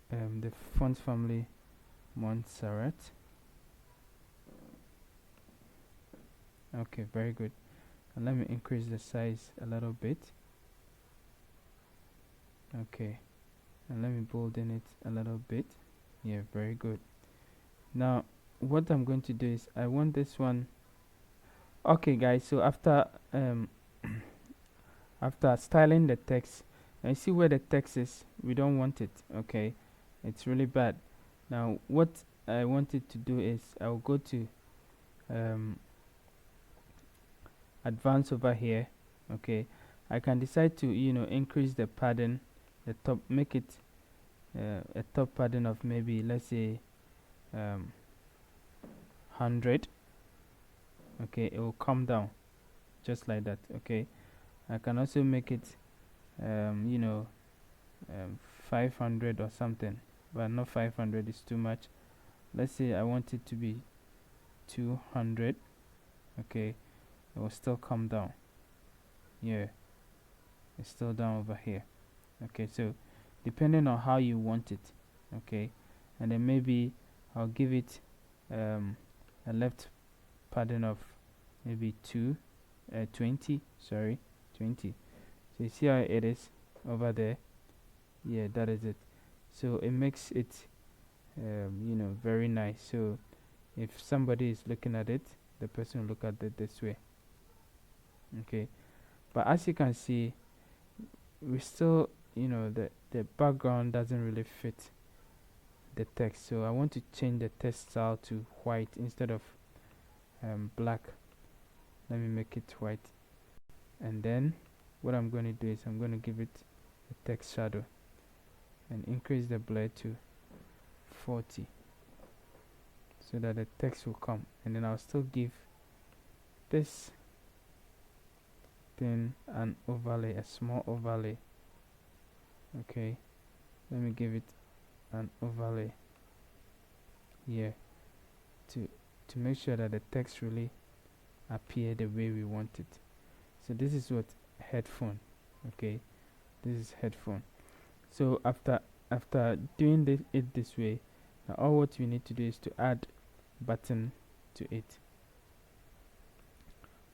S1: the font family Montserrat. Okay, very good. And let me increase the size a little bit. Okay, and let me bolden it a little bit. Very good. Now what I'm going to do is I want this one. Okay guys, so after after styling the text, now you see where the text is, we don't want it. Okay, it's really bad. Now what I wanted to do is I'll go to advanced over here. Okay, I can decide to increase the padding, the top, make it a top padding of maybe, let's say 100. Okay, it will come down just like that. Okay, I can also make it 500 or something, but not 500 is too much. Let's say I want it to be 200. Okay, it will still come down. It's still down over here. Okay, so depending on how you want it. Okay, and then maybe I'll give it a left padding of maybe 20. Sorry, 20. So you see how it is over there. That is it. So it makes it very nice. So if somebody is looking at it, the person will look at it this way. Okay, but as you can see, we still the background doesn't really fit the text. So I want to change the text style to white instead of black. Let me make it white, and then what I'm going to do is I'm going to give it a text shadow and increase the blur to 40 so that the text will come, and then I'll still give this thing an overlay, a small overlay. Okay, let me give it an overlay here. to make sure that the text really appear the way we want it. So this is what headphone. Okay, this is headphone. So after doing it this way, now all what you need to do is to add button to it.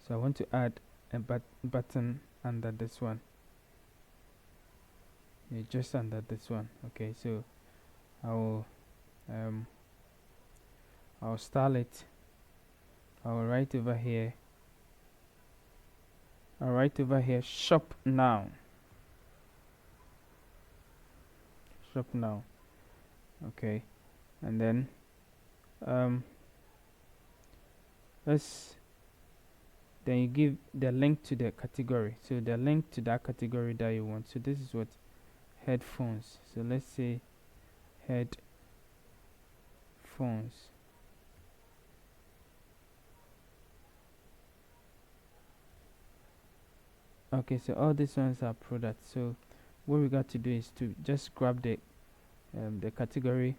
S1: So I want to add a button under this one. Yeah, just under this one. Okay, so I'll style it. I'll write over here. I'll write over here shop now. Shop now. Okay, and then then you give the link to the category. So the link to that category that you want. So this is what headphones. So let's say headphones. Okay, so all these ones are products. So what we got to do is to just grab the category,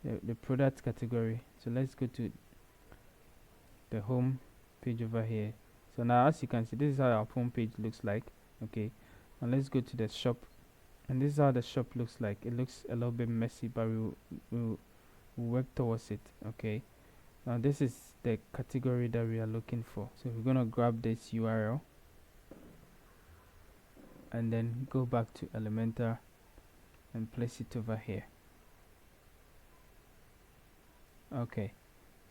S1: the product category. So let's go to the home page over here. So now as you can see, this is how our home page looks like. Okay, and let's go to the shop, and this is how the shop looks like. It looks a little bit messy, but we'll work towards it. Okay, now this is the category that we are looking for. So we're gonna grab this URL and then go back to Elementor and place it over here. Okay,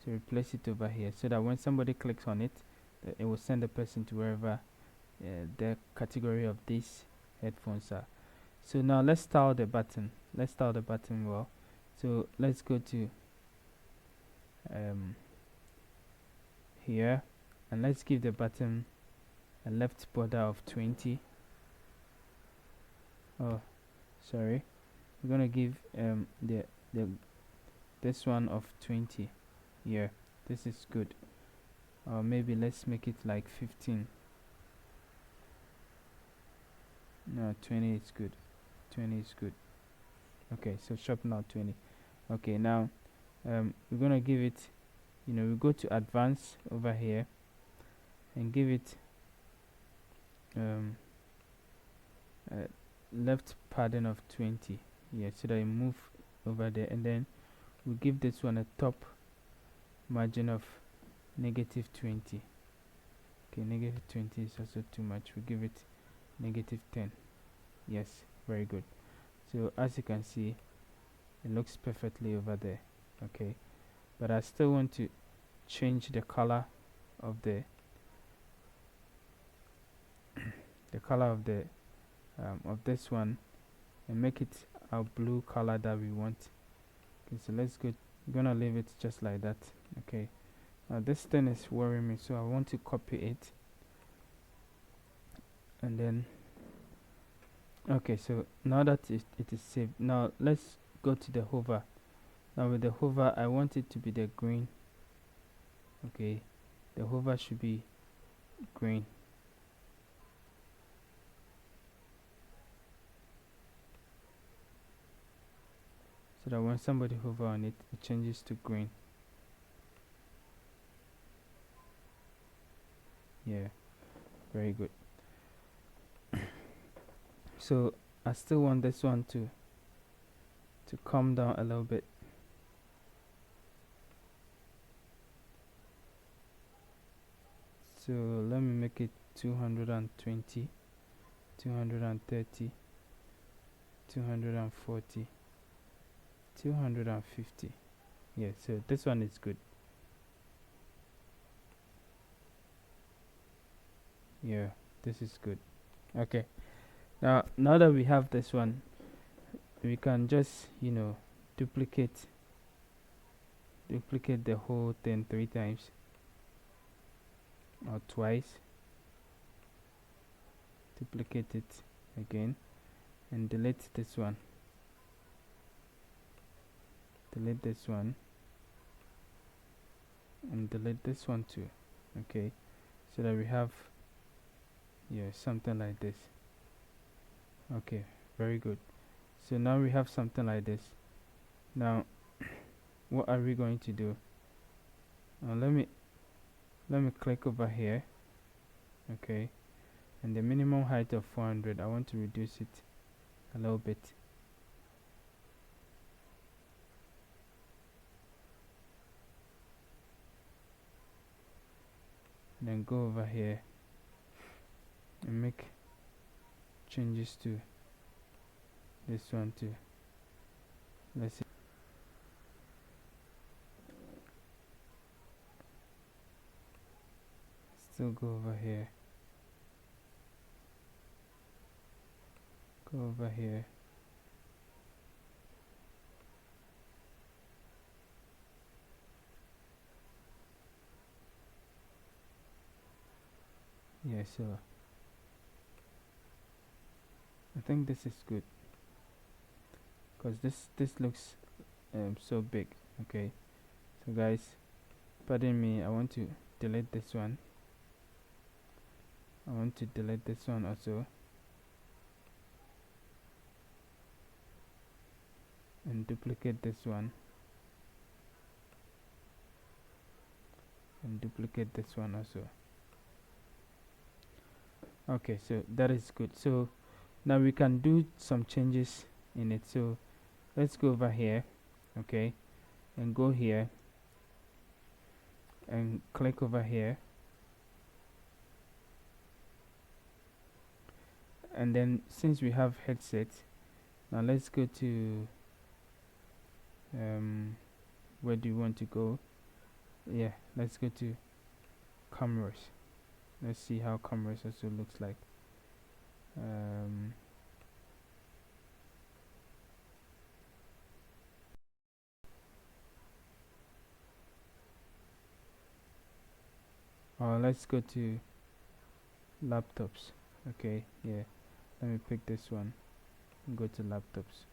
S1: so we place it over here so that when somebody clicks on it, it will send the person to wherever the category of these headphones are. So now let's style the button. Let's style the button well. So let's go to here, and let's give the button a left border of 20. Oh, sorry. We're gonna give this one of 20. Yeah, this is good. Or maybe let's make it like 15. No, 20 is good. 20 is good. Okay, so shop now 20. Okay, now we're gonna give it, we go to advanced over here and give it left padding of 20. Yeah, so that you move over there, and then we give this one a top margin of -20. Okay, -20 is also too much. We give it -10. Yes, very good. So as you can see, it looks perfectly over there. Okay, but I still want to change the color of the color of this one and make it our blue color that we want. Okay, so let's go. I'm gonna leave it just like that. Okay, now this thing is worrying me, so I want to copy it, and then okay, so now that it is saved, now let's go to the hover. Now with the hover, I want it to be the green. Okay, the hover should be green. So that when somebody hover on it, it changes to green. Yeah, very good. So I still want this one to come down a little bit. So let me make it 220, 230, 240, 250. Yeah, so this one is good. Yeah, this is good. Okay, now that we have this one, we can just duplicate the whole thing 3 times or twice, duplicate it again, and delete this one, delete this one, and delete this one too. Okay, so that we have something like this. Okay, very good. So now we have something like this. Now what are we going to do? Let me click over here. Okay, and the minimum height of 400, I want to reduce it a little bit. Then go over here and make changes to this one too. Let's see. Still go over here. Go over here. Yeah, so I think this is good, because this looks so big. Okay, so guys, pardon me, I want to delete this one. I want to delete this one also, and duplicate this one, and duplicate this one also. Okay, so that is good. So now we can do some changes in it. So let's go over here, okay, and go here and click over here, and then since we have headset, now let's go to where do you want to go? Yeah, let's go to commerce. Let's see how commerce also looks like. Let's go to laptops. Okay, yeah, let me pick this one and go to laptops.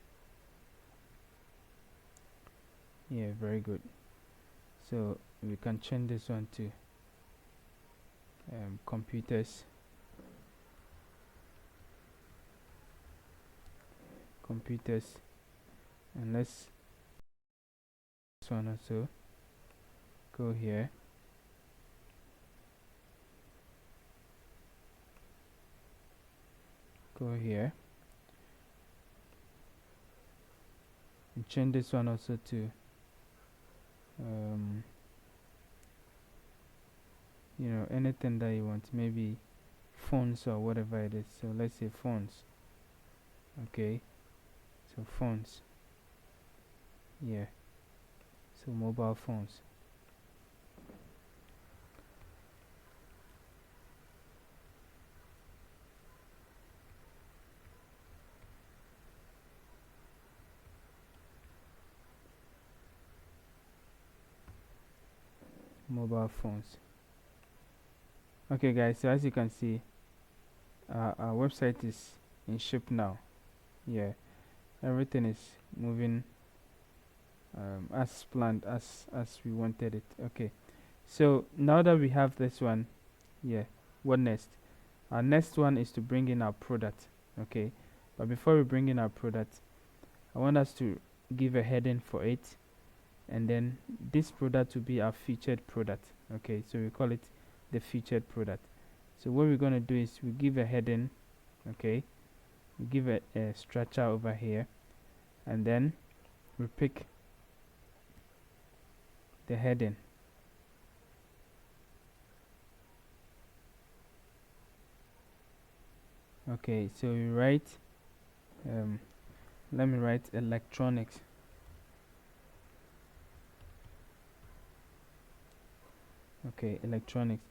S1: Yeah, very good. So we can change this one to computers, and let's this one also. Go here, go here, and change this one also to you know, anything that you want, maybe phones or whatever it is. So let's say phones. Okay, so phones, yeah, so mobile phones. Mobile phones. Okay guys, so as you can see, our website is in shape now. Yeah, everything is moving as planned, as we wanted it. Okay, so now that we have this one, yeah, what next? Our next one is to bring in our product. Okay, but before we bring in our product, I want us to give a heading for it, and then this product will be our featured product. Okay, so we call it the featured product. So what we're going to do is we give a heading. Okay, we give a structure over here, and then we pick the heading. Okay, so we write let me write electronics. Okay, electronics.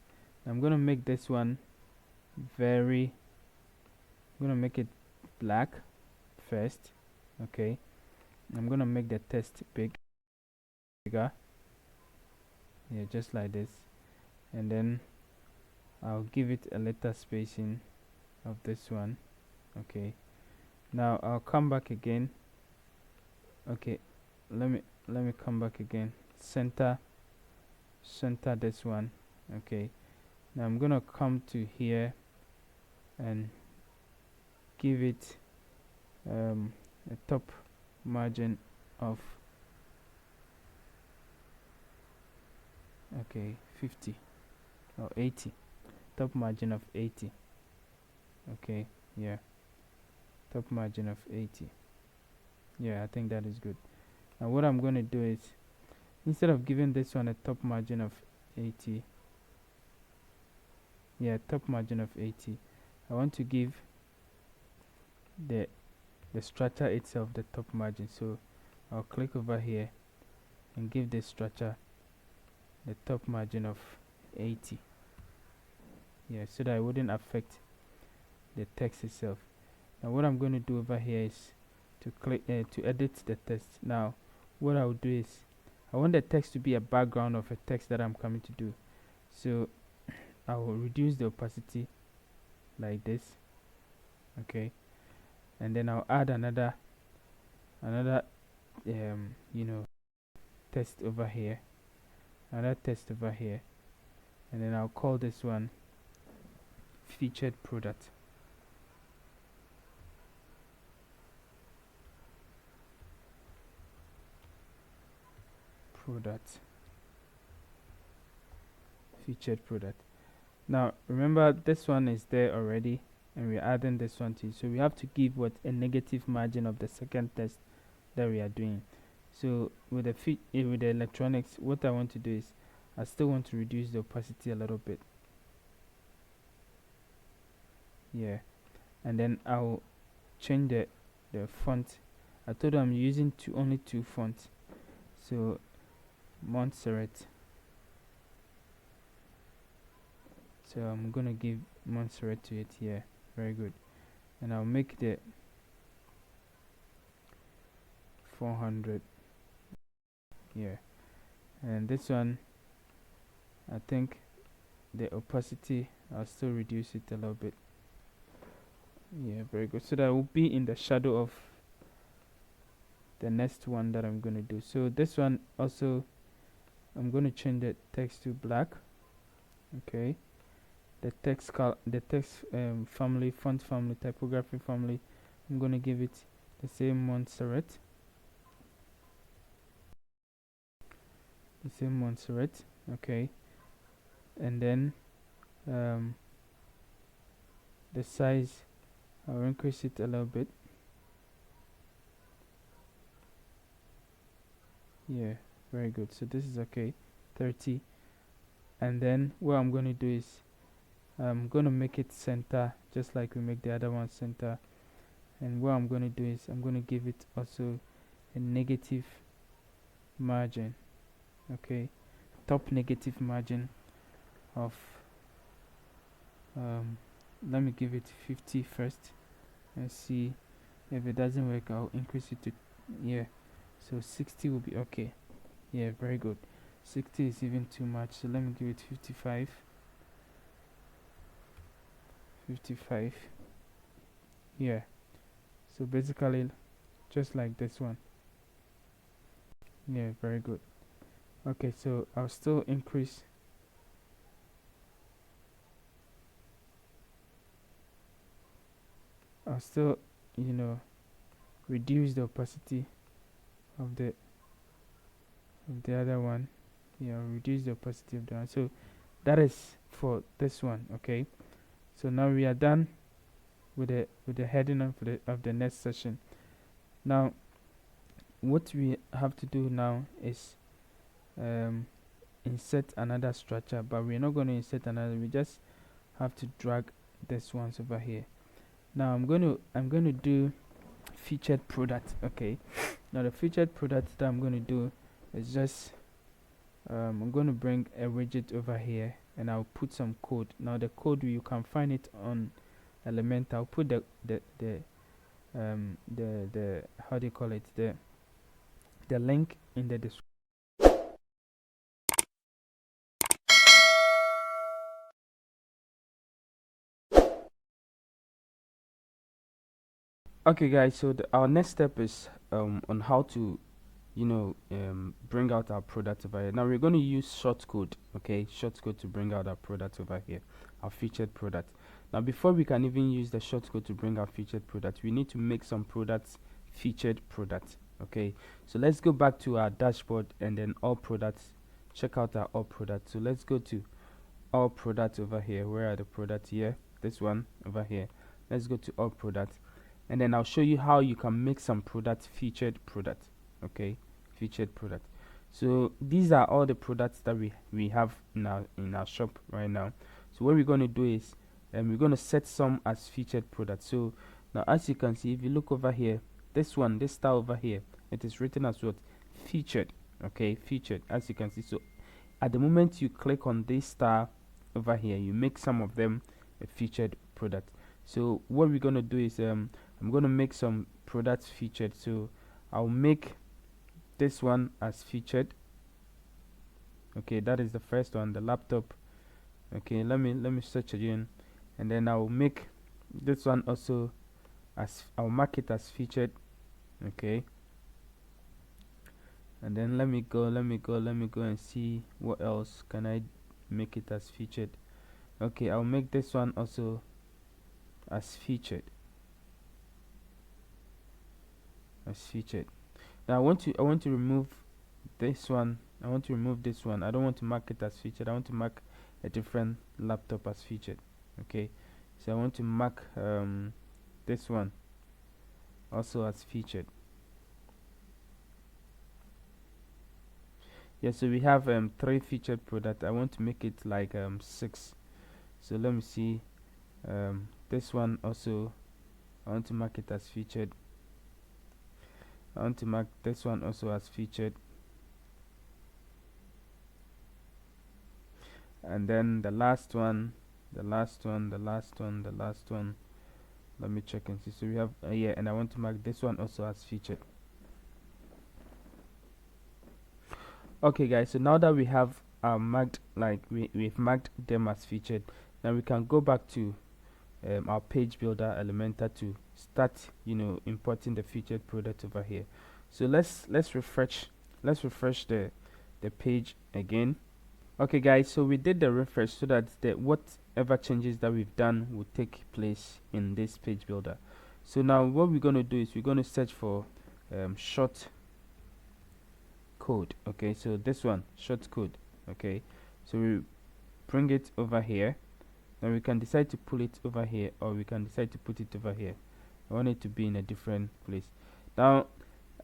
S1: I'm gonna make this one I'm gonna make it black first. Okay, I'm gonna make the text bigger, yeah, just like this, and then I'll give it a letter spacing of this one. Okay, now I'll come back again. Okay, let me come back again. Center this one. Okay, now I'm gonna come to here and give it a top margin of Okay, 50 or 80. Top margin of 80. Okay, yeah, top margin of 80. Yeah, I think that is good. Now what I'm going to do is, instead of giving this one a top margin of 80, yeah, top margin of 80, I want to give the structure itself the top margin. So I'll click over here and give this structure the top margin of 80. Yeah, so that it wouldn't affect the text itself. Now what I'm going to do over here is to click to edit the text. Now what I'll do is, I want the text to be a background of a text that I'm coming to do. So I will reduce the opacity like this. Okay, and then I'll add another text over here, another text over here, and then I'll call this one featured product. Featured product. Now remember, this one is there already, and we're adding this one to it, so we have to give what a negative margin of the second text that we are doing. So with the electronics, what I want to do is, I still want to reduce the opacity a little bit. Yeah, and then I'll change the font. I told you I'm using only two fonts. So Montserrat. So I'm gonna give Montserrat to it here. Very good. And I'll make the 400. Yeah, and this one, I think the opacity, I'll still reduce it a little bit. Yeah, very good. So that will be in the shadow of the next one that I'm going to do. So this one also, I'm going to change the text to black. Okay, the text family, font family, typography family, I'm going to give it the same Montserrat. Okay, and then the size, I'll increase it a little bit. Yeah, very good. So this is okay, 30. And then what I'm going to do is, I'm going to make it center, just like we make the other one center. And what I'm going to do is, I'm going to give it also a negative margin. Okay, top negative margin of let me give it 50 first and see if it doesn't work. I'll increase it to, yeah, so 60 will be okay. Yeah, very good. 60 is even too much, so let me give it 55. Yeah, so basically just like this one. Yeah, very good. Okay, so I'll still increase, reduce the opacity of the other one. Yeah, reduce the opacity of the one. So that is for this one. Okay, so now we are done with the heading of the next session. Now what we have to do now is insert another structure, but we're not going to insert another. We just have to drag this ones over here. Now I'm going to do featured product. Okay, now the featured product that I'm going to do is just I'm going to bring a widget over here, and I'll put some code. Now the code, you can find it on Elementor. I'll put the how do you call it, the link in the description. Okay guys, so our next step is on how to bring out our product over here. Now we're going to use shortcode. Okay, shortcode to bring out our product over here, our featured product. Now before we can even use the shortcode to bring our featured product, we need to make some products featured product. Okay, so let's go back to our dashboard and then all products check out our all products. So let's go to all products over here. Where are the products? Here, this one over here. Let's go to all products, and then I'll show you how you can make some products featured product. Okay, featured product. So these are all the products that we have in our shop right now. So what we're going to do is we're going to set some as featured products. So now, as you can see, if you look over here, this star over here, it is written as what? Featured. Okay, featured, as you can see. So at the moment you click on this star over here, you make some of them a featured product. So what we're going to do is I'm going to make some products featured. So I'll make this one as featured. Okay, that is the first one, the laptop. Okay, let me search again, and then I'll make this one also as, I'll mark it as featured. Okay, and then let me go and see what else can I make it as featured. Okay, I'll make this one also as featured. Now I want to remove this one. I don't want to mark it as featured. I want to mark a different laptop as featured. Okay, so I want to mark this one also as featured. Yeah, so we have 3 featured products. I want to make it like 6. So let me see. This one also, I want to mark it as featured. I want to mark this one also as featured. And then the last one. Let me check and see. So we have yeah, and I want to mark this one also as featured. Okay guys, so now that we have marked, like we've marked them as featured, now we can go back to our page builder Elementor to start importing the featured product over here. So let's refresh the page again. Okay guys, so we did the refresh so that whatever changes that we've done will take place in this page builder. So now what we're going to do is we're going to search for short code. Okay, so this one, short code. Okay, so we bring it over here. Now we can decide to pull it over here, or we can decide to put it over here. I want it to be in a different place. Now,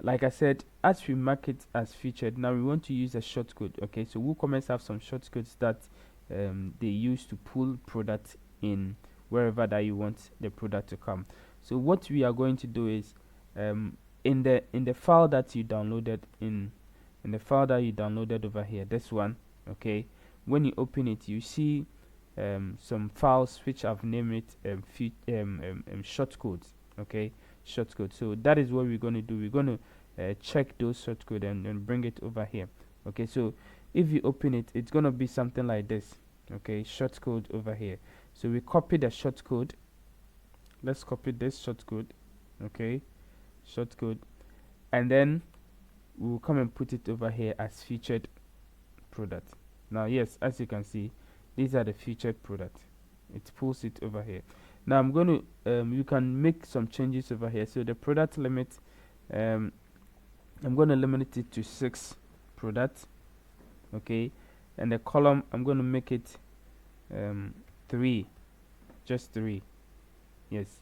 S1: like I said, as we mark it as featured, now we want to use a shortcode. Okay, so WooCommerce have some shortcodes that they use to pull product in wherever that you want the product to come. So what we are going to do is in the file that you downloaded in the file that you downloaded over here, this one. Okay, when you open it, you see some files which I've named it shortcodes. Okay, shortcode. So that is what we're going to do. We're going to check those shortcode and bring it over here. Okay, so if you open it, it's going to be something like this. Okay, shortcode over here. So we copy the shortcode. Let's copy this shortcode. Okay, shortcode, and then we'll come and put it over here as featured product. Now yes, as you can see, these are the featured product. It pulls it over here. Now I'm going to you can make some changes over here. So the product limit, I'm going to limit it to 6 products. Okay, and the column, I'm going to make it 3, just 3. Yes,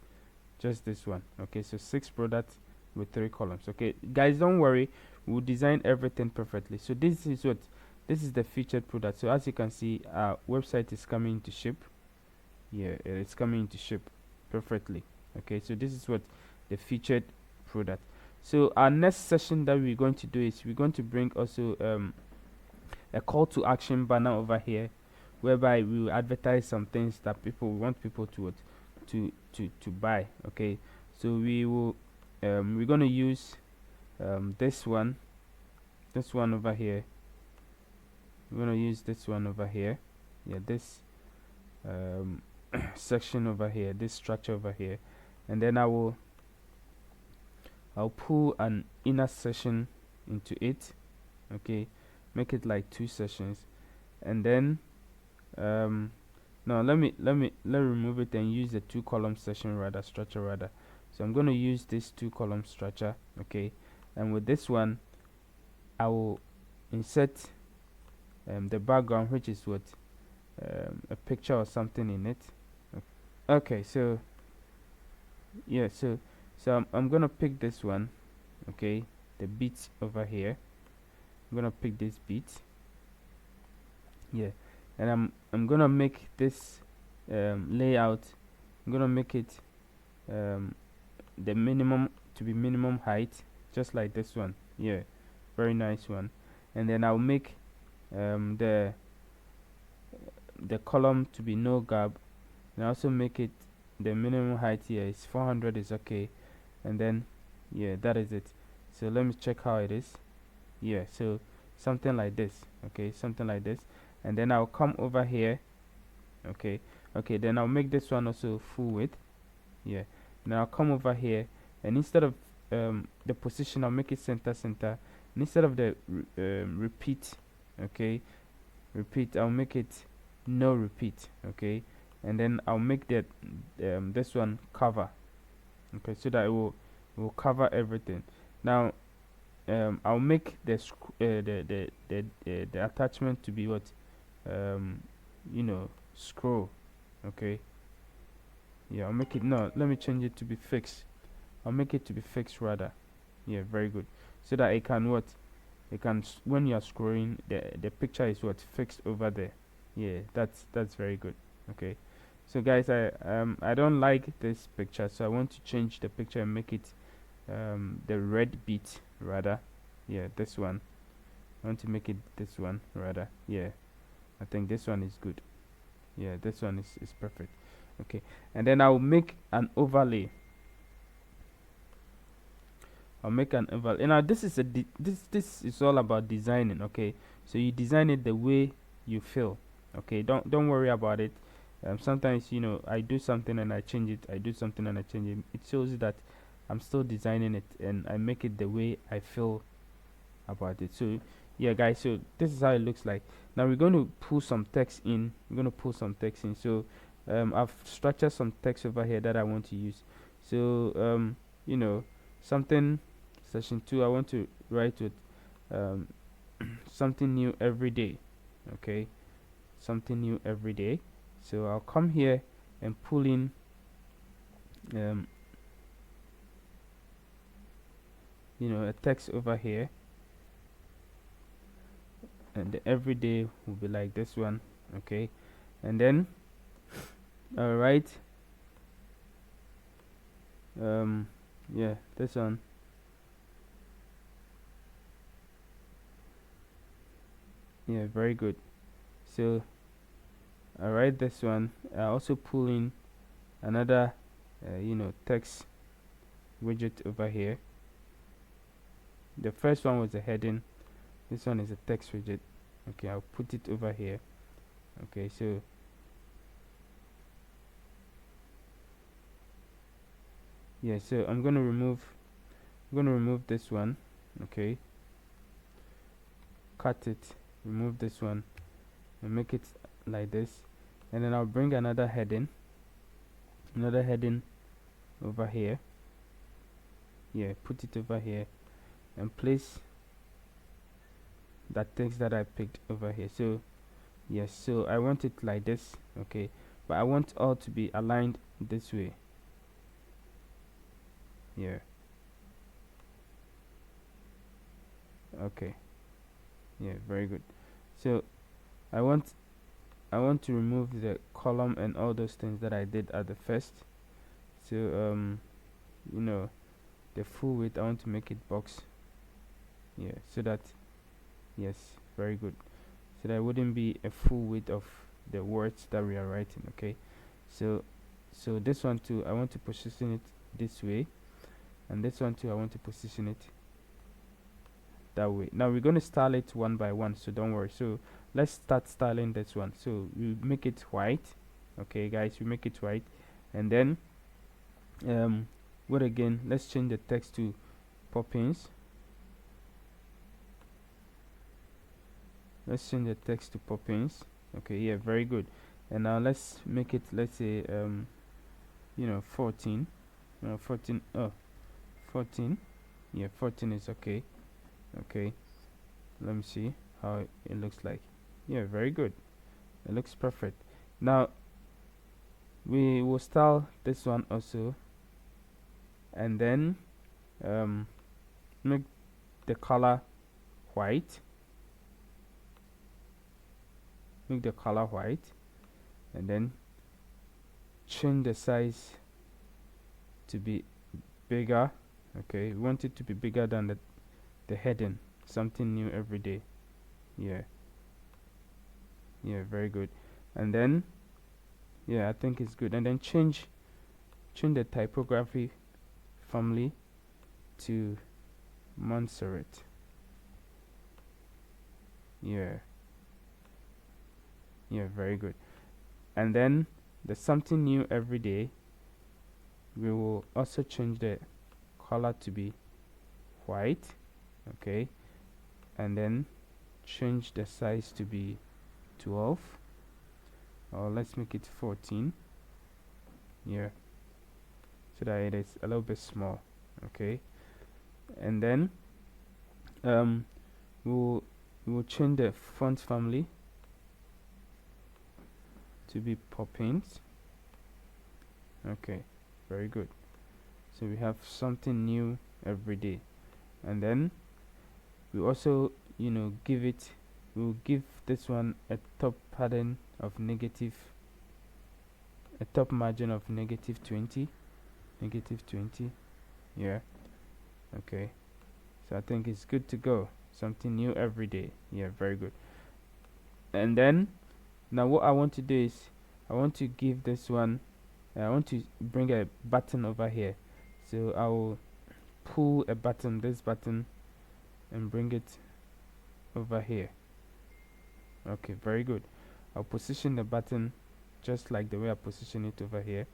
S1: just this one. Okay, so 6 products with 3 columns. Okay guys, don't worry, we'll design everything perfectly. So this is the featured product. So as you can see, our website is coming to ship. Yeah, it's coming to ship perfectly. Okay, so this is what the featured product. So our next session that we're going to do is we're going to bring also a call to action banner over here, whereby we will advertise some things that we want people to buy. Okay, so we will we're going to use this one over here. We're going to use this one over here. Yeah, this section over here, this structure over here, and then I'll pull an inner session into it. Okay, make it like 2 sessions, and then no, let me remove it and use the 2 column session structure rather. So I'm going to use this 2 column structure. Okay, and with this one I will insert the background, which is what, a picture or something in it. Okay, so yeah, so I'm gonna pick this one. Okay, the beat over here. I'm gonna pick this beat. Yeah, and I'm gonna make this layout. I'm gonna make it the minimum to be minimum height, just like this one. Yeah, very nice one. And then I'll make the column to be no gap, and also make it the minimum height here is 400 is okay. And then yeah, that is it. So let me check how it is. Yeah, so something like this. Okay, something like this. And then I'll come over here. Okay, then I'll make this one also full width. Yeah, now I'll come over here, and instead of the position, I'll make it center. And instead of the repeat, okay, repeat, I'll make it no repeat. Okay, and then I'll make that this one cover. Okay, so that it will cover everything. Now I'll make the the attachment to be what, you know, scroll. Okay, yeah, I'll make it, no, let me change it to be fixed. I'll make it to be fixed rather. Yeah, very good. So that it can what, it can when you are scrolling, the picture is what, fixed over there. Yeah, that's very good. Okay, so guys, I don't like this picture, so I want to change the picture and make it the red beat rather. Yeah, this one, I want to make it this one rather. Yeah, I think this one is good. Yeah, this one is perfect. Okay, and then I'll make an overlay. I'll make an overlay. And now this is this is all about designing. Okay, so you design it the way you feel. Okay, don't worry about it. Sometimes, you know, I do something and I change it. I do something and I change it. It shows you that I'm still designing it and I make it the way I feel about it. So yeah, guys, so this is how it looks like. Now we're going to pull some text in. So I've structured some text over here that I want to use. So you know, something section 2, I want to write with um something new every day. Okay, something new every day. So I'll come here and pull in um you know, a text over here, and the everyday will be like this one. Okay, and then all right, yeah, this one. Yeah, very good. So I write this one. I also pull in another you know, text widget over here. The first one was a heading, this one is a text widget. Okay, I'll put it over here. Okay, so yeah, so I'm gonna remove this one. Okay, cut it, remove this one, and make it like this. And then I'll bring another heading over here. Yeah, put it over here and place that text that I picked over here. So yes, so I want it like this. Okay, but I want all to be aligned this way. Yeah, okay, yeah, very good. So I want to remove the column and all those things that I did at the first. So you know, the full width, I want to make it box. Yeah, so that, yes, very good, so that wouldn't be a full width of the words that we are writing. Okay, so this one too, I want to position it this way, and this one too, I want to position it that way. Now we're going to style it one by one, so don't worry. So let's start styling this one. So we make it white. Okay guys, we make it white, and then what again, let's change the text to Poppins. Let's change the text to Poppins. Okay, yeah, very good. And now let's make it, let's say you know, 14. 14. Oh, 14. Yeah, 14 is okay. Okay, let me see how it looks like. Yeah, very good. It looks perfect. Now we will style this one also, and then make the color white. Make the color white, and then change the size to be bigger. Okay, we want it to be bigger than the heading. Something new every day. Yeah, yeah, very good. And then yeah, I think it's good. And then change the typography family to Montserrat. Yeah, yeah, very good. And then the something new every day, we will also change the color to be white. Okay, and then change the size to be 12, or let's make it 14. Yeah, so that it is a little bit small. Okay, and then we'll change the font family to be Poppins. Okay, very good. So we have something new every day. And then we also we'll give this one a top pattern of negative, a top margin of negative 20. Yeah, okay, so I think it's good to go. Something new every day. Yeah, very good. And then now what I want to do is I want to give this one, I want to bring a button over here. So I will pull a button, this button, and bring it over here. Okay, very good. I'll position the button just like the way I position it over here,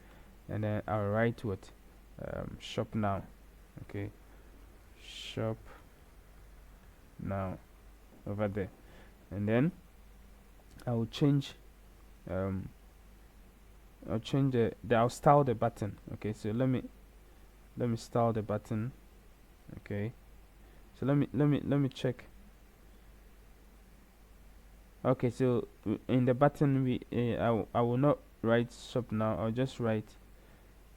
S1: and then I'll write what, shop now. Okay, shop now over there. And then I'll change I'll style the button. Okay, so let me style the button. Okay, so let me check. Okay, so in the button I will not write shop now. I'll just write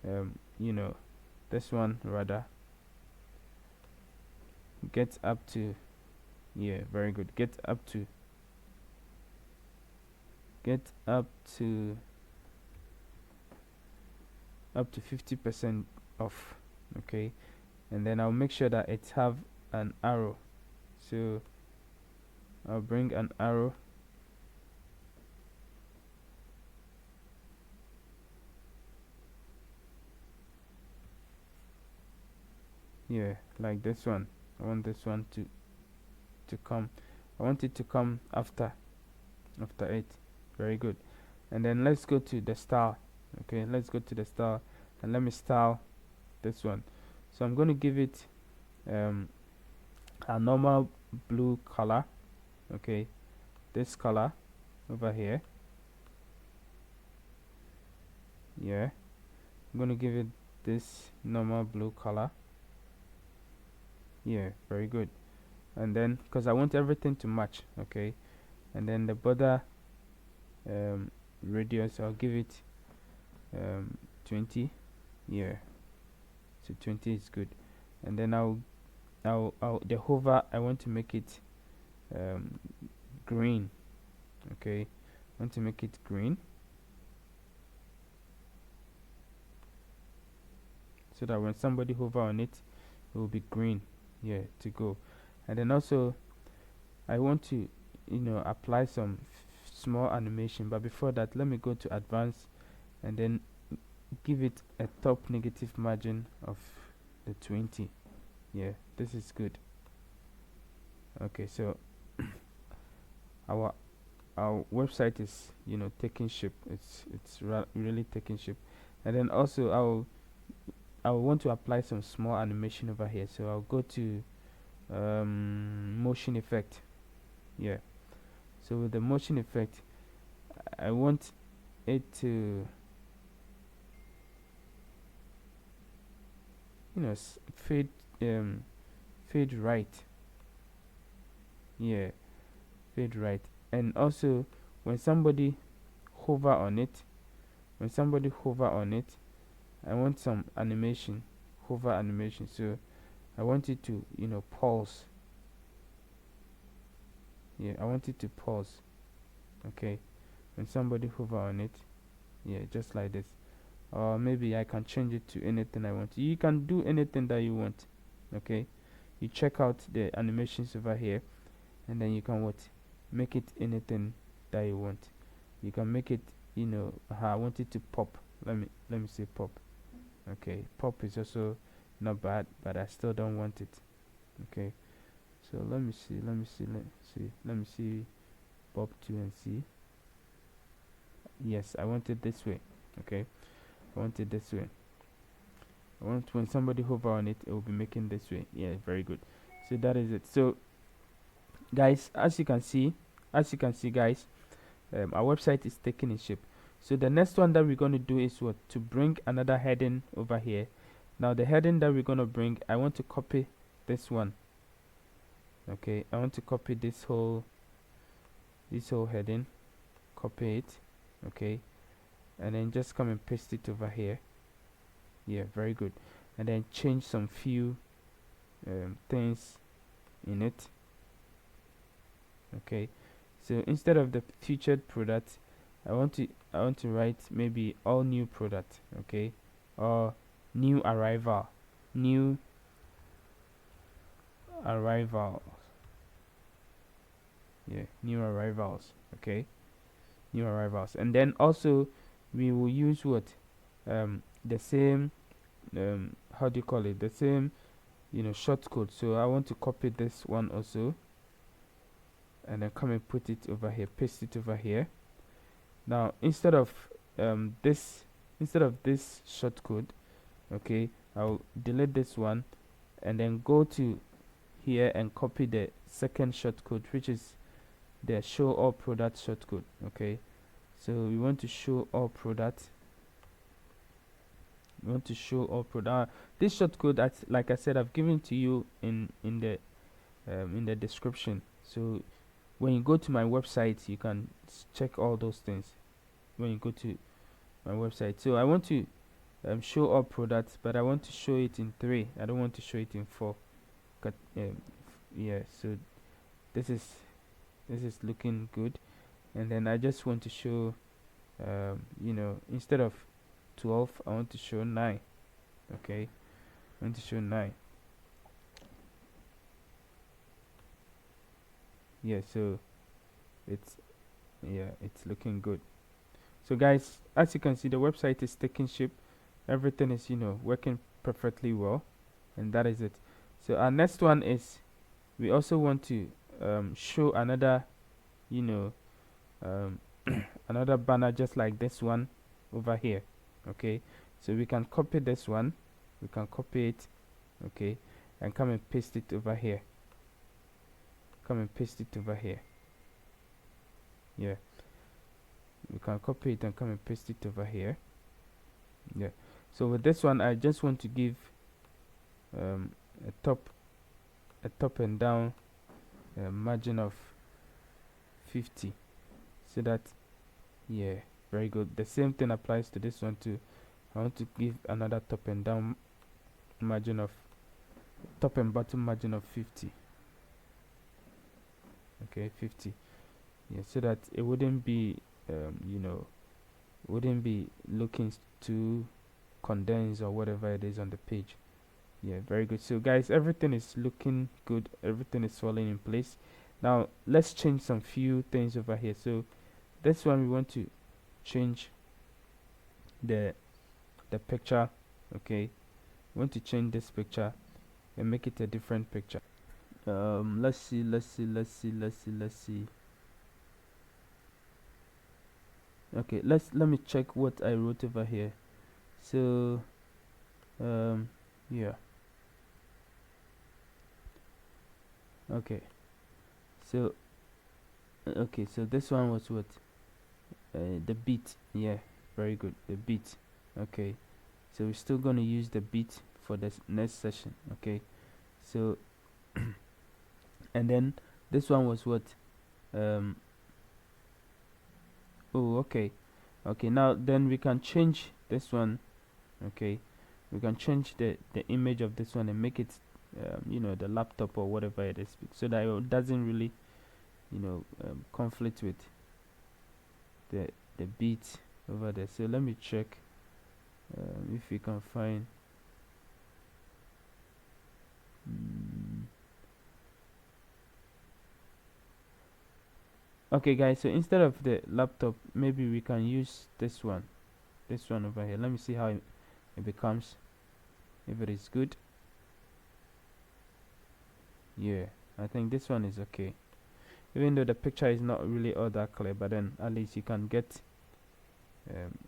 S1: this one rather, get up to, yeah, very good, get up to 50% off. Okay, and then I'll make sure that it have an arrow, so I'll bring an arrow. Yeah, like this one. I want this one to come. I want it to come after it. Very good. And then let's go to the style. Okay, let's go to the style, and let me style this one. So I'm going to give it a normal blue color. Okay, this color over here. Yeah, I'm going to give it this normal blue color. Yeah, very good. And then because I want everything to match, okay, and then the border radius, I'll give it 20. Yeah, so 20 is good. And then I'll the hover, I want to make it green. Okay, I want to make it green, so that when somebody hover on it, it will be green. Yeah, to go. And then also I want to apply some small animation, but before that let me go to advanced and then give it a top negative margin of the 20. Yeah, this is good. Okay, so our website is taking shape. It's really taking shape. And then also I'll want to apply some small animation over here, so I'll go to motion effect. Yeah, so with the motion effect, I want it to fade right. Yeah, fade right. and also when somebody hover on it, I want some animation, hover animation. So I want it to, pulse. Yeah, I want it to pause. Okay, when somebody hover on it, yeah, just like this. Or maybe I can change it to anything I want. You can do anything that you want. Okay, you check out the animations over here, and then you can what, make it anything that you want. You can make it, I want it to pop. Let me say pop. Okay, pop is also not bad, but I still don't want it. Okay, so let me see pop 2 and see. Yes, I want it this way. Okay, I want it this way. I want when somebody hover on it, it will be making this way. Yeah, very good. So that is it. So guys, as you can see, guys, our website is taking in shape. So the next one that we're going to do is what, to bring another heading over here. Now the heading that we're going to bring, I want to copy this one. Okay, I want to copy this whole heading, copy it. Okay, and then just come and paste it over here. Yeah, very good. And then change some few things in it. Okay, so instead of the featured product, I want to write maybe all new product. Okay, or new arrival. Yeah, new arrivals. Okay, new arrivals. And then also we will use what, the same, how do you call it, the same, shortcode. So I want to copy this one also, and then come and put it over here, paste it over here. Now instead of this shortcode, okay, I'll delete this one and then go to here and copy the second shortcode, which is the show all product shortcode. Okay, so we want to show all product. This shortcode, like I said, I've given to you in the description. So when you go to my website, you can check all those things when you go to my website. So I want to show all products, but I want to show it in 3. I don't want to show it in 4. Yeah, so this is looking good. And then I just want to show, instead of 12, I want to show 9. Okay, I want to show 9. Yeah, so it's looking good. So guys, as you can see, the website is taking shape. Everything is working perfectly well, and that is it. So our next one is, we also want to show another, another banner just like this one over here. Okay, so we can copy this one, okay, and come and paste it over here. Yeah, we can copy it and come and paste it over here. Yeah, so with this one, I just want to give a top and down margin of 50, so that, yeah, very good. The same thing applies to this one too. I want to give another top and down margin of top and bottom margin of 50. Okay, 50. Yeah, so that it wouldn't be looking too condensed or whatever it is on the page. Yeah, very good. So guys, everything is looking good, everything is falling in place. Now let's change some few things over here. So this one, we want to change the picture. Okay, we want to change this picture and make it a different picture. Let's see. Okay, let me check what I wrote over here. So yeah, okay, so this one was what, the beat. Yeah, very good, the beat. Okay, so we're still going to use the beat for this next session. Okay, so and then this one was what, Oh, okay. Okay, now then we can change this one. Okay, we can change the image of this one and make it you know, the laptop or whatever it is, so that it doesn't really, you know, conflict with the beat over there. So let me check if we can find okay guys, so instead of the laptop, maybe we can use this one over here. Let me see how it becomes, if it is good. Yeah, I think this one is okay, even though the picture is not really all that clear, but then at least you can get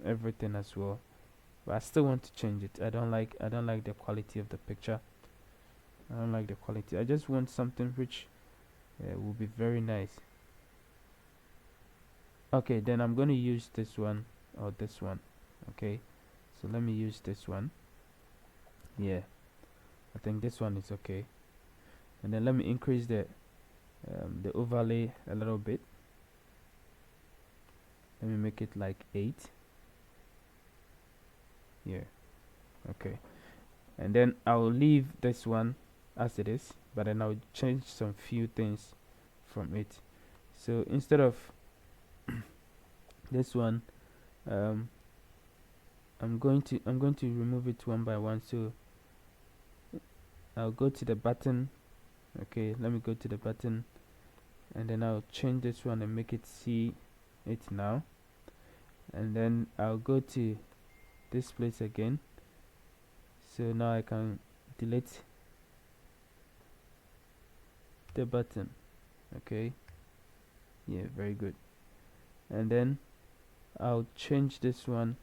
S1: everything as well. But I still want to change it. I don't like the quality of the picture. I don't like the quality. I just want something which will be very nice. Okay, then I'm going to use this one or this one. Okay, so let me use this one. Yeah, I think this one is okay. And then let me increase the overlay a little bit. Let me make it like 8. Yeah, okay. And then I'll leave this one as it is, but then I'll change some few things from it. So instead of this one, I'm going to remove it one by one. So I'll go to the button. Okay, let me go to the button, and then I'll change this one and make it see it now. And then I'll go to this place again. So now I can delete the button. Okay, yeah, very good. And then I'll change this one,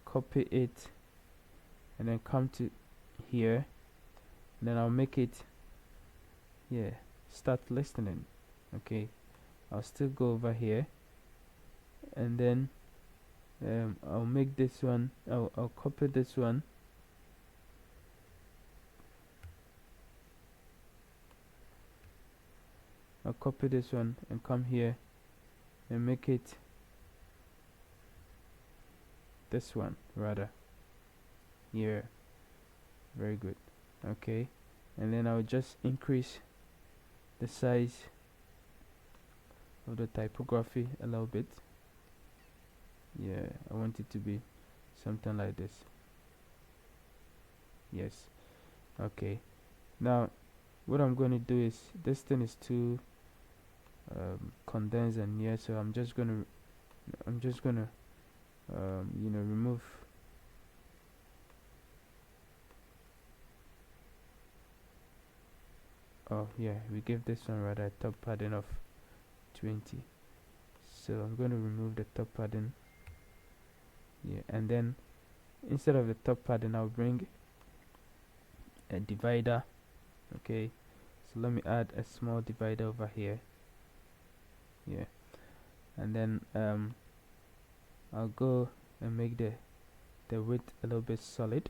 S1: copy it, and then come to here, and then I'll make it, yeah, start listening. Okay, I'll still go over here, and then I'll make this one, I'll copy this one, I'll copy this one and come here and make it this one rather. Yeah, very good. Okay, and then I'll just increase the size of the typography a little bit. Yeah, I want it to be something like this. Yes. Okay, now what I'm going to do is, this thing is too condensed and near, so I'm just gonna you know, remove oh yeah, we give this one rather a top padding of 20. So I'm going to remove the top padding. Yeah, and then instead of the top padding, I'll bring a divider. Okay, so let me add a small divider over here. Yeah, and then I'll go and make the width a little bit solid.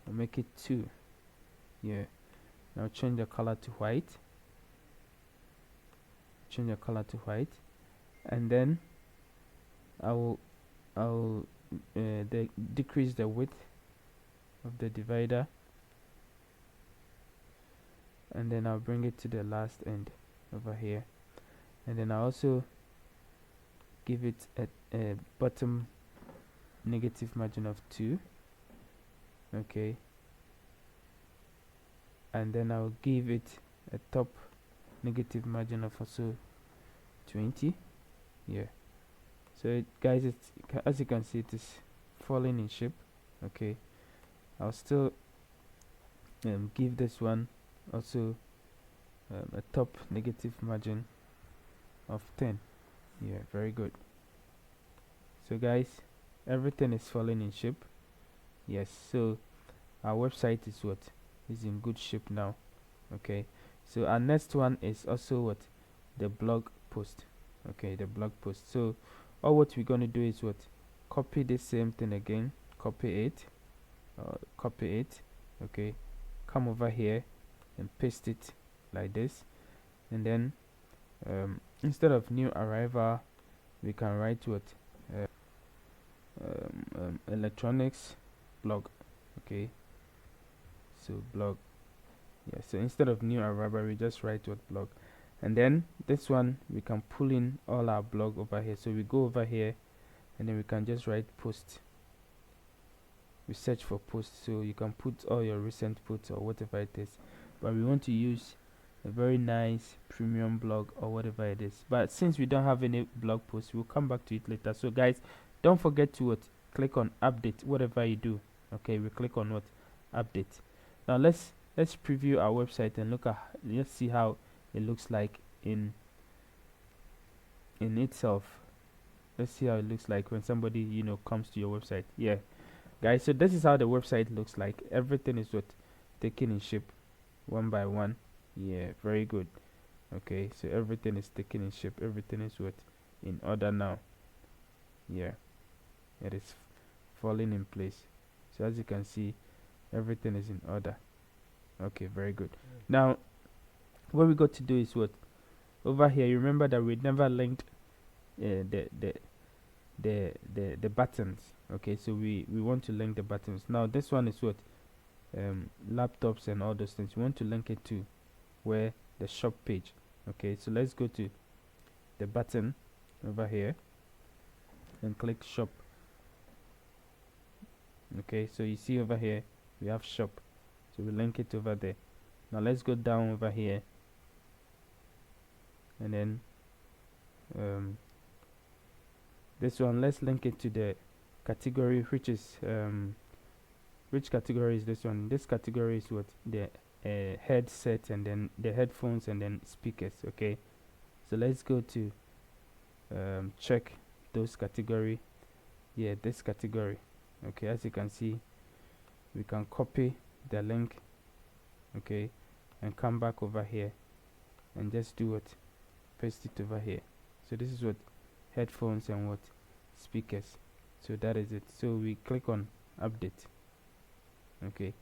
S1: I'll make it 2. Yeah, now change the color to white. Change the color to white, and then I'll decrease the width of the divider, and then I'll bring it to the last end over here, and then I'll also give it a bottom negative margin of 2. Okay, and then I'll give it a top negative margin of also 20. Yeah, so guys, it's, as you can see, it is falling in shape. Okay, I'll still give this one also a top negative margin of 10. Yeah, very good. So guys, everything is falling in shape. Yes, so our website is in good shape now. Okay, so our next one is also the blog post. Okay, the blog post. So all what we're going to do is copy the same thing again, copy it, copy it, okay, come over here and paste it like this, and then instead of new arrival we can write what electronics blog, okay, so blog, yeah, so instead of new arrival we just write what blog, and then this one we can pull in all our blog over here. So we go over here and then we can just write post, we search for post, so you can put all your recent posts or whatever it is, but we want to use a very nice premium blog or whatever it is. But since we don't have any blog posts, we'll come back to it later. So guys, don't forget to click on update whatever you do. Okay, we click on what update. Now let's preview our website and let's see how it looks like in itself. Let's see how it looks like when somebody comes to your website. Yeah guys, so this is how the website looks like. Everything is taken in shape one by one. Yeah, very good. Okay, so everything is taken in shape, everything is in order now. Yeah, it is falling in place. So as you can see, everything is in order. Okay, very good. Now what we got to do is over here, you remember that we never linked the buttons. Okay, so we want to link the buttons. Now this one is laptops and all those things. We want to link it to where the shop page. Okay, so let's go to the button over here and click shop. Okay, so you see over here we have shop, so we link it over there. Now let's go down over here and then this one, let's link it to the category, which is which category is this one? This category is the headset, and then the headphones, and then speakers. Okay, so let's go to check those category. Yeah, this category. Okay, as you can see, we can copy the link, okay, and come back over here and just do paste it over here. So this is headphones and speakers. So that is it. So we click on update. Okay,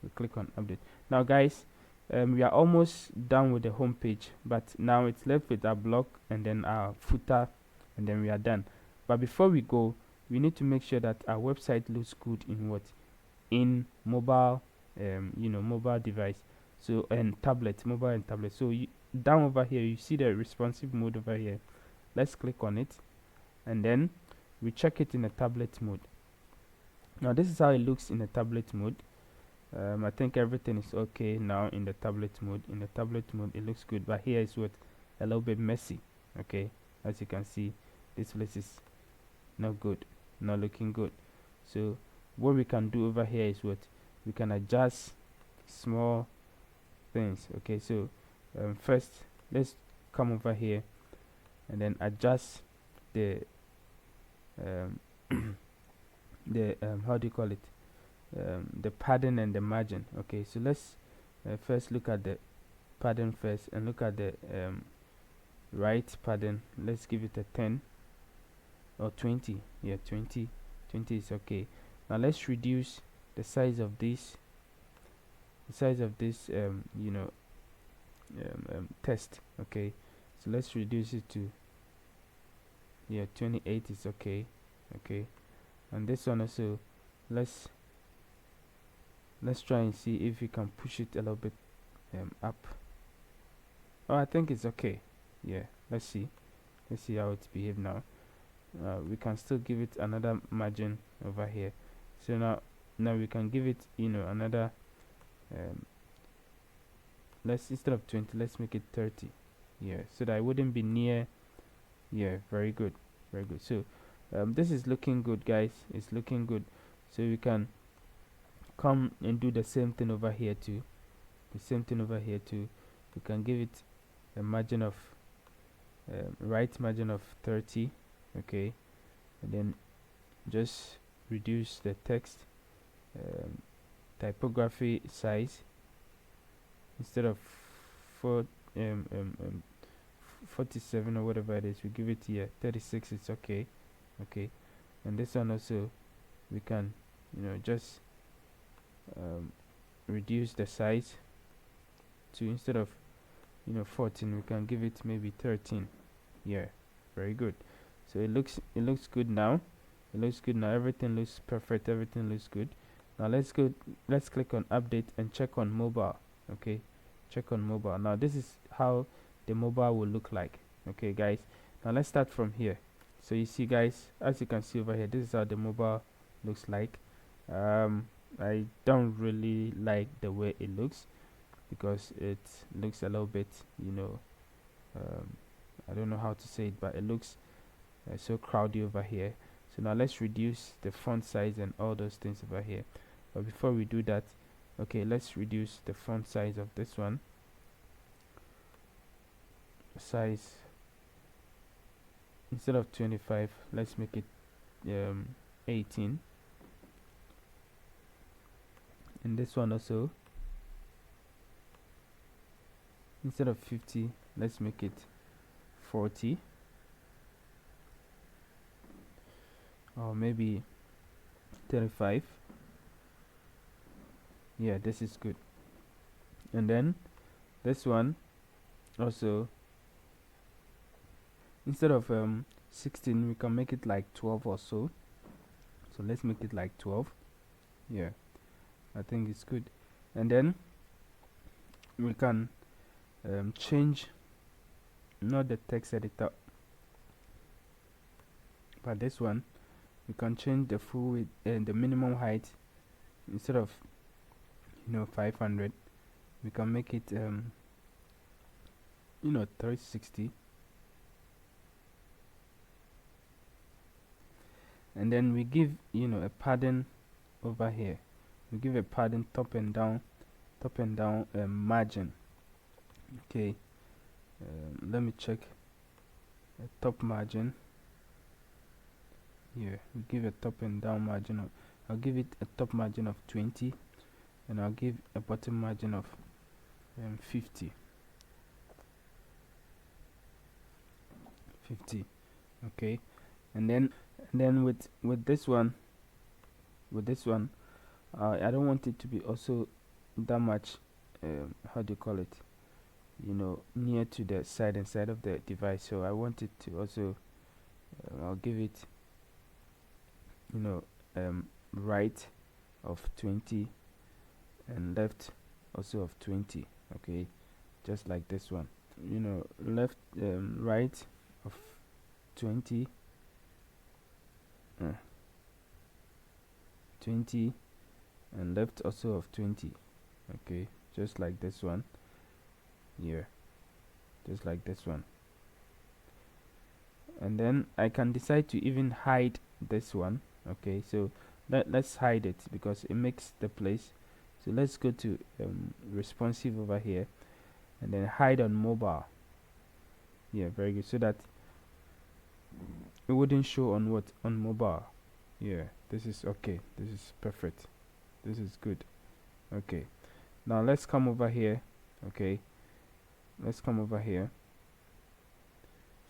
S1: we click on update. Now guys, we are almost done with the home page, but now it's left with our blog and then our footer, and then we are done. But before we go, we need to make sure that our website looks good in mobile, mobile device, so and tablet, mobile and tablet. So down over here you see the responsive mode over here. Let's click on it and then we check it in a tablet mode. Now this is how it looks in the tablet mode. I think everything is okay now in the tablet mode. In the tablet mode it looks good, but here is a little bit messy. Okay, as you can see, this place is not good, not looking good. So what we can do over here is we can adjust small things. Okay, so first let's come over here and then adjust the how do you call it, the padding and the margin. Okay, so let's first look at the padding first and look at the right padding. Let's give it a 10 or 20. Yeah, 20 is okay. Now let's reduce the size of this text. Okay, so let's reduce it to 28 is okay. Okay, and this one also, let's try and see if we can push it a little bit up. Oh, I think it's okay. Yeah, let's see how it's behaved now. We can still give it another margin over here. So now we can give it another let's, instead of 20, let's make it 30. Yeah, so that it wouldn't be near. Yeah, very good. So this is looking good, guys. It's looking good. So we can come and do the same thing over here too. We can give it a margin of right margin of 30. Okay, and then just reduce the text typography size. Instead of 47 or whatever it is, we give it here 36. It's okay. And this one also, we can just reduce the size to, instead of 14, we can give it maybe 13. Yeah, very good. So it looks good now. It looks good now. Everything looks perfect. Everything looks good. Now let's click on update and check on mobile. Okay, check on mobile. Now this is how the mobile will look like. Okay guys, now let's start from here. So you see guys, as you can see over here, this is how the mobile looks like. I don't really like the way it looks, because it looks a little bit, I don't know how to say it, but it looks so crowded over here. So now let's reduce the font size and all those things over here. But before we do that, okay, let's reduce the font size of this one. Size, instead of 25, let's make it 18. And this one also, instead of 50, let's make it 40, or maybe 35. Yeah, this is good. And then this one also, instead of 16, we can make it like 12 or so. So let's make it like 12. Yeah, I think it's good. And then we can change, not the text editor, but this one. We can change the full width and the minimum height. Instead of 500, we can make it 360. And then we give a padding over here. We give a padding top and down margin. Okay, let me check a top margin. Here we give a top and down margin of, I'll give it a top margin of 20, and I'll give a bottom margin of 50. Okay, and then with this one, I don't want it to be also that much how do you call it, near to the side and side of the device. So I want it to also I'll give it right of 20 and left also of 20. Okay, just like this one, left right of 20, 20, and left also of 20. Okay, just like this one here, just like this one. And then I can decide to even hide this one. Okay, so let's hide it because it makes the place. So let's go to responsive over here, and then hide on mobile. Yeah, very good, so that it wouldn't show on mobile. Yeah, this is okay, this is perfect, this is good. Okay, now let's come over here. Okay, let's come over here.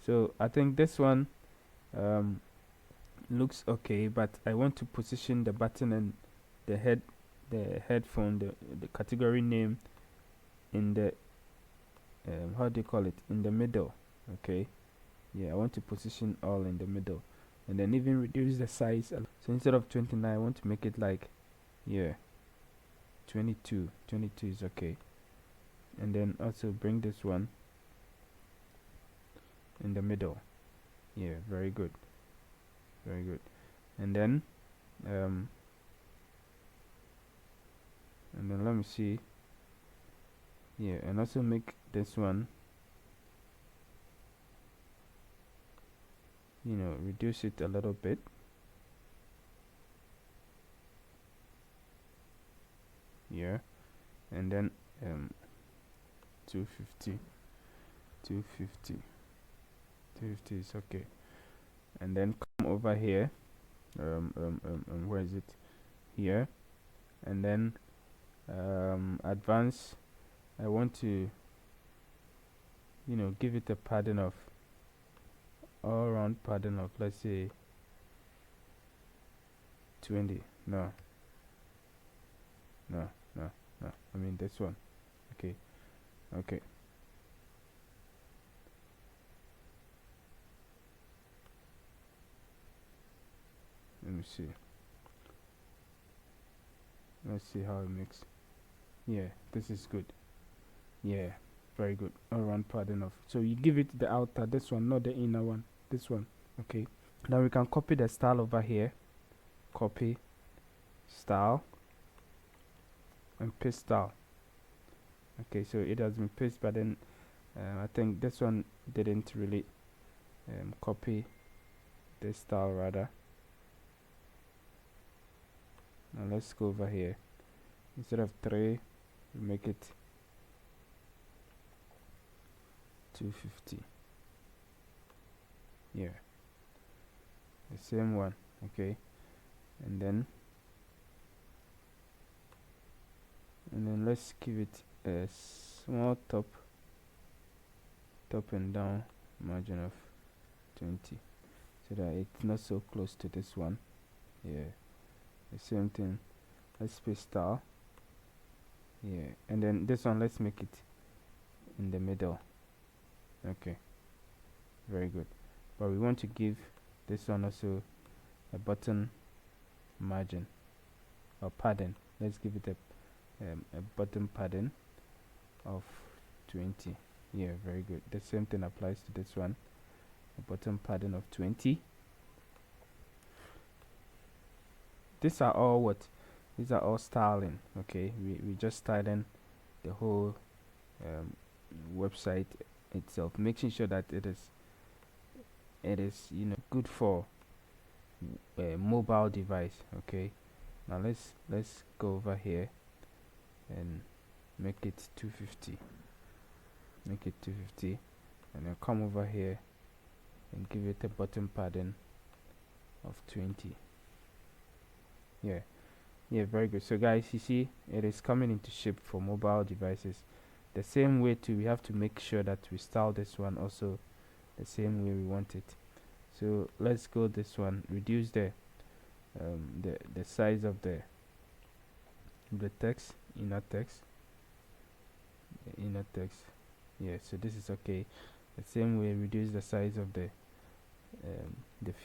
S1: So I think this one looks okay, but I want to position the button and the headphone, the category name in the how do you call it, in the middle. Okay, yeah, I want to position all in the middle, and then even reduce the size. So instead of 29, I want to make it like 22 is okay. And then also bring this one in the middle. Yeah, very good, very good. And then let me see. Yeah, and also make this one, reduce it a little bit. Yeah, and then 250 is okay. And then come over here, where is it, here, and then advance. I want to give it a padding of, all around padding of, let's say 20. No, no, no, no, I mean this one. Okay, okay. Let me see. Let's see how it makes. Yeah, this is good. Yeah, very good. Around padding off. So you give it the outer, this one, not the inner one. This one. Okay. Now we can copy the style over here. Copy style and paste style. Okay, so it has been pasted, but then I think this one didn't really copy this style rather. Now let's go over here. Instead of 3, we make it 250. Yeah, the same one. Okay, and then let's give it a small top and down margin of 20, so that it's not so close to this one. Yeah, the same thing. Let's paste style. Yeah, and then this one, let's make it in the middle. Okay, very good. But we want to give this one also a button margin or padding. Let's give it a button padding of 20. Yeah, very good. The same thing applies to this one, a button padding of 20. These are all what? These are all styling. Okay, we just styling the whole website itself, making sure that it is good for a mobile device. Okay, now let's go over here and make it 250. Make it 250, and then come over here and give it a button padding of 20. Yeah, very good. So guys, you see it is coming into shape for mobile devices. The same way too, we have to make sure that we style this one also the same way we want it. So let's go this one, reduce the size of the text, inner text. Yeah, so this is okay. The same way, reduce the size of the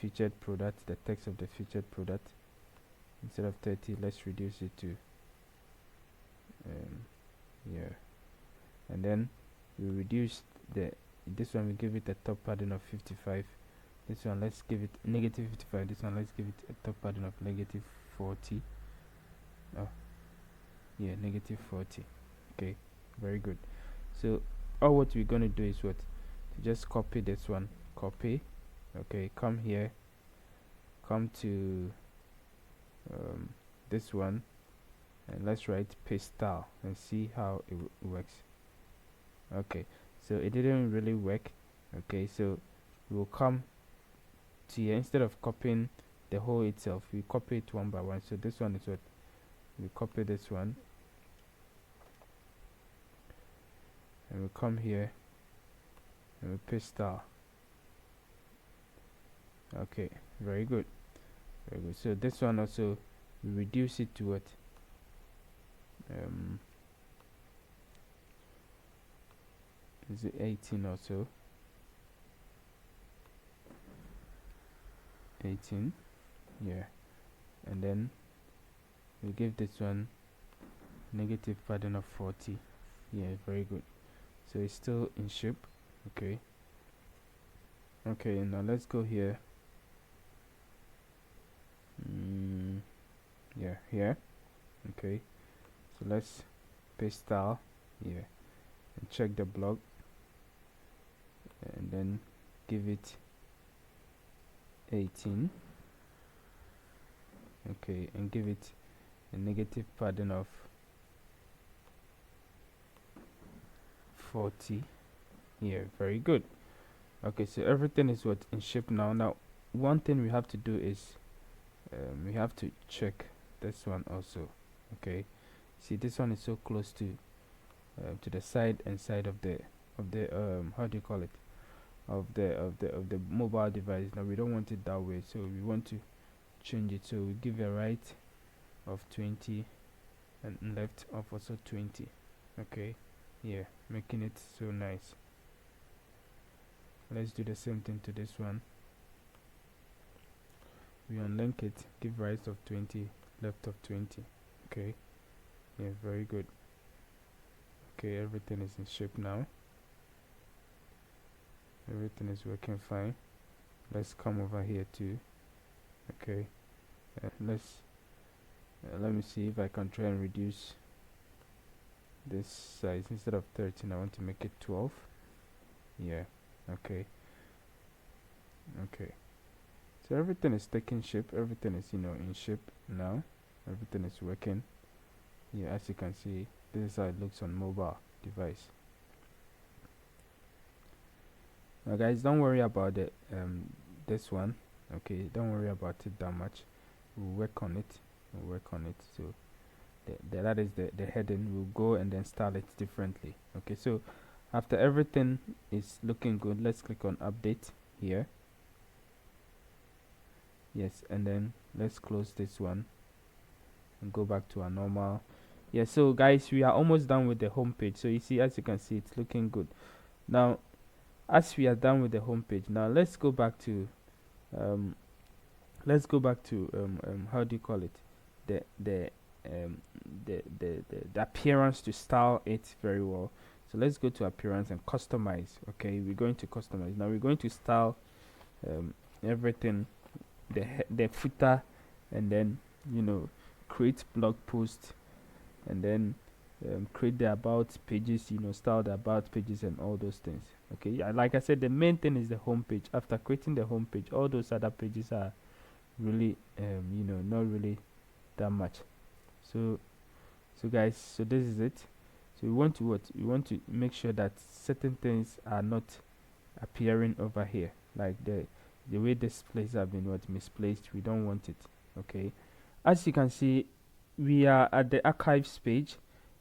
S1: featured product, the text of the featured product. Instead of 30, let's reduce it to yeah, and then we reduce this one, we give it a top padding of 55. This one, let's give it negative 55. This one, let's give it a top padding of negative 40. Oh, yeah, negative 40. Okay, very good. So all what we're gonna do is what? Just copy this one, copy. Okay, come here, come to this one, and let's write paste style and see how it works. Okay, so it didn't really work. Okay, so we will come to here. Instead of copying the whole itself, we copy it one by one. So this one is what we copy, this one, and we come here and we paste style. Okay, very good, very good. So this one also, we reduce it to what? Is it 18 or so? 18. Yeah, and then we give this one negative padding of 40. Yeah, very good. So it's still in shape. Okay, now let's go here. Yeah, here. Okay, so let's paste style here and check the block, and then give it 18. Okay, and give it a negative padding of 40. Yeah, very good. Okay, so everything is what in shape now. One thing we have to do is we have to check this one also. Okay, see, this one is so close to the side and side of the how do you call it, of the mobile device. Now we don't want it that way, so we want to change it. So we give a right of 20 and left of also 20. Okay, yeah, making it so nice. Let's do the same thing to this one. We unlink it, give right of 20, left of 20. Okay, yeah, very good. Okay, everything is in shape now. Everything is working fine. Let's come over here too. Okay, let me see if I can try and reduce this size. Instead of 13, I want to make it 12. Yeah, okay. So everything is taking shape. Everything is in shape now. Everything is working. Yeah, as you can see, this is how it looks on mobile device. Now guys, don't worry about it. This one, okay, don't worry about it that much. We'll work on it. So that is the heading. We'll go and then style it differently. Okay, so after everything is looking good, let's click on update here. Yes, and then let's close this one and go back to our normal. Yeah, so guys, we are almost done with the home page. So you see, as you can see, it's looking good. Now as we are done with the home page, now let's go back to how do you call it, the appearance, to style it very well. So let's go to appearance and customize. Okay, we're going to customize. Now we're going to style everything, the footer, and then create blog post, and then create the about pages, style the about pages and all those things. Okay, yeah, like I said, the main thing is the home page. After creating the home page, all those other pages are really not really that much. So guys, so this is it. So we want to make sure that certain things are not appearing over here, like the way this place have been misplaced. We don't want it. Okay, as you can see, we are at the archives page.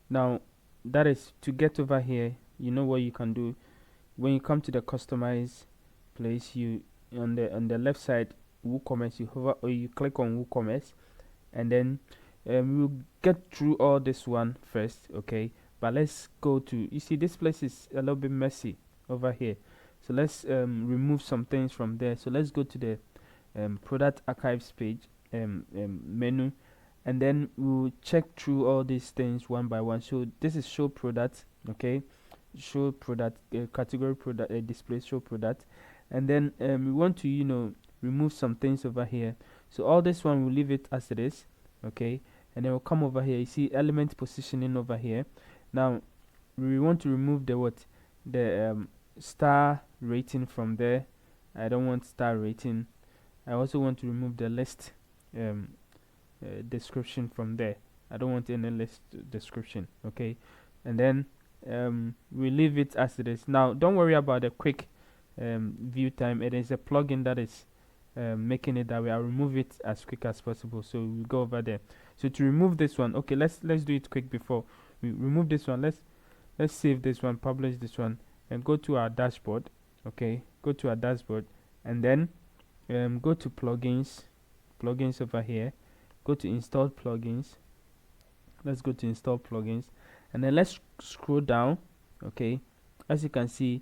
S1: Now that is to get over here. You know what you can do when you come to the customize place. You on the left side, WooCommerce, you hover or you click on WooCommerce, and then we'll get through all this one first. Okay, but let's go to, you see this place is a little bit messy over here, so let's remove some things from there. So let's go to the product archives page menu, and then we'll check through all these things one by one. So this is show product. Okay, show product, category product, display show product, and then we want to remove some things over here. So all this one we'll leave it as it is. Okay, and then we'll come over here. You see element positioning over here. Now we want to remove the star rating from there. I don't want star rating. I also want to remove the list description from there. I don't want any list description. Okay, and then we leave it as it is. Now don't worry about the quick view time. It is a plugin that is making it that way. I'll remove it as quick as possible, so we go over there. So to remove this one, okay, let's do it quick before we remove this one. Let's save this one, publish this one, and go to our dashboard. Okay, go to our dashboard, and then go to plugins over here. Go to install plugins. Let's go to install plugins, and then let's scroll down. Okay, as you can see,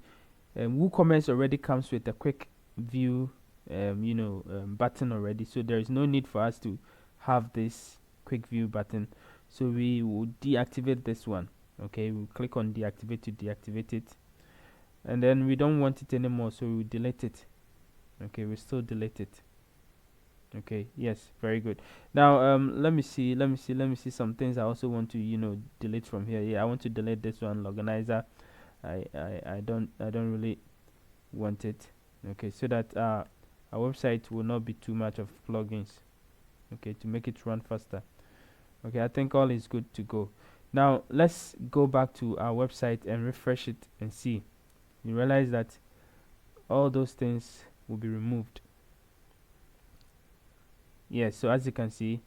S1: WooCommerce already comes with a quick view button already, so there is no need for us to have this quick view button. So we will deactivate this one. Okay, we'll click on deactivate to deactivate it, and then we don't want it anymore, so we'll delete it. Okay, we still delete it. Okay, yes, very good. Now let me see some things I also want to delete from here. Yeah, I want to delete this one, Loganizer. I don't really want it. Okay, so that our website will not be too much of plugins. Okay, to make it run faster. Okay, I think all is good to go. Now let's go back to our website and refresh it and see. You realize that all those things will be removed. Yes, so as you can see,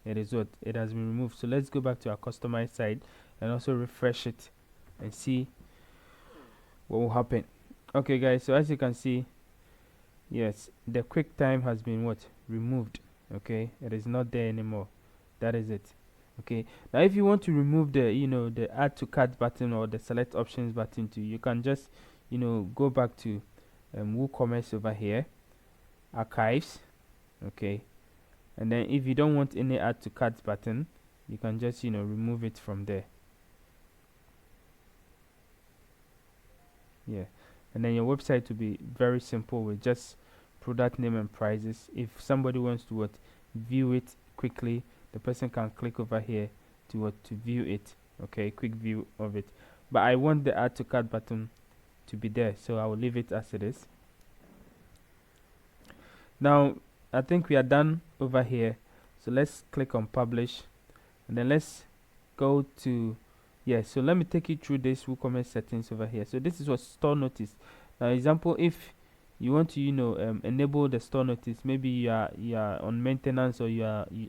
S1: it has been removed. So let's go back to our customized site and also refresh it and see what will happen. Okay guys, so as you can see, yes, the quick time has been removed. Okay, it is not there anymore. That is it. Okay, now if you want to remove the the add to cart button or the select options button too, you can just go back to WooCommerce over here, archives. Okay, and then if you don't want any add to cart button, you can just remove it from there. Yeah, and then your website will be very simple with just product name and prices. If somebody wants to view it quickly, the person can click over here to view it. Okay, quick view of it. But I want the add to cart button to be there, so I will leave it as it is. Now I think we are done over here, so let's click on publish, and then let's go to so let me take you through this WooCommerce settings over here. So this is what store notice. Now example, if you want to enable the store notice, maybe you are on maintenance, or you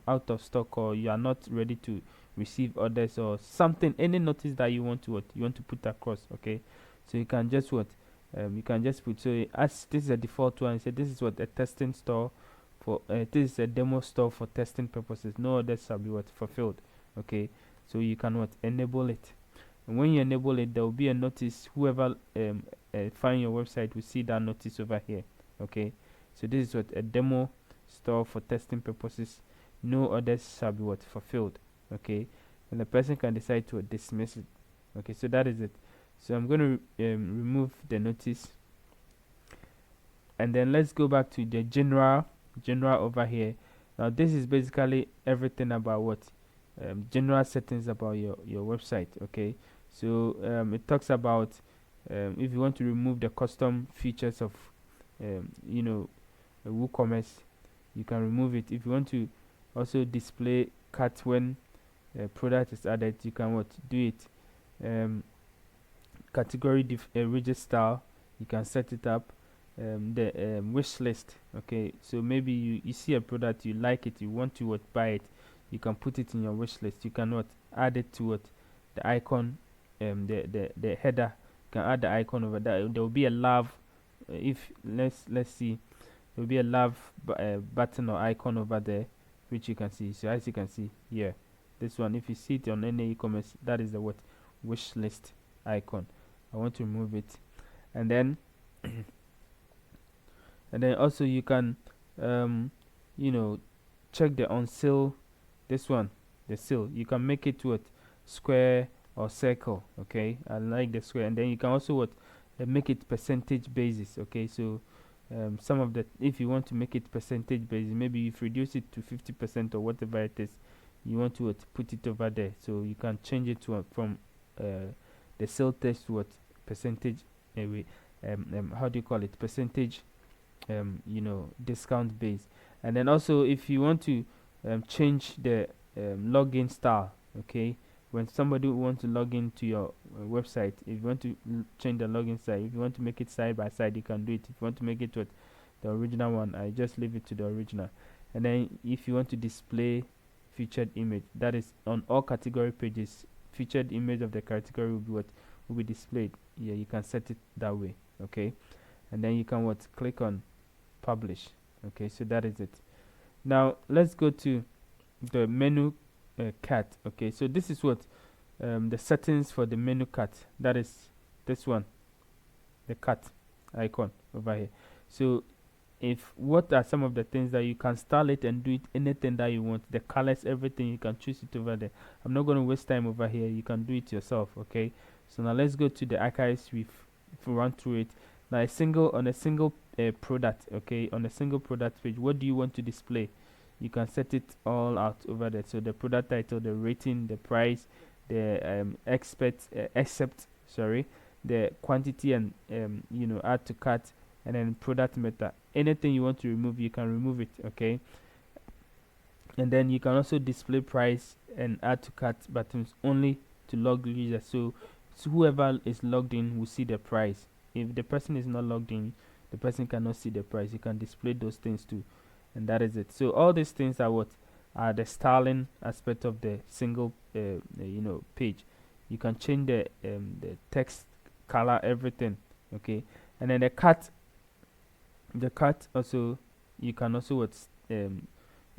S1: out of stock, or you are not ready to receive orders or something, any notice that you want to put across. Okay, so you can just you can just put, so as this is a default one, so this is what a testing store for this is a demo store for testing purposes, no others shall be fulfilled. Okay, so you can enable it, and when you enable it, there will be a notice. Whoever find your website will see that notice over here. Okay, so this is a demo store for testing purposes, no others shall be fulfilled. Okay, and the person can decide to dismiss it. Okay, so that is it. So I'm going to remove the notice, and then let's go back to the general over here. Now this is basically everything about general settings about your website. Okay, so it talks about if you want to remove the custom features of WooCommerce, you can remove it. If you want to also display cart when product is added, you can do it. Category widget style, you can set it up. The wish list. Okay, so maybe you see a product, you like it, you want to buy it, you can put it in your wish list. You can add it to the icon, the header. You can add the icon over there. There will be a love, if let's see, there will be a love button or icon over there, which you can see. So as you can see here, this one, if you see it on any e-commerce, that is the wish list icon. I want to remove it, and then and then also you can check the on sale. This one, the sale, you can make it square or circle. Okay, I like the square. And then you can also make it percentage basis. Okay, so some of the, if you want to make it percentage basis, maybe if you reduce it to 50% or whatever it is, you want to put it over there, so you can change it to from the sale text to percentage how do you call it, percentage discount base. And then also, if you want to change the login style, okay, when somebody wants to log into your website, if you want to change the login style, if you want to make it side by side, you can do it. If you want to make it with the original one, I just leave it to the original. And then if you want to display featured image, that is on all category pages, featured image of the category will be will be displayed. Yeah, you can set it that way. Okay, and then you can click on publish. Okay, so that is it. Now let's go to the menu cart. Okay, so this is the settings for the menu cart. That is this one, the cart icon over here. So if what are some of the things that you can style it and do it anything that you want, the colors, everything, you can choose it over there. I'm not going to waste time over here, you can do it yourself. Okay, so now let's go to the archives. If we run through it now, on a single product. Okay, on a single product page, what do you want to display? You can set it all out over there. So the product title, the rating, the price, the except the quantity, and add to cart, and then product meta. Anything you want to remove, you can remove it. Okay, and then you can also display price and add to cart buttons only to logged users, so whoever is logged in will see the price. If the person is not logged in, the person cannot see the price. You can display those things too, and that is it. So all these things are the styling aspect of the single page. You can change the text, color, everything. Okay, and then the cart also, you can also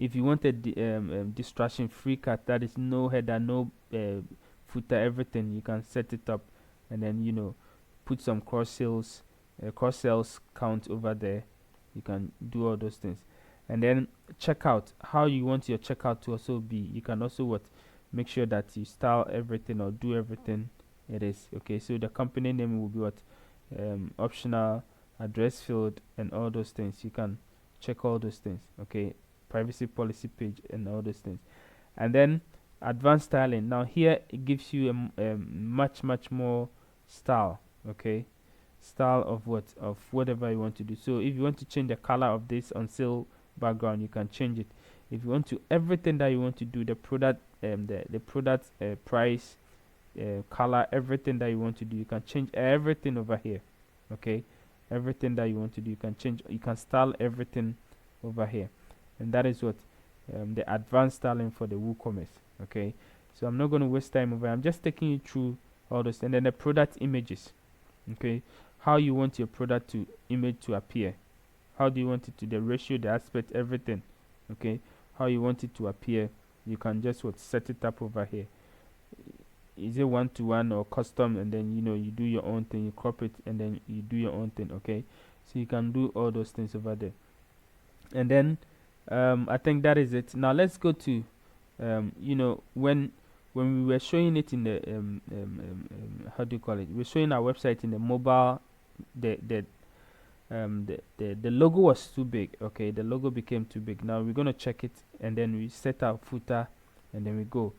S1: if you wanted the distraction free cut, that is no header, no footer, everything, you can set it up, and then put some cross sales count over there. You can do all those things. And then checkout, how you want your checkout to also be, you can also make sure that you style everything or do everything it is. Okay, so the company name will be optional, address field, and all those things. You can check all those things. Okay, privacy policy page and all those things. And then advanced styling, now here it gives you a much more style. Okay, style of whatever you want to do. So if you want to change the color of this on sale background, you can change it. If you want to, everything that you want to do, the product the product price, color, everything that you want to do, you can change everything over here. Okay, everything that you want to do, you can change, you can style everything over here. And that is the advanced styling for the WooCommerce. Okay, so I'm not going to waste time over here. I'm just taking you through all those. And then the product images. Okay, how you want your product to image to appear, how do you want it to, the ratio, the aspect, everything. Okay, how you want it to appear, you can just set it up over here. Is it 1-to-1 or custom, and then you do your own thing, you crop it, and then you do your own thing. Okay, so you can do all those things over there. And then I think that is it. Now let's go to when we were showing it in the how do you call it, we're showing our website in the mobile, the logo was too big. Okay, the logo became too big. Now we're going to check it, and then we set our footer, and then we go.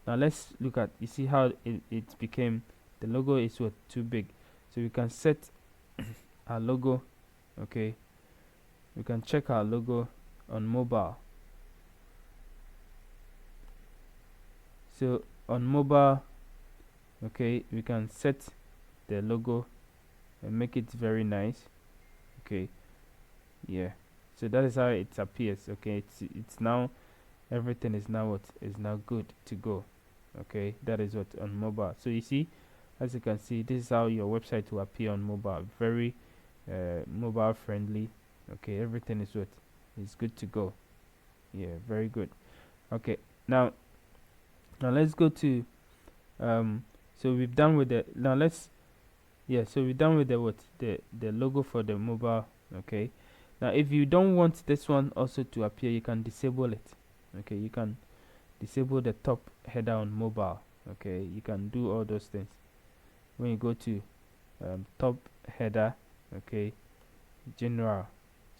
S1: Now let's look at, you see how it became, the logo is too big. So we can set our logo. Okay, we can check our logo on mobile. So on mobile, okay, we can set the logo and make it very nice. Okay, yeah, so that is how it appears. Okay, it's now, everything is now good to go. Okay, that is on mobile. So you see, as you can see, this is how your website will appear on mobile. Very mobile friendly. Okay, everything is good to go. Yeah, very good. Okay, now let's go to so we've done with the, now let's, yeah, so we're done with the logo for the mobile. Okay, now if you don't want this one also to appear, you can disable it. Okay, you can disable the top header on mobile. Okay, you can do all those things when you go to top header. Okay, general,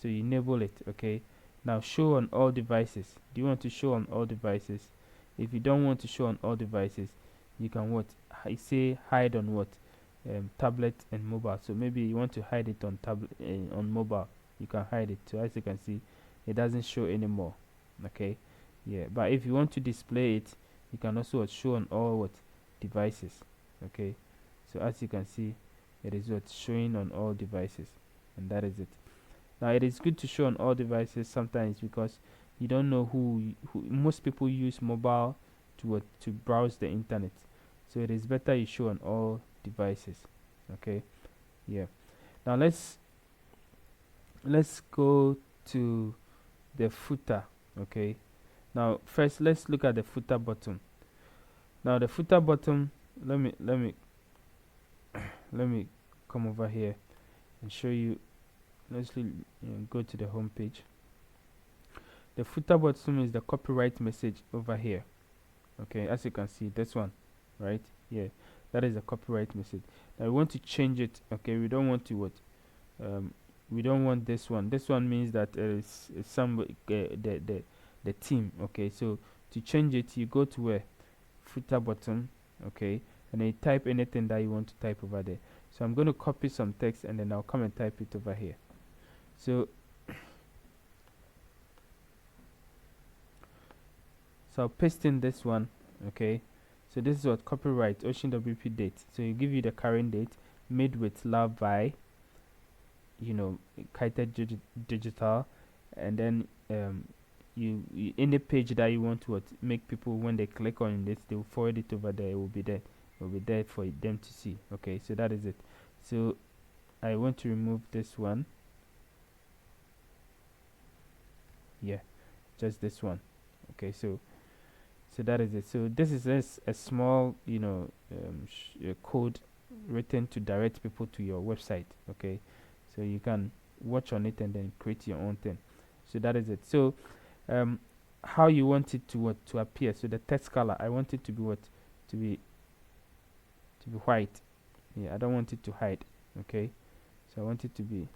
S1: so you enable it. Okay, now show on all devices. Do you want to show on all devices? If you don't want to show on all devices, you can I say hide on tablet and mobile. So maybe you want to hide it on tablet, on mobile, you can hide it. So as you can see, it doesn't show anymore. Okay, yeah, but if you want to display it, you can also show on all devices. Okay, so as you can see, it is showing on all devices, and that is it. Now it is good to show on all devices sometimes, because you don't know who most people use mobile to browse the internet. So it is better you show on all devices. Okay, yeah. Now let's go to the footer. Okay, now first let's look at the footer button. Now the footer button, let me come over here and show you. Let's go to the home page. The footer button is the copyright message over here. Okay, as you can see, this one, right? Yeah, that is a copyright message. Now we want to change it. Okay, we don't want to we don't want this one. This one means that it's somebody, the team. Okay, so to change it, you go to a footer button. Okay, and then you type anything that you want to type over there. So I'm going to copy some text, and then I'll come and type it over here. So I'll paste in this one. Okay, so this is copyright Ocean WP date. So you give you the current date, made with love by Kited Digital, and then you any page that you want to make people, when they click on this, they will forward it over there. It will be there for them to see. Okay, so that is it. So I want to remove this one. Yeah, just this one. Okay, so that is it. So this is just a small, code written to direct people to your website. Okay, so you can watch on it and then create your own thing. So that is it. So how you want it to appear. So the text color, I want it to be to be white. Yeah, I don't want it to hide. Okay, so I want it to be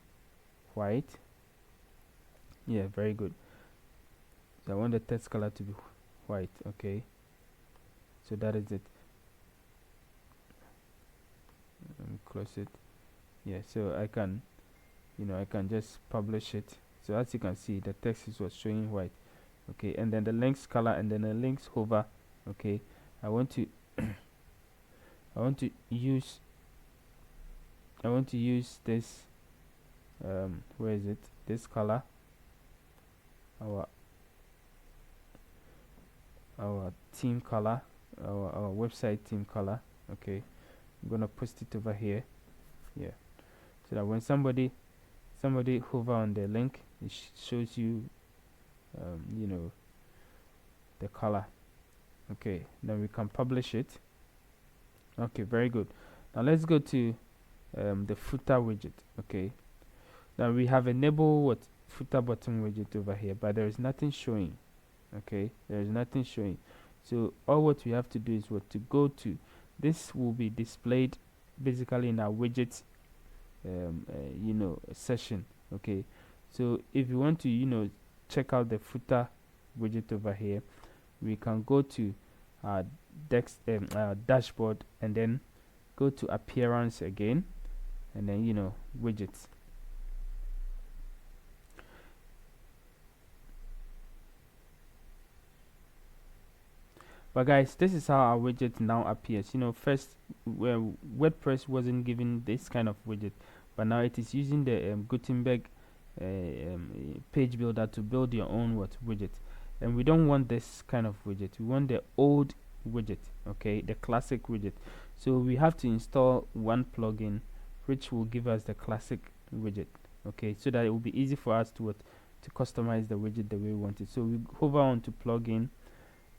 S1: white. Yeah, very good. So I want the text color to be white. Okay, so that is it. Let me close it. Yeah, so I can I can just publish it. So as you can see, the text is showing white. Okay, and then the links color, and then the links hover. Okay, I want to I want to use this where is it, this color, our theme color, our website theme color. Okay, I'm gonna post it over here. Yeah, so that when somebody hover on the link, it shows you the color. Okay, then we can publish it. Okay, very good. Now let's go to the footer widget. Okay, now we have enabled footer button widget over here, but there is nothing showing. Okay, there is nothing showing. So all what we have to do is to go to this. Will be displayed basically in our widget session. Okay, so if you want to check out the footer widget over here, we can go to our dashboard, and then go to appearance again, and then widgets. But guys, this is how our widget now appears. First, where WordPress wasn't giving this kind of widget, but now it is using the Gutenberg page builder to build your own widget. And we don't want this kind of widget. We want the old widget. Okay, the classic widget. So we have to install one plugin which will give us the classic widget. Okay, so that it will be easy for us to customize the widget the way we want it. So we hover on to plugin,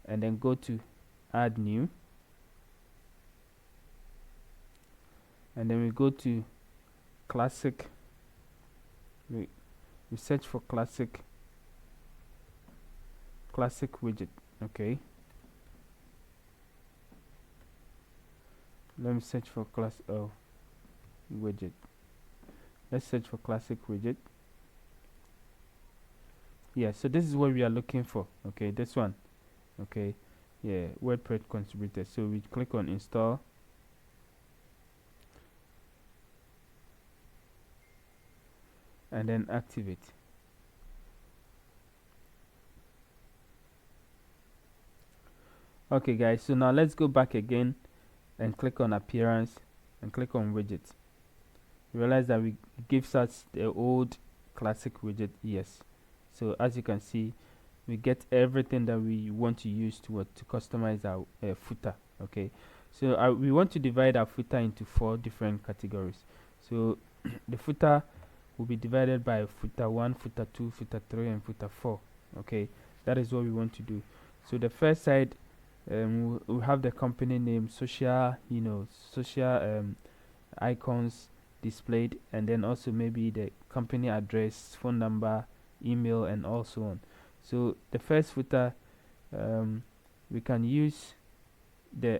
S1: and then go to add new, and then we go to classic. We search for classic widget. Okay, let me search for widget. Let's search for classic widget. Yeah, so this is what we are looking for. Okay, this one. Okay, yeah, WordPress contributor. So we click on install, and then activate. Okay guys, so now let's go back again and click on appearance and click on widget. You realize that it gives us the old classic widget. Yes, so as you can see, we get everything that we want to use to customize our footer. Okay, so we want to divide our footer into 4 different categories. So the footer will be divided by footer 1, footer 2, footer 3, and footer 4. Okay, that is what we want to do. So the first side, we have the company name, social icons displayed, and then also maybe the company address, phone number, email, and also on. So the first footer, we can use the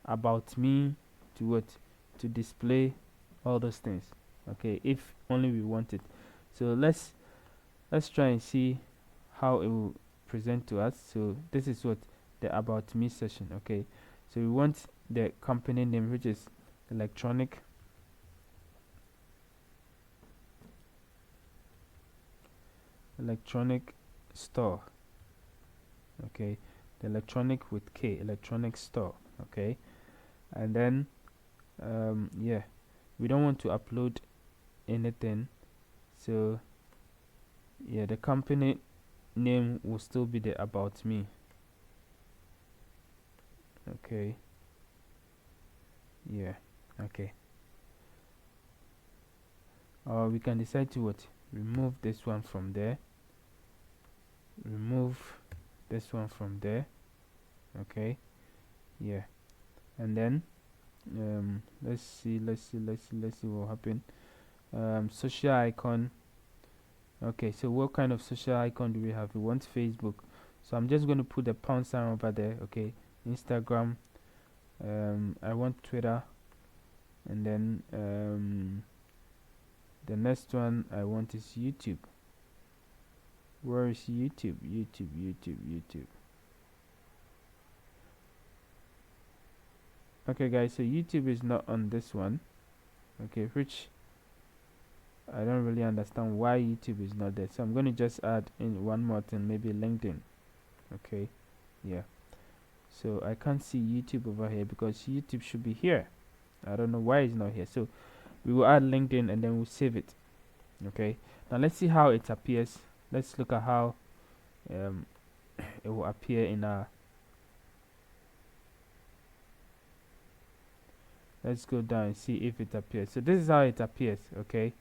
S1: about me to display all those things. Okay, if only we want it. So let's try and see how it will present to us. So this is the about me section. Okay, so we want the company name, which is electronic store. Okay, the electronic with K, electronic store. Okay, and then yeah, we don't want to upload anything, so yeah, the company name will still be the about me. Okay, yeah, okay, or we can decide to remove this one from there. remove this one from there. Okay, yeah, and then let's see what happened. Social icon. Okay, so what kind of social icon do we have? We want Facebook, so I'm just going to put the pound sign over there. Okay, Instagram. I want Twitter, and then the next one I want is YouTube. Where is YouTube? YouTube. Okay, guys, so YouTube is not on this one. Okay, which I don't really understand why YouTube is not there. So I'm going to just add in one more thing, maybe LinkedIn. Okay, yeah. So I can't see YouTube over here because YouTube should be here. I don't know why it's not here. So we will add LinkedIn and then we'll save it. Okay, now let's see how it appears. Let's look at how it will appear in our. Let's go down and see if it appears. So this is how it appears. Okay,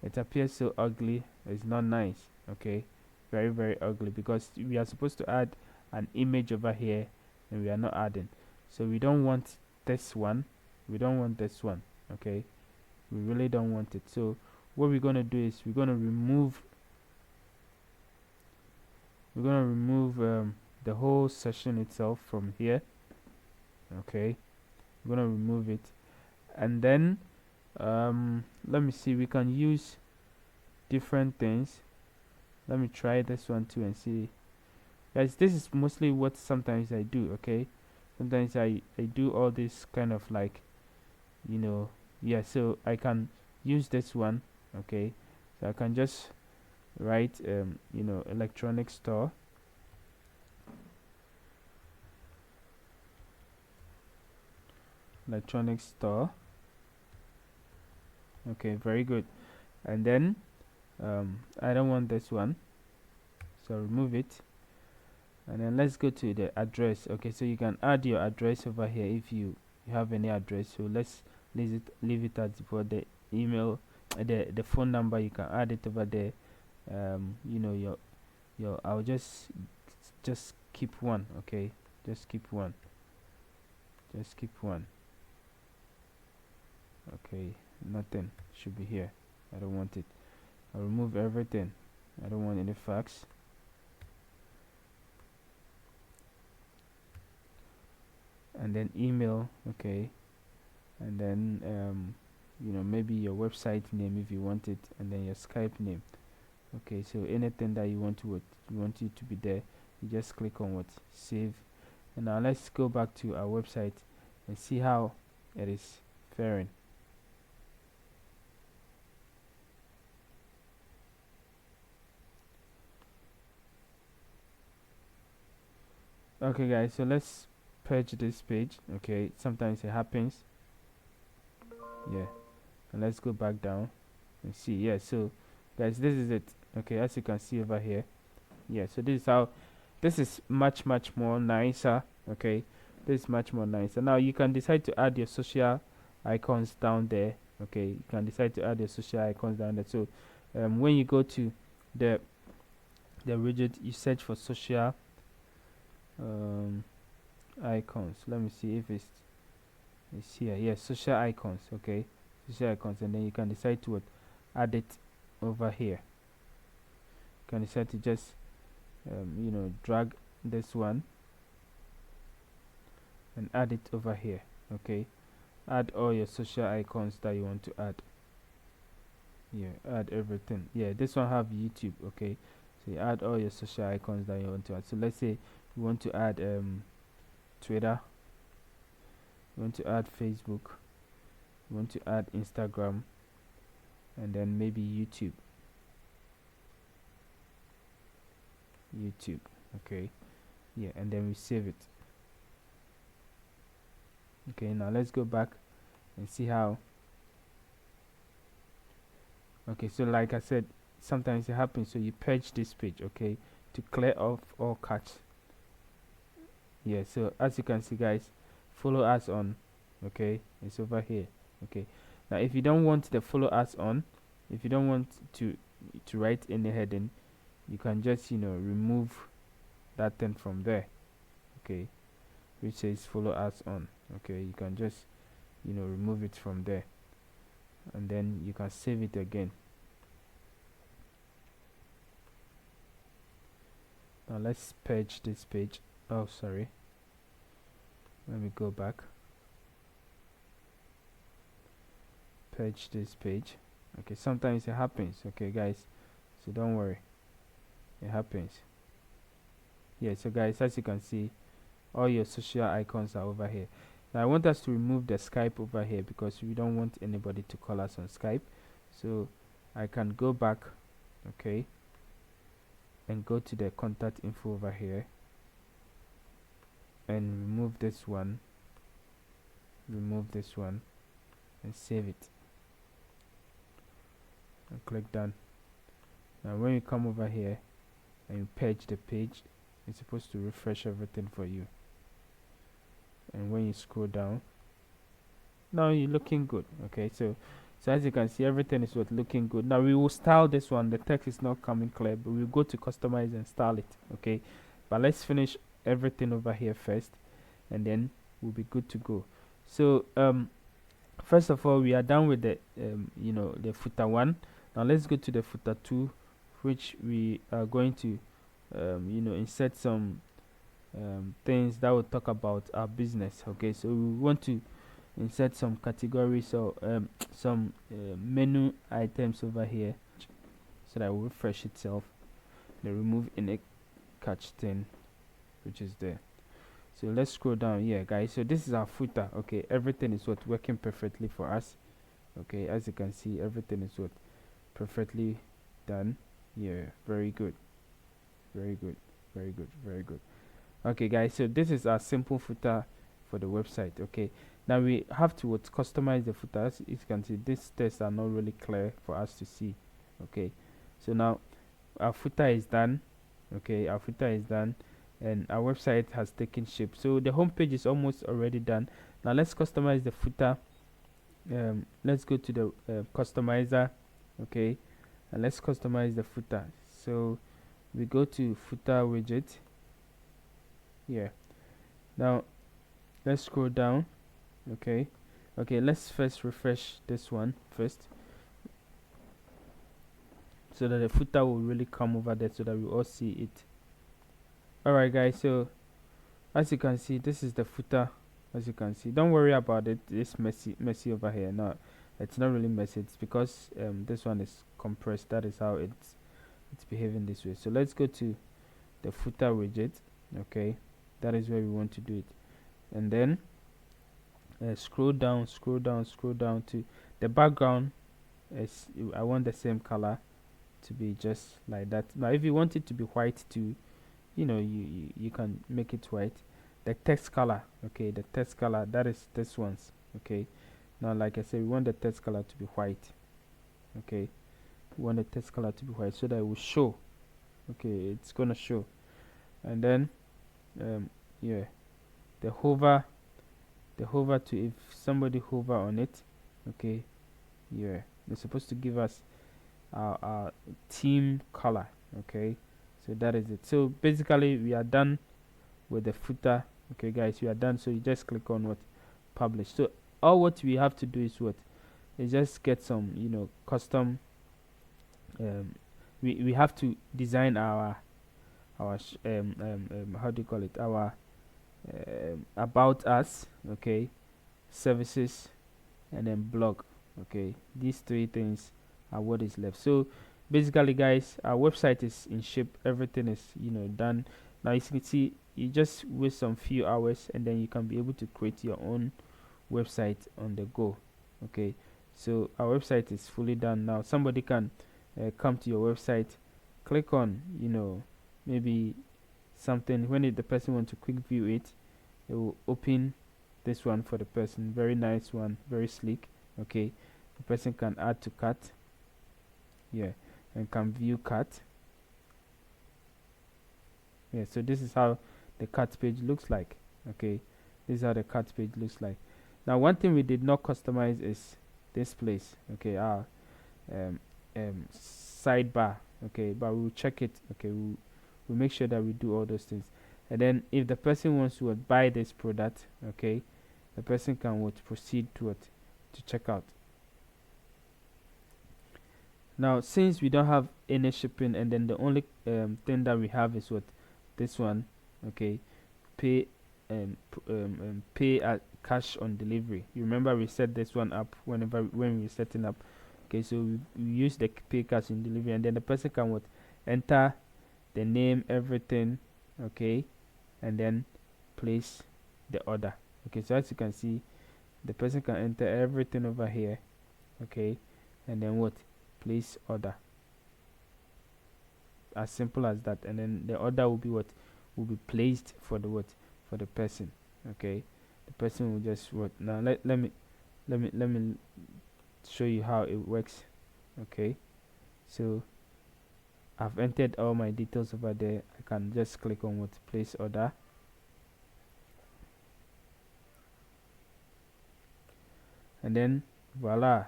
S1: it appears so ugly. It's not nice. Okay, very, very ugly, because we are supposed to add an image over here and we are not adding. So we don't want this one. We don't want this one. Okay, we really don't want it. So what we're going to do is we're going to remove the whole session itself from here. Okay, we're going to remove it, and then let me see, we can use different things. Let me try this one too and see. Guys, this is mostly what sometimes I do. Okay, sometimes I do all this kind of like, yeah, so I can use this one. Okay, so I can just write electronic store. Electronic store. Okay, very good. And then I don't want this one, so remove it. And then let's go to the address. Okay, so you can add your address over here if you have any address. So let's leave it as for the email, the phone number. You can add it over there. Your I'll just keep one. Okay, just keep one. Okay, nothing should be here. I don't want it. I'll remove everything. I don't want any fax. And then email. Okay, and then maybe your website name if you want it, and then your Skype name. Okay, so anything that you want it to be there, you just click on what, save. And now let's go back to our website and see how it is faring. Okay, guys, so let's purge this page. Okay, sometimes it happens. Yeah, and let's go back down and see. Yeah, so guys, this is it. Okay, as you can see over here. Yeah, so this is how, this is much more nicer. Okay, this is much more nicer. Now you can decide to add your social icons down there. Okay, you can decide to add your social icons down there. So when you go to the widget, you search for social icons. Let me see if it's here. Yes, social icons. Okay, social icons, and then you can decide to add it over here. You can decide to just drag this one and add it over here. Okay, add all your social icons that you want to add. Yeah, add everything. Yeah, this one have YouTube. Okay, so you add all your social icons that you want to add. So let's say you want to add Twitter, you want to add Facebook, you want to add Instagram, and then maybe YouTube. Okay, yeah, and then we save it. Okay, now let's go back and see how. Okay, so like I said, sometimes it happens, so you purge this page. Okay, to clear off all caches. Yeah, so as you can see, guys, follow us on. Okay, it's over here. Okay, now if you don't want the follow us on, if you don't want to write any heading, you can just remove that thing from there, okay, which says follow us on. Okay, you can just remove it from there, and then you can save it again. Now let's purge this page. Oh, sorry, let me go back. Purge this page. Okay, sometimes it happens, okay guys, so don't worry, it happens. Yeah, so guys, as you can see, all your social icons are over here. Now I want us to remove the Skype over here because we don't want anybody to call us on Skype. So I can go back, okay, and go to the contact info over here and remove this one, and save it, and click done. Now when you come over here and you purge the page, it's supposed to refresh everything for you. And when you scroll down, now you're looking good. Okay, so as you can see, everything is looking good. Now we will style this one. The text is not coming clear, but we'll go to customize and style it. Okay, but let's finish everything over here first, and then we'll be good to go. So first of all, we are done with the the footer one. Now let's go to the footer two, which we are going to insert some things that will talk about our business. Okay, so we want to insert some categories or some menu items over here, so that will refresh itself. The remove in catch thing, which is there. So let's scroll down here, guys. So this is our footer. Okay, everything is working perfectly for us. Okay, as you can see, everything is perfectly done. Yeah, very good, very good, very good, very good. Okay guys, so this is our simple footer for the website. Okay, now we have to customize the footer. As you can see, these tests are not really clear for us to see. Okay, so now our footer is done. Okay, our footer is done, and our website has taken shape. So the home page is almost already done. Now let's customize the footer. Let's go to the customizer. Okay, and let's customize the footer. So we go to footer widget. Yeah, now let's scroll down. Okay, let's first refresh this one first, so that the footer will really come over there, so that we all see it. Alright guys, so as you can see, this is the footer. As you can see, don't worry about it, it's messy over here. No, it's not really messy, it's because this one is compressed. That is how it's behaving this way. So let's go to the footer widget. Okay, that is where we want to do it, and then scroll down to the background. I want the same color to be just like that. Now if you want it to be white too, you can make it white. The text color, okay, the text color, that is this one's. Okay, now like I said, we want the text color to be white. Okay, we want the text color to be white, so that it will show. Okay, it's gonna show. And then yeah, the hover to, if somebody hover on it, okay, yeah, they're supposed to give us our theme color. Okay, so that is it. So basically we are done with the footer. Okay guys, we are done. So you just click on publish. So all what we have to do is just get some custom we have to design our how do you call it, our about us, okay, services, and then blog. Okay, these three things are what is left. So basically guys, our website is in shape, everything is done. Now you can see, you just waste some few hours, and then you can be able to create your own website on the go. Okay, so our website is fully done. Now somebody can come to your website, click on maybe something. When the person wants to quick view it, it will open this one for the person. Very nice one, very sleek. Okay, the person can add to cart, yeah, and can view cart. Yeah, so this is how the cart page looks like. Okay, this is how the cart page looks like. Now one thing we did not customize is this place. Okay, our sidebar. okay, but we'll check it. Okay, we'll make sure that we do all those things. And then if the person wants to buy this product, okay, the person can proceed to check out. Now since we don't have any shipping, and then the only thing that we have is this one, okay, pay pay at cash on delivery. You remember we set this one up when we're setting up. Okay, so we use the pay cash on delivery, and then the person can enter the name, everything, okay, and then place the order. Okay, so as you can see, the person can enter everything over here, okay, and then place order. As simple as that. And then the order will be placed for the person. Okay, the person will just now let me show you how it works. Okay, so I've entered all my details over there. I can just click on place order, and then voila,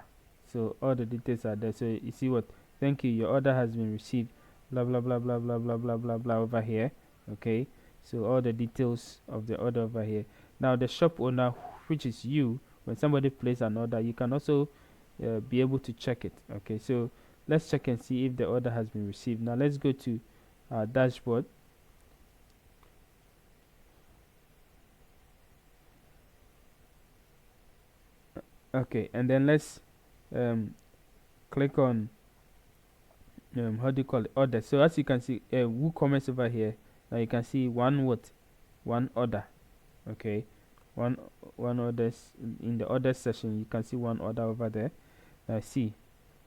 S1: so all the details are there. So you see thank you, your order has been received, blah blah blah blah blah blah blah blah blah over here. Okay, so all the details of the order over here. Now the shop owner, which is you, when somebody places an order, you can also be able to check it. Okay, so let's check and see if the order has been received. Now let's go to our dashboard. Okay, and then let's click on how do you call it, order. So as you can see, WooCommerce over here. Now you can see one order. Okay, one orders in the order section. You can see one order over there. Now see,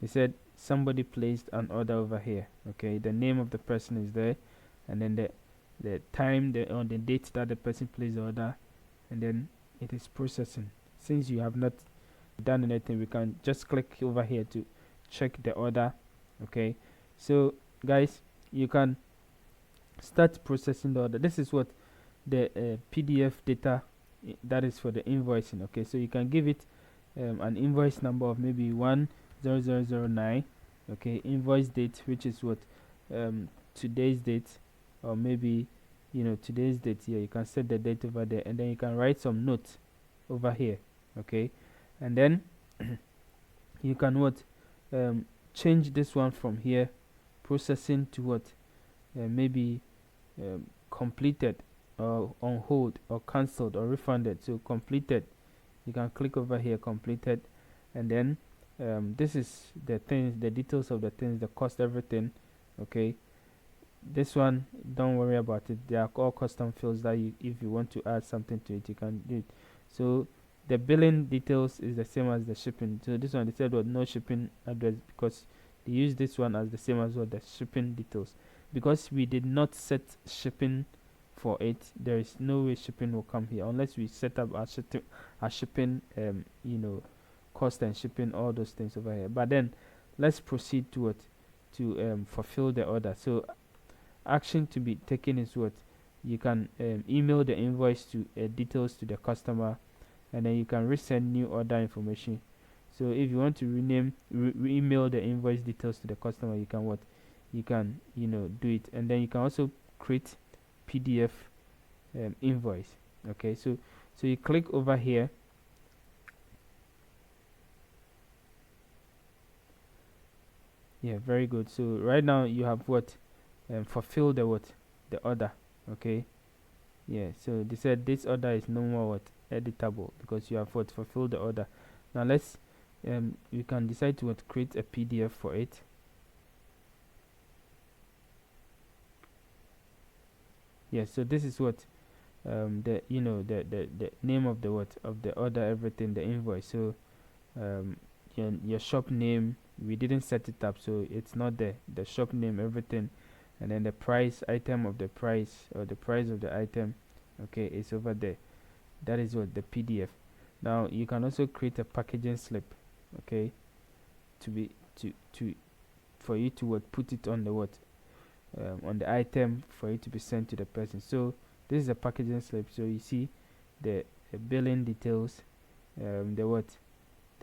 S1: it said somebody placed an order over here. Okay, the name of the person is there, and then the time, on the date that the person placed the order, and then it is processing. Since you have not done anything, we can just click over here to check the order. Okay, so guys, you can start processing the order. This is the PDF data that is for the invoicing. Okay, so you can give it an invoice number of maybe 10009. Okay, invoice date, which is today's date, or maybe today's date here. You can set the date over there, and then you can write some notes over here. Okay, and then you can change this one from here, processing, to maybe completed, or on hold, or cancelled, or refunded. So completed, you can click over here, completed, and then this is the details of the things, the cost, everything. Okay, this one, don't worry about it. They are all custom fields that if you want to add something to it, you can do it. So the billing details is the same as the shipping. So this one, they said no shipping address, because they use this one as the same as the shipping details. Because we did not set shipping for it, there is no way shipping will come here unless we set up our shipping cost and shipping, all those things over here. But then let's proceed to fulfill the order. So action to be taken is you can email the invoice to details to the customer, and then you can resend new order information. So if you want to email the invoice details to the customer, you can do it. And then you can also create PDF invoice. Okay, so you click over here, yeah, very good. So right now you have fulfill the order. Okay, yeah, so they said this order is no more editable, because you have fulfilled the order. Now let's you can decide to create a PDF for it. Yeah, so this is the name of the order, everything, the invoice. So your shop name, we didn't set it up, so it's not there. The shop name, everything, and then the price, item of the price, or the price of the item, okay, it's over there. That is the PDF. Now you can also create a packaging slip, okay, for you to put it on the on the item, for it to be sent to the person. So this is a packaging slip. So you see the billing details, the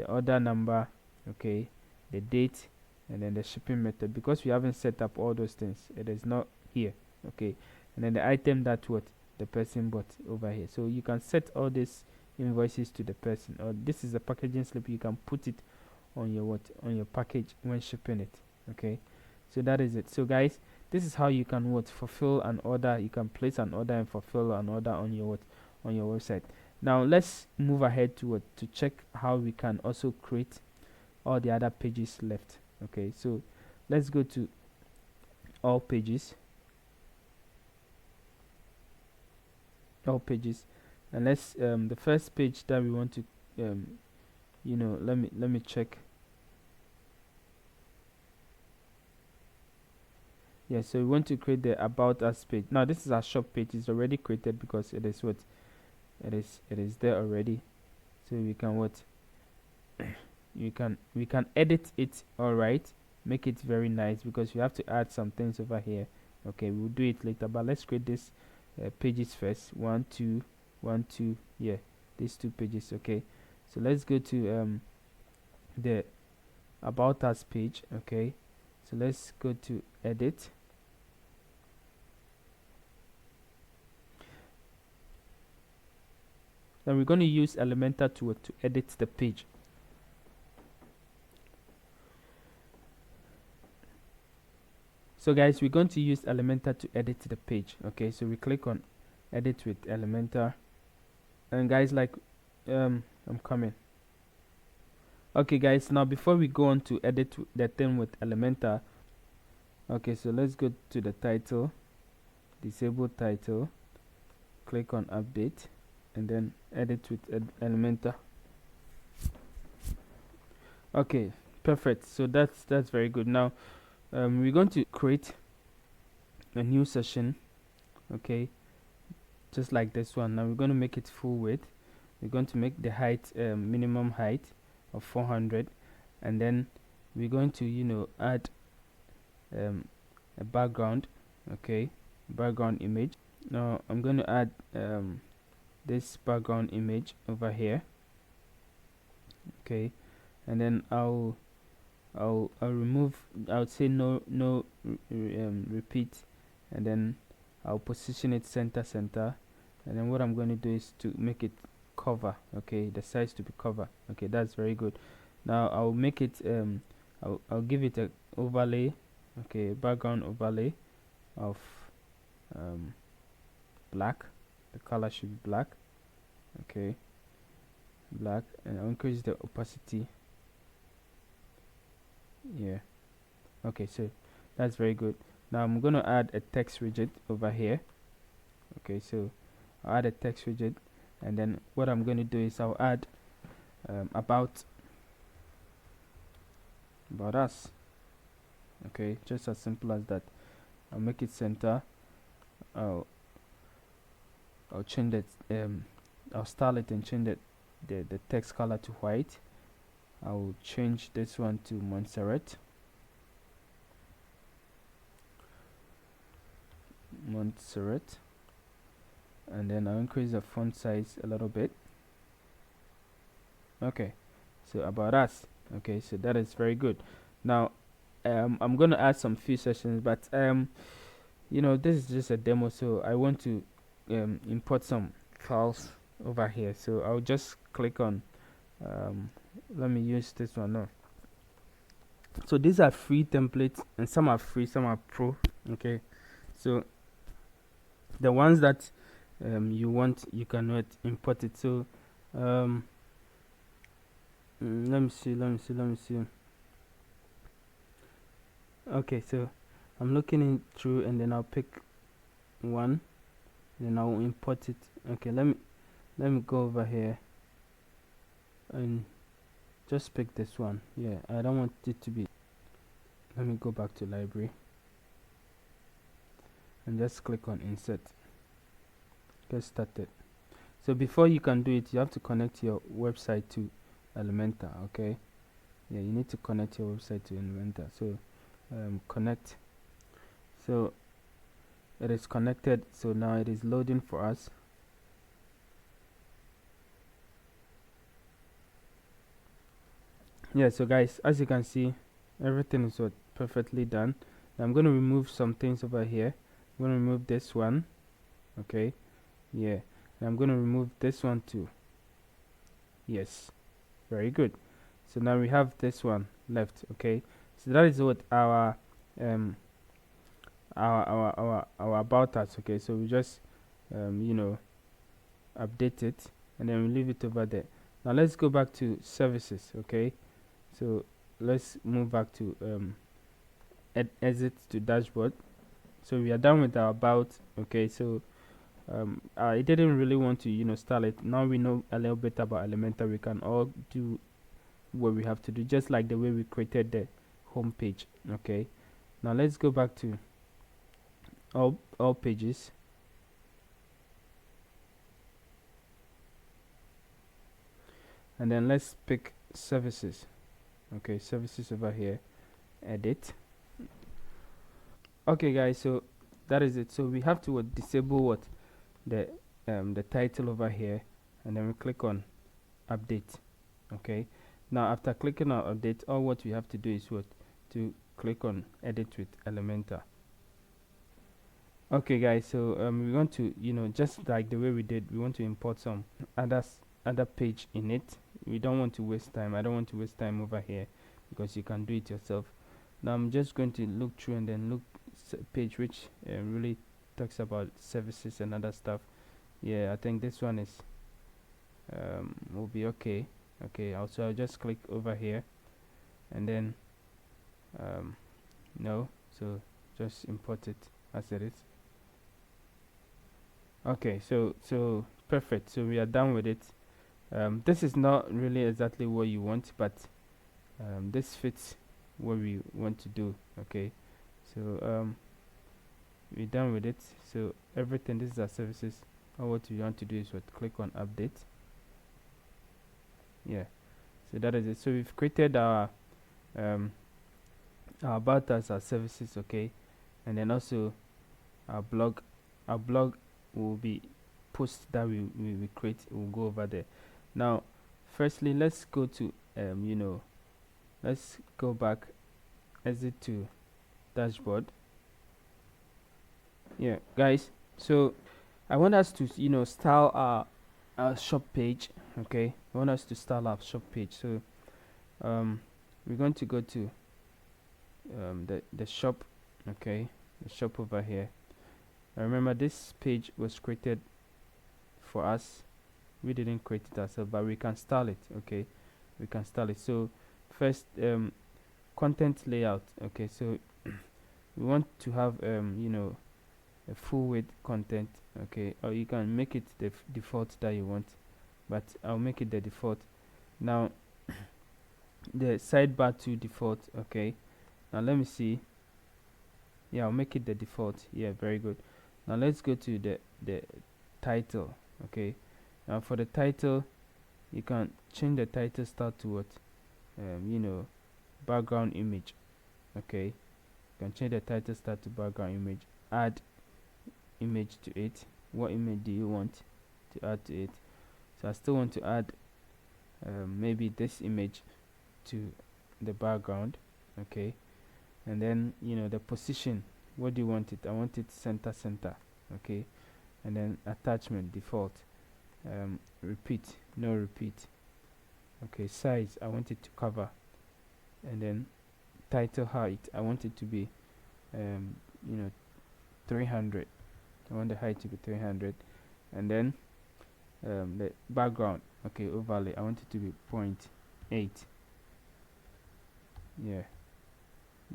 S1: order number, okay, the date, and then the shipping method, because we haven't set up all those things, it is not here. Okay, and then the item that what the person bought over here. So you can set all these invoices to the person, or this is a packaging slip, you can put it on your what, on your package when shipping it. Okay, so that is it. So guys, this is how you can what, fulfill an order. You can place an order and fulfill an order on your what, on your website. Now let's move ahead to what, to check how we can also create all the other pages left. Okay, so let's go to all pages, and let's the first page that we want to let me check. Yeah, so we want to create the about us page. Now this is our shop page. It's already created because it is what, it is there already. So we can what, we can edit it, all right, make it very nice, because we have to add some things over here. Okay, we'll do it later, but let's create this pages first. 1 2 1 2, yeah, these 2 pages. Okay, so let's go to the about us page. Okay, so let's go to edit. Then we're going to use Elementor to edit the page. So guys, we're going to use Elementor to edit the page. Okay, so we click on edit with Elementor, and guys, like I'm coming. Okay guys, now before we go on to edit the thing with Elementor, okay, so let's go to the title, disable title, click on update, and then edit with Elementor. Okay, perfect. So that's very good. Now we're going to create a new session. Okay, just like this one. Now we're going to make it full width. We're going to make the height minimum height of 400, and then we're going to add a background. Okay, background image. Now I'm going to add this background image over here. Okay, and then I'll remove, I would say no repeat, and then I'll position it center, and then what I'm going to do is to make it cover. Okay, the size to be cover. Okay, that's very good. Now I'll make it I'll give it a overlay. Okay, background overlay of black. The color should be black. Okay, black, and I'll increase the opacity. Yeah, okay, so that's very good. Now I'm going to add a text widget over here. Okay, so I'll add a text widget, and then what I'm going to do is I'll add about us. Okay, just as simple as that. I'll make it center. I'll change it, I'll style it and change it, the text color to white. I'll change this one to Montserrat, and then I'll increase the font size a little bit. Okay, so about us. Okay, so that is very good. Now I'm going to add some few sessions, but this is just a demo, so I want to import some files over here. So I'll just click on let me use this one now. So these are free templates, and some are free, some are pro. Okay, so the ones that you want, you cannot import it. So let me see. Okay, so I'm looking in through, and then I'll pick one, and then I'll import it. Okay, let me go over here and just pick this one. Yeah, I don't want it to be. Let me go back to library and just click on insert. Get started. So before you can do it, you have to connect your website to Elementor. Okay, yeah, you need to connect your website to Elementor. So connect. So it is connected, so now it is loading for us. Yeah, so guys, as you can see, everything is what perfectly done. Now I'm going to remove some things over here. I'm going to remove this one. Okay, yeah, and I'm going to remove this one too. Yes, very good. So now we have this one left. Okay, so that is what um our about us. Okay, so we just update it, and then we leave it over there. Now let's go back to services. Okay, so let's move back to exit to dashboard. So we are done with our about. Okay, so I didn't really want to style it. Now we know a little bit about Elementor. We can all do what we have to do, just like the way we created the home page. Okay, now let's go back to all pages, and then let's pick services. Okay, services over here, edit. Okay guys, so that is it. So we have to disable the title over here, and then we click on update. Okay, now after clicking on update, all what we have to do is to click on edit with Elementor. Okay guys, so we want to just like the way we did, we want to import some other page in it. We don't want to waste time. I don't want to waste time over here, because you can do it yourself. Now I'm just going to look through and then look page which really talks about services and other stuff. Yeah, I think this one is will be okay. Okay, also I'll just click over here, and then no, so just import it as it is. Okay, so perfect. So we are done with it. This is not really exactly what you want, but this fits what we want to do. Okay, so we're done with it. So everything, this is our services. All what we want to do is click on update. Yeah, so that is it. So we've created our about us, our services. Okay, and then also our blog will be posts that we create will go over there. Now firstly, let's go to let's go back, exit to dashboard. Yeah guys, so I want us to style our shop page. Okay, I want us to style our shop page. So we're going to go to the shop. Okay, the shop over here. Now remember, this page was created for us. We didn't create it ourselves, but we can style it. Okay, we can style it. So first, content layout. Okay, so we want to have a full width content. Okay, or you can make it the default that you want, but I'll make it the default. Now the sidebar to default. Okay, now let me see. Yeah, I'll make it the default. Yeah, very good. Now let's go to the title. Okay, now for the title, you can change the title style to what background image. Okay, you can change the title style to background image. Add image to it. What image do you want to add to it? So I still want to add maybe this image to the background. Okay, and then the position, what do you want it? I want it center. Okay, and then attachment default, repeat, no repeat. Okay, size, I want it to cover, and then title height, I want it to be 300. I want the height to be 300, and then the background, okay, overlay, I want it to be 0.8. yeah,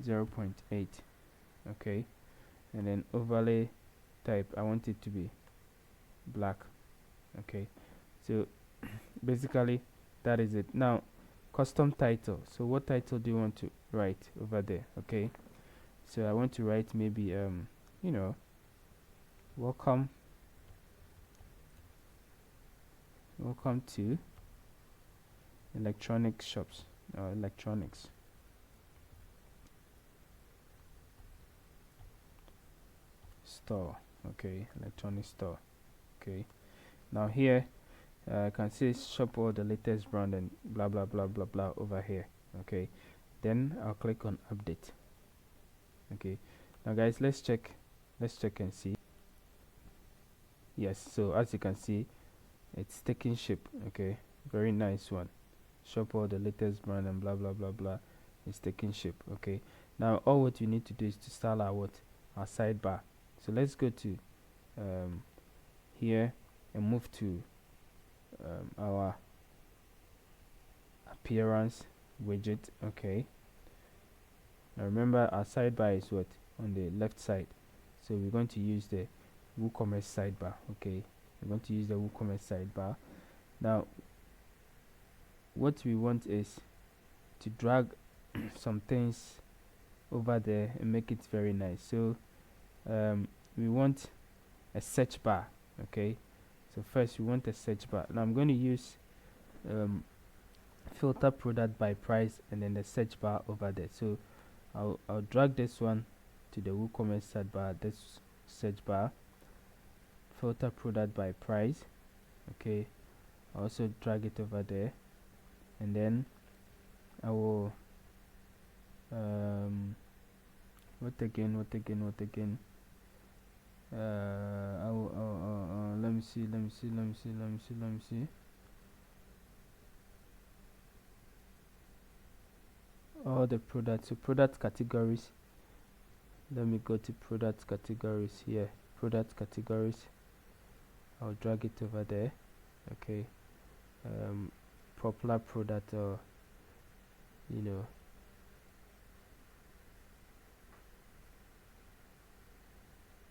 S1: 0.8. okay, and then overlay type, I want it to be black. Okay, so basically that is it. Now custom title, so what title do you want to write over there? Okay, so I want to write maybe welcome to electronic shops, or electronics store. Okay, electronic store. Okay, now here I can say shop all the latest brand and blah blah blah blah blah over here. Okay, then I'll click on update. Okay, now guys, let's check and see. Yes, so as you can see, it's taking shape. Okay, very nice one. Shop all the latest brand and blah blah blah blah. It's taking shape. Okay, now all what you need to do is to style our sidebar. So let's go to here and move to our appearance widget. Okay, now remember our sidebar is what on the left side, so we're going to use the WooCommerce sidebar. Okay, we're going to use the WooCommerce sidebar. Now what we want is to drag some things over there and make it very nice. So we want a search bar. Okay, so first we want a search bar. Now I'm going to use filter product by price and then the search bar over there. So I'll drag this one to the WooCommerce sidebar, this search bar, filter product by price. Okay, I'll also drag it over there, and then I will what again I will let me see all the products. So product categories, let me go to product categories here. Product categories, I'll drag it over there. Okay, popular product, or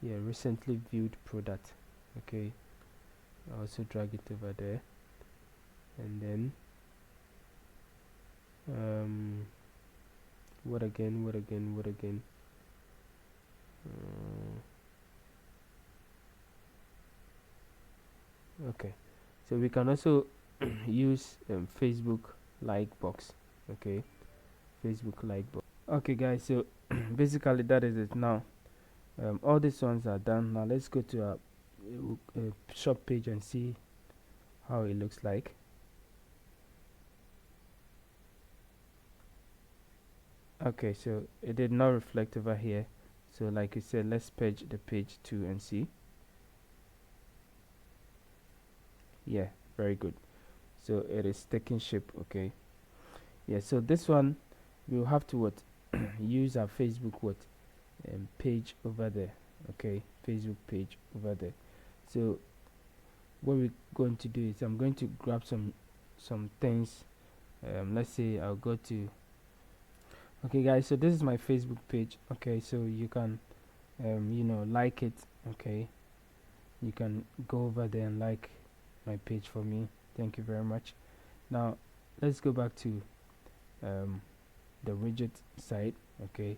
S1: yeah, recently viewed product. Okay, I'll also drag it over there, and then what again okay, so we can also use Facebook like box. Okay, Facebook like box. Okay guys, so basically that is it. Now all these ones are done. Now let's go to our shop page and see how it looks like. Okay, so it did not reflect over here, so like you said, let's page the page 2 and see. Yeah, very good. So it is taking shape. Okay, yeah, so this one we'll have to what use our Facebook page over there. Okay, Facebook page over there. So what we're going to do is I'm going to grab some things. Let's say I'll go to, okay guys, so this is my Facebook page. Okay, so you can like it. Okay, you can go over there and like my page for me. Thank you very much. Now let's go back to the widget side. Okay,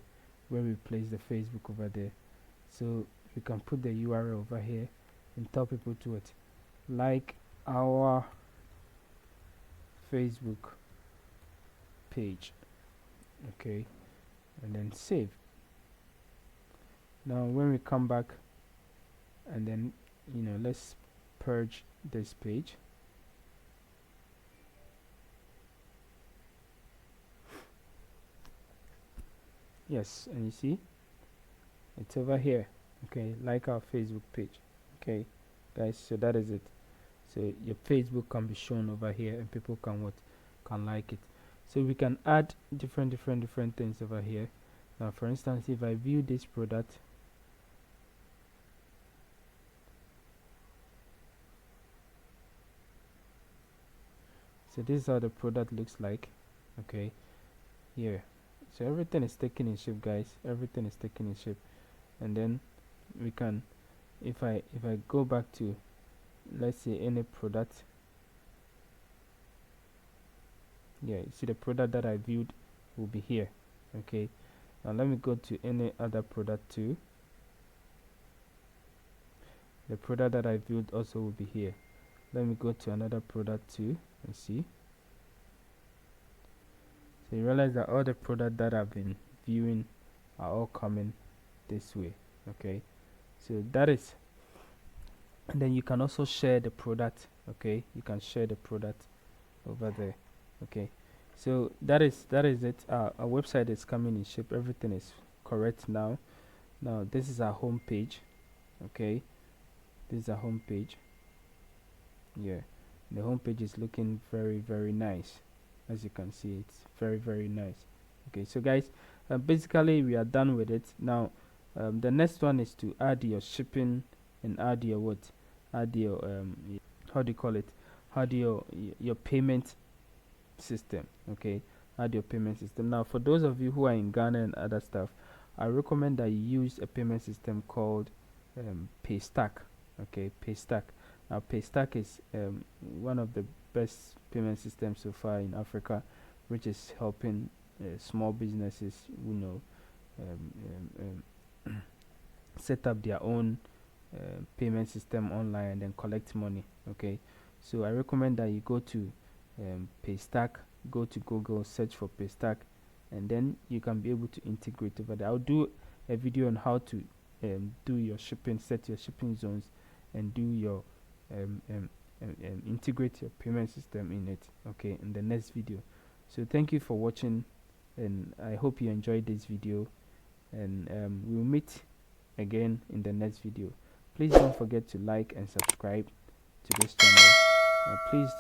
S1: where we place the Facebook over there. So we can put the URL over here and tell people to like our Facebook page. Okay, and then save. Now when we come back, and then let's purge this page. Yes, and you see it's over here. Okay, like our Facebook page. Okay guys, so that is it. So your Facebook can be shown over here and people can like it. So we can add different things over here. Now for instance, if I view this product, so this is how the product looks like. Okay, here, so everything is taken in shape guys, everything is taken in shape. And then we can, if I go back to, let's say, any product, yeah, you see the product that I viewed will be here. Okay, now let me go to any other product too. The product that I viewed also will be here. Let me go to another product too and see. So you realize that all the product that I've been viewing are all coming this way. Okay, so that is, and then you can also share the product. Okay, you can share the product over there. Okay, So that is it. Our website is coming in shape. Everything is correct now. Now this is our home page. Okay, this is our home page. Yeah, the home page is looking very nice. As you can see, it's very nice. Okay, so guys, basically we are done with it now. The next one is to add your shipping and add your what? Add your how do you call it? Add your payment system. Okay, add your payment system. Now for those of you who are in Ghana and other stuff, I recommend that you use a payment system called Paystack. Okay, Paystack. Now Paystack is one of the best payment systems so far in Africa, which is helping small businesses, set up their own payment system online and then collect money. Okay, so I recommend that you go to Paystack, go to Google, search for Paystack, and then you can be able to integrate over there. I'll do a video on how to do your shipping, set your shipping zones, and do your integrate your payment system in it. Okay, in the next video. So thank you for watching, and I hope you enjoyed this video, and we'll meet again in the next video. Please don't forget to like and subscribe to this channel. Please,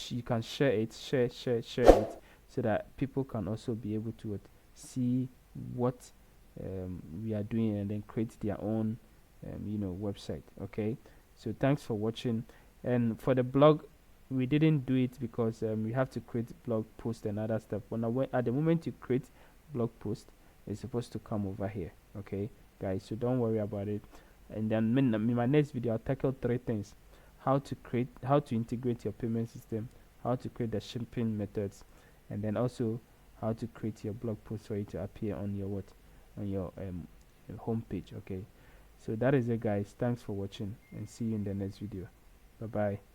S1: you can share it, share it, so that people can also be able to see what we are doing and then create their own website. Okay, so thanks for watching. And for the blog, we didn't do it because we have to create blog post and other stuff. But at the moment you create blog post, it's supposed to come over here. Okay guys, so don't worry about it. And then in my next video I'll tackle 3 things: how to integrate your payment system, how to create the shipping methods, and then also how to create your blog post for it to appear on your home page. Okay, so that is it guys. Thanks for watching and see you in the next video. Bye bye.